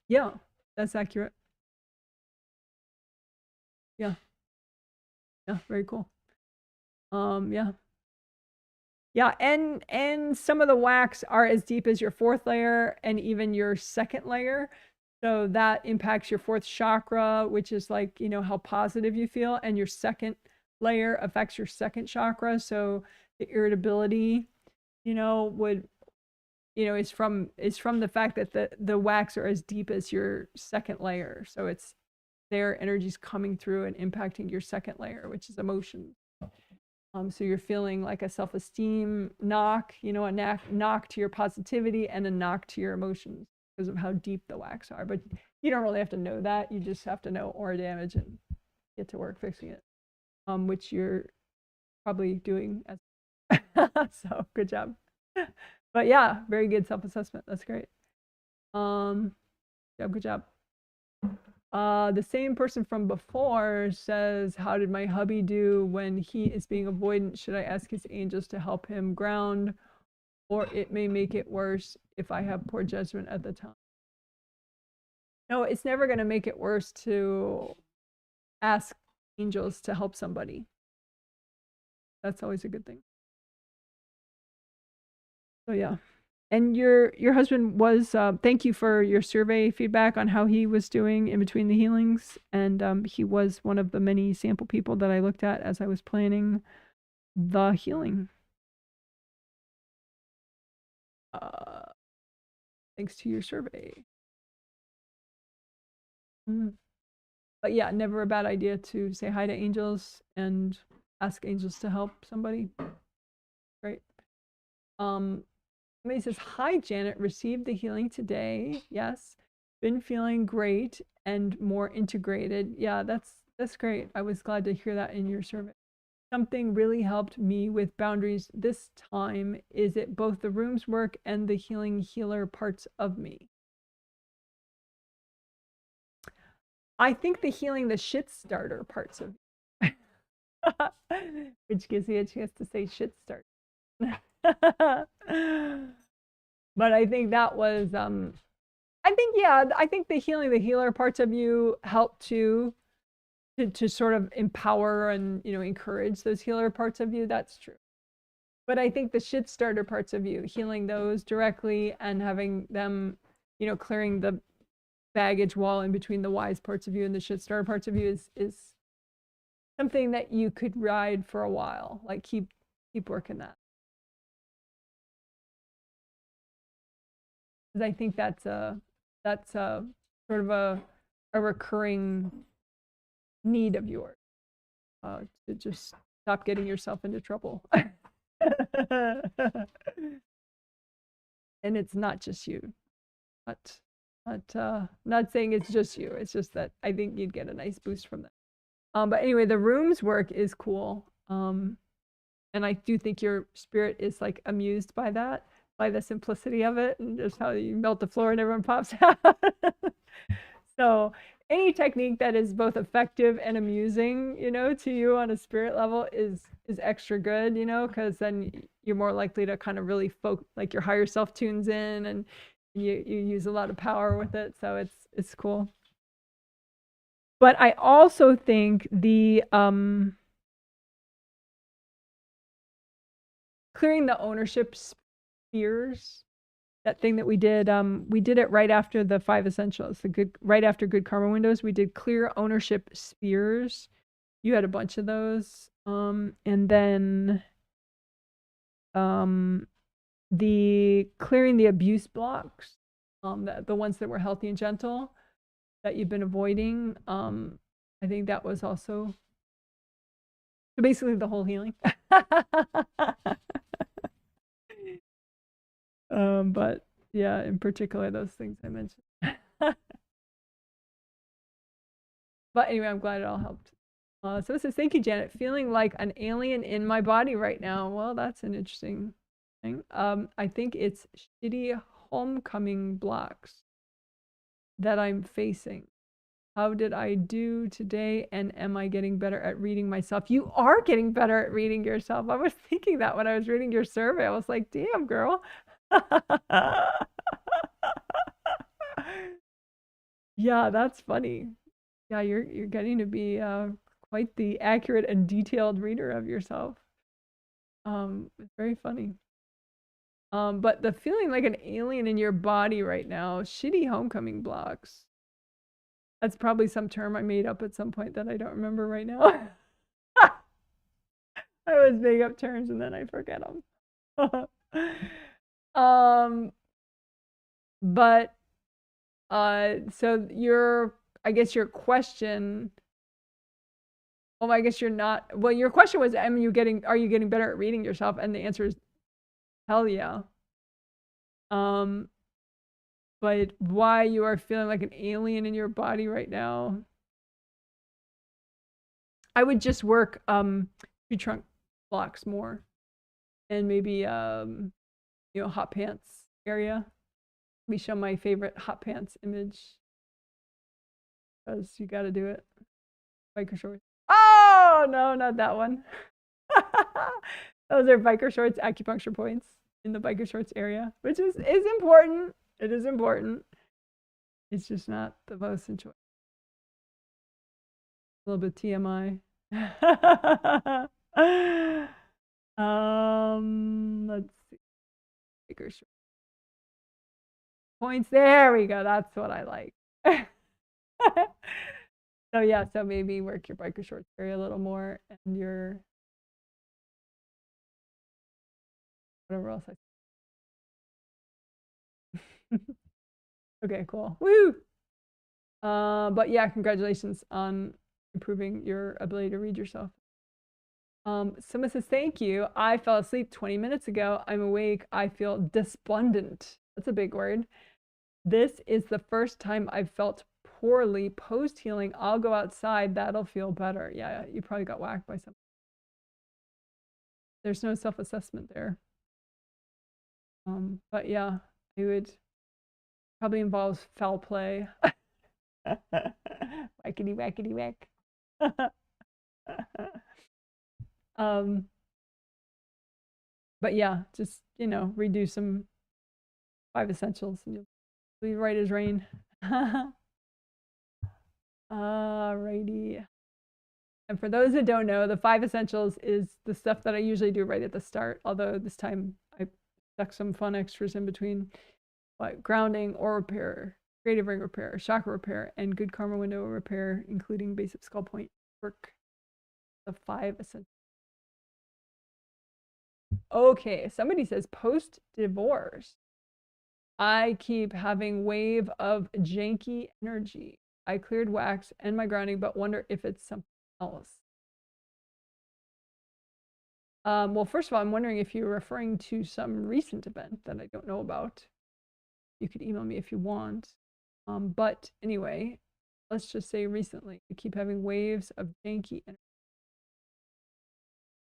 Yeah, that's accurate. Yeah. Yeah, very cool. Yeah. Yeah, and some of the whacks are as deep as your 4th layer and even your 2nd layer. So that impacts your 4th chakra, which is like, you know, how positive you feel, and your 2nd layer affects your 2nd chakra. So the irritability, you know, would, you know, is from the fact that the whacks are as deep as your 2nd layer. So it's their energies coming through and impacting your 2nd layer, which is emotions. So you're feeling like a self-esteem knock, you know, a knock to your positivity and a knock to your emotions because of how deep the whacks are. But you don't really have to know that. You just have to know aura damage and get to work fixing it, which you're probably doing. So good job. But yeah, very good self-assessment. That's great. Good job. The same person from before says, how did my hubby do when he is being avoidant? Should I ask his angels to help him ground, or it may make it worse if I have poor judgment at the time? No, it's never going to make it worse to ask angels to help somebody. That's always a good thing. So yeah. And your husband was, thank you for your survey feedback on how he was doing in between the healings. And he was one of the many sample people that I looked at as I was planning the healing. Thanks to your survey. But yeah, never a bad idea to say hi to angels and ask angels to help somebody. Great. Somebody says, hi, Janet, received the healing today. Yes. Been feeling great and more integrated. Yeah, that's great. I was glad to hear that in your survey. Something really helped me with boundaries this time. Is it both the rooms work and the healer parts of me? I think the healing the shit starter parts of me. Which gives me a chance to say shit start. But I think that was I think the healing the healer parts of you help to sort of empower and, you know, encourage those healer parts of you. That's true. But I think the shit starter parts of you, healing those directly and having them, you know, clearing the baggage wall in between the wise parts of you and the shit starter parts of you is something that you could ride for a while. Like keep working that. Because I think that's a sort of a recurring need of yours, to just stop getting yourself into trouble. And it's not just you, but But not saying it's just you. It's just that I think you'd get a nice boost from that. But anyway, the rooms work is cool. And I do think your spirit is like amused by that, by the simplicity of it, and just how you melt the floor and everyone pops out. So any technique that is both effective and amusing, you know, to you on a spirit level is extra good, you know, because then you're more likely to kind of really like your higher self tunes in, and you use a lot of power with it. So it's cool. But I also think the clearing the ownership spheres, that thing that we did it right after the 5 essentials, right after good karma windows. We did clear ownership spheres. You had a bunch of those. And then the clearing the abuse blocks, the ones that were healthy and gentle that you've been avoiding. I think that was also so basically the whole healing. But yeah, in particular, those things I mentioned. But anyway, I'm glad it all helped. So it says, thank you, Janet. Feeling like an alien in my body right now. Well, that's an interesting thing. I think it's shitty homecoming blocks that I'm facing. How did I do today? And am I getting better at reading myself? You are getting better at reading yourself. I was thinking that when I was reading your survey. I was like, damn, girl. Yeah, that's funny. Yeah, you're getting to be quite the accurate and detailed reader of yourself. It's very funny. But the feeling like an alien in your body right now, shitty homecoming blocks. That's probably some term I made up at some point that I don't remember right now. I always make up terms and then I forget them. But so I guess your question. Oh, I guess you're not. Well, your question was, are you getting better at reading yourself? And the answer is hell yeah. But why you are feeling like an alien in your body right now? I would just work tree trunk blocks more, and maybe hot pants area. Let me show my favorite hot pants image, because you got to do it. Biker shorts. Oh no, not that one. Those are biker shorts acupuncture points in the biker shorts area, which is important. It is important. It's just not the most enjoyable. A little bit TMI. Let's see. Biker shorts. Points. There we go. That's what I like. So yeah, so maybe work your biker shorts area a little more, and your whatever else Okay, cool. Woo! But yeah, congratulations on improving your ability to read yourself. Someone says, thank you. I fell asleep 20 minutes ago. I'm awake. I feel despondent. That's a big word. This is the first time I've felt poorly post-healing. I'll go outside. That'll feel better. Yeah, you probably got whacked by something. There's no self-assessment there. But yeah, it would probably involves foul play. Wackety, wackety, whack. But yeah, just, redo some 5 essentials and you'll be right as rain. Alrighty. And for those that don't know, the 5 essentials is the stuff that I usually do right at the start, although this time I stuck some fun extras in between, like grounding, aura repair, creative ring repair, chakra repair, and good karma window repair, including basic skull point work. The 5 essentials. Okay, somebody says post-divorce, I keep having wave of janky energy. I cleared wax and my grounding, but wonder if it's something else. Well, first of all, I'm wondering if you're referring to some recent event that I don't know about. You could email me if you want. But anyway, let's just say recently, you keep having waves of janky energy.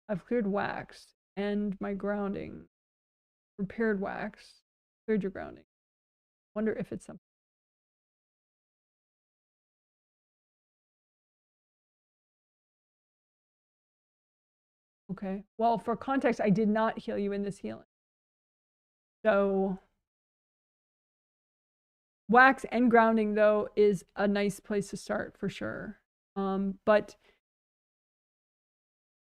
I've cleared wax and my grounding, repaired wax, cleared your grounding. Wonder if it's something. Okay. Well, for context, I did not heal you in this healing. So wax and grounding, though, is a nice place to start for sure. But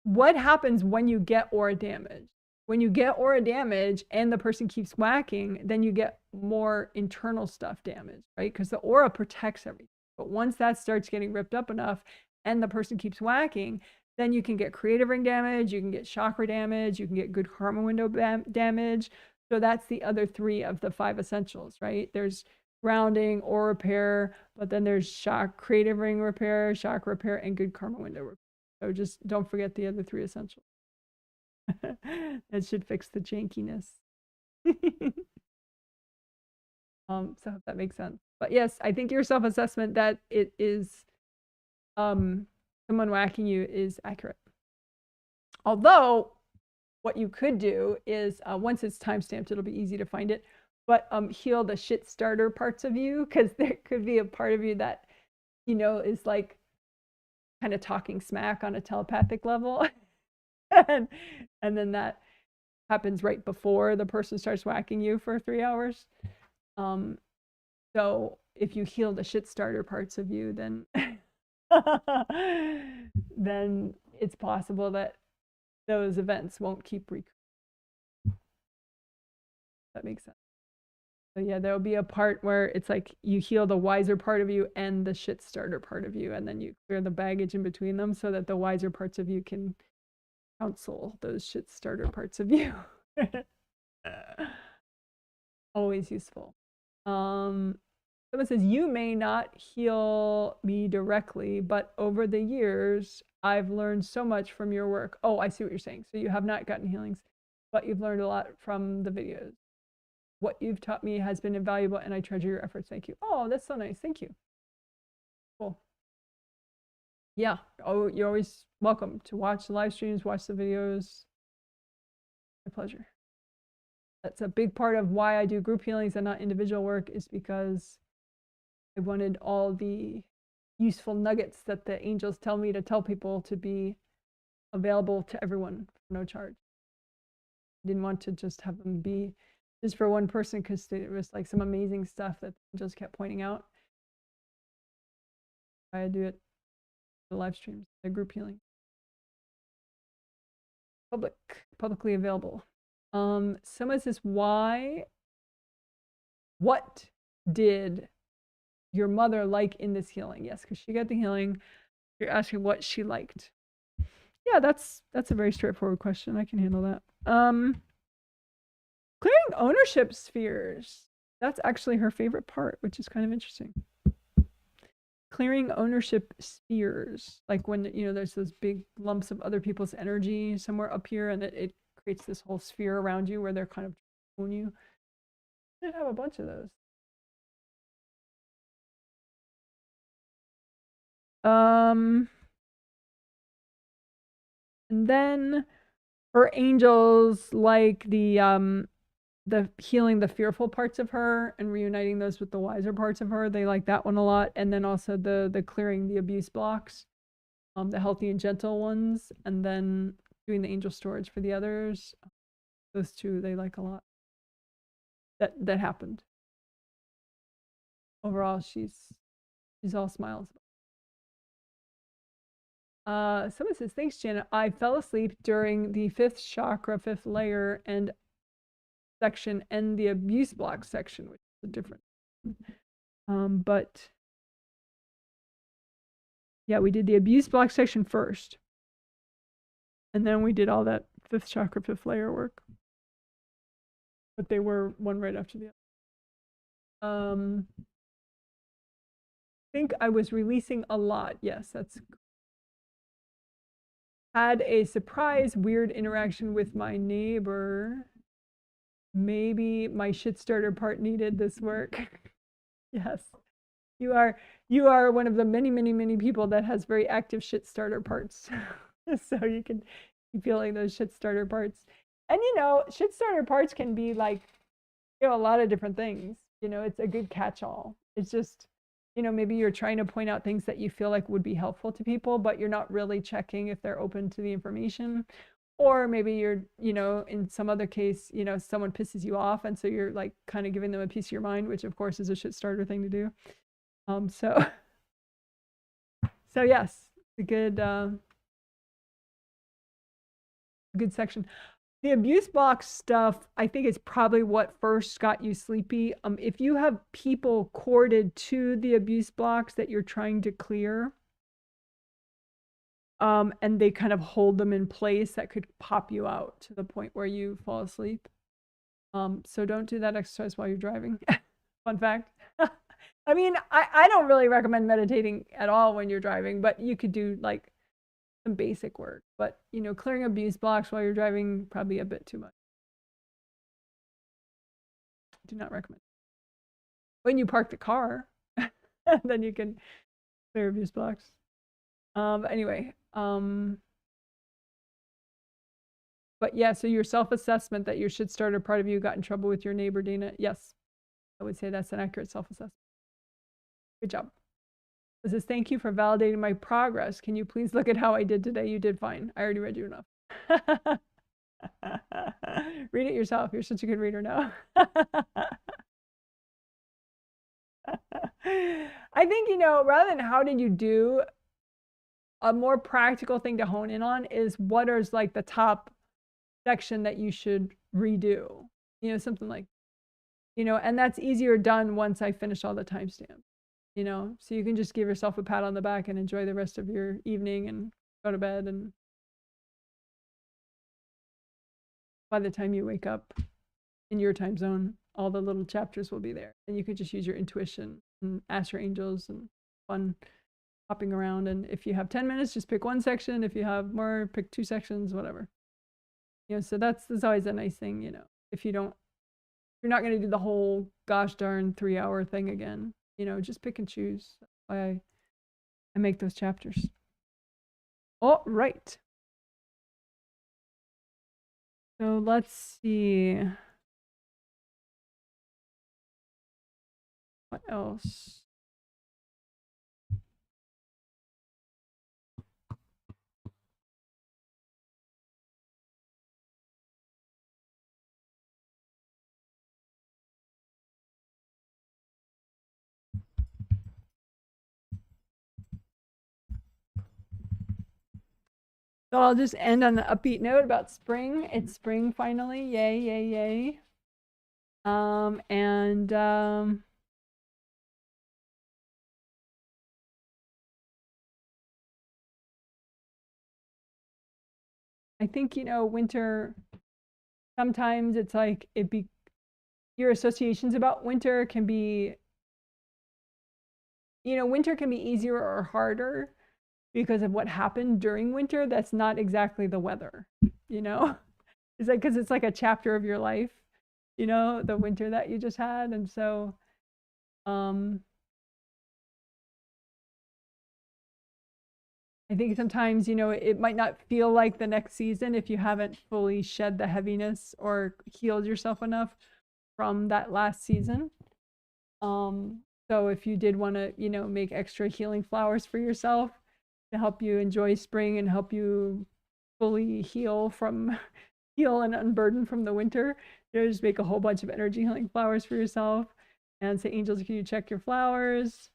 what happens when you get aura damage? When you get aura damage and the person keeps whacking, then you get more internal stuff damage, right? Because the aura protects everything. But once that starts getting ripped up enough and the person keeps whacking, then you can get creative ring damage, you can get chakra damage, you can get good karma window damage. So that's the other 3 of the 5 essentials, right? There's grounding, aura repair, but then there's creative ring repair, chakra repair, and good karma window repair. So just don't forget the other 3 essentials. That should fix the jankiness. So I hope that makes sense. But yes, I think your self-assessment that it is someone whacking you is accurate. Although what you could do is once it's timestamped, it'll be easy to find it. But heal the shit starter parts of you, because there could be a part of you that, you know, is like kind of talking smack on a telepathic level. and then that happens right before the person starts whacking you for 3 hours. So if you heal the shit starter parts of you, then then it's possible that those events won't keep recurring. That makes sense. So yeah, there'll be a part where it's like you heal the wiser part of you and the shit starter part of you, and then you clear the baggage in between them so that the wiser parts of you can counsel those shit starter parts of you. Always useful. Someone says, you may not heal me directly, but over the years, I've learned so much from your work. Oh, I see what you're saying. So you have not gotten healings, but you've learned a lot from the videos. What you've taught me has been invaluable, and I treasure your efforts. Thank you. Oh, that's so nice. Thank you. Cool. Yeah. Oh, you're always welcome to watch the live streams, watch the videos. My pleasure. That's a big part of why I do group healings and not individual work, is because I wanted all the useful nuggets that the angels tell me to tell people to be available to everyone for no charge. I didn't want to just have them be just for one person, because there was like some amazing stuff that the angels kept pointing out. I do it, the live streams, the group healing. Publicly available. Someone says, what did your mother like in this healing? Yes, because she got the healing. You're asking what she liked. Yeah, that's a very straightforward question. I can handle that. Clearing ownership spheres. That's actually her favorite part, which is kind of interesting. Clearing ownership spheres, like when, you know, there's those big lumps of other people's energy somewhere up here, and it creates this whole sphere around you where they're kind of on you. I should have a bunch of those. And then her angels, like the healing the fearful parts of her and reuniting those with the wiser parts of her. They like that one a lot. And then also the clearing the abuse blocks, the healthy and gentle ones, and then doing the angel storage for the others. Those 2 they like a lot. That happened. Overall, she's all smiles. Someone says, thanks, Janet. I fell asleep during the 5th chakra, 5th layer and section, and the abuse block section, which is different. But yeah, we did the abuse block section first, and then we did all that 5th chakra, 5th layer work. But they were one right after the other. I think I was releasing a lot. Yes, that's. Had a surprise weird interaction with my neighbor. Maybe my shit starter part needed this work. Yes. You are one of the many people that has very active shit starter parts. So you can keep feeling those shit starter parts. And shit starter parts can be like, a lot of different things. It's a good catch-all. It's just, maybe you're trying to point out things that you feel like would be helpful to people, but you're not really checking if they're open to the information. Or maybe you're, in some other case, someone pisses you off, and so you're like kind of giving them a piece of your mind, which of course is a shit starter thing to do. So yes, a good good section. The abuse box stuff, I think, is probably what first got you sleepy. If you have people corded to the abuse blocks that you're trying to clear, and they kind of hold them in place, that could pop you out to the point where you fall asleep. So don't do that exercise while you're driving. Fun fact. I mean, I don't really recommend meditating at all when you're driving, but you could do like some basic work. But, clearing abuse blocks while you're driving, probably a bit too much. Do not recommend. When you park the car, then you can clear abuse blocks. Anyway, but yeah, so your self-assessment that your shit starter part of you got in trouble with your neighbor, Dana. Yes, I would say that's an accurate self-assessment. Good job. This says, thank you for validating my progress. Can you please look at how I did today? You did fine. I already read you enough. Read it yourself. You're such a good reader now. I think, rather than how did you do, a more practical thing to hone in on is what is like the top section that you should redo. Something like, and that's easier done once I finish all the timestamps. So you can just give yourself a pat on the back and enjoy the rest of your evening and go to bed. And by the time you wake up in your time zone, all the little chapters will be there. And you could just use your intuition and ask your angels and fun hopping around. And if you have 10 minutes, just pick one section. If you have more, pick 2 sections, whatever. So that's always a nice thing, if you're not going to do the whole gosh darn 3-hour thing again, just pick and choose. That's why I make those chapters. All right. So let's see. What else? So I'll just end on an upbeat note about spring. It's spring finally. Yay, yay, yay. I think, winter, sometimes it's like your associations about winter can be, winter can be easier or harder because of what happened during winter. That's not exactly the weather, It's like, because it's like a chapter of your life, the winter that you just had. And so, I think sometimes, it might not feel like the next season if you haven't fully shed the heaviness or healed yourself enough from that last season. So if you did want to, make extra healing flowers for yourself to help you enjoy spring and help you fully heal and unburden from the winter, just make a whole bunch of energy healing flowers for yourself and say, angels, can you check your flowers?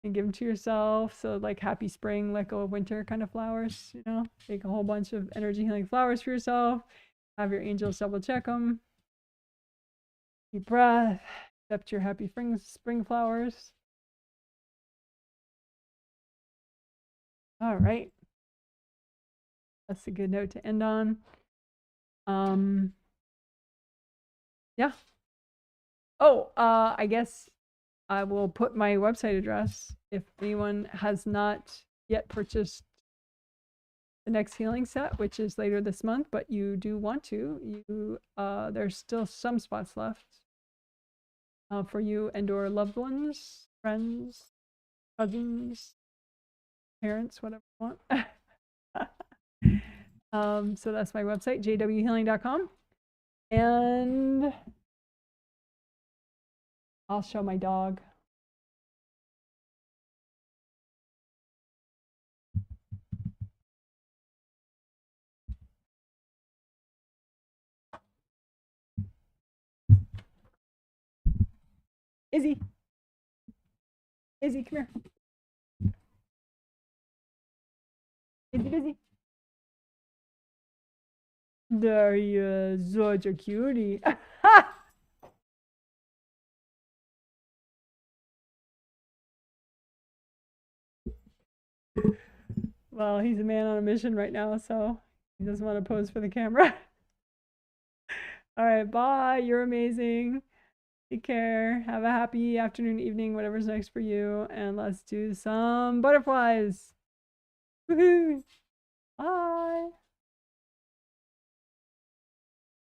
And give them to yourself. So like happy spring, let go of winter kind of flowers, make a whole bunch of energy healing flowers for yourself. Have your angels double check them. Deep breath, accept your happy spring flowers. All right. That's a good note to end on. Yeah. Oh, I guess I will put my website address if anyone has not yet purchased the next healing set, which is later this month, but you do want to. There's still some spots left. for you and or loved ones, friends, cousins, parents, whatever you want. So that's my website, jwhealing.com. And I'll show my dog. Izzy. Izzy, come here. Izzy. There he is, such a cutie. Well, he's a man on a mission right now, so he doesn't want to pose for the camera. All right, bye. You're amazing. Take care. Have a happy afternoon, evening, whatever's next for you. And let's do some butterflies. Woohoo! Bye.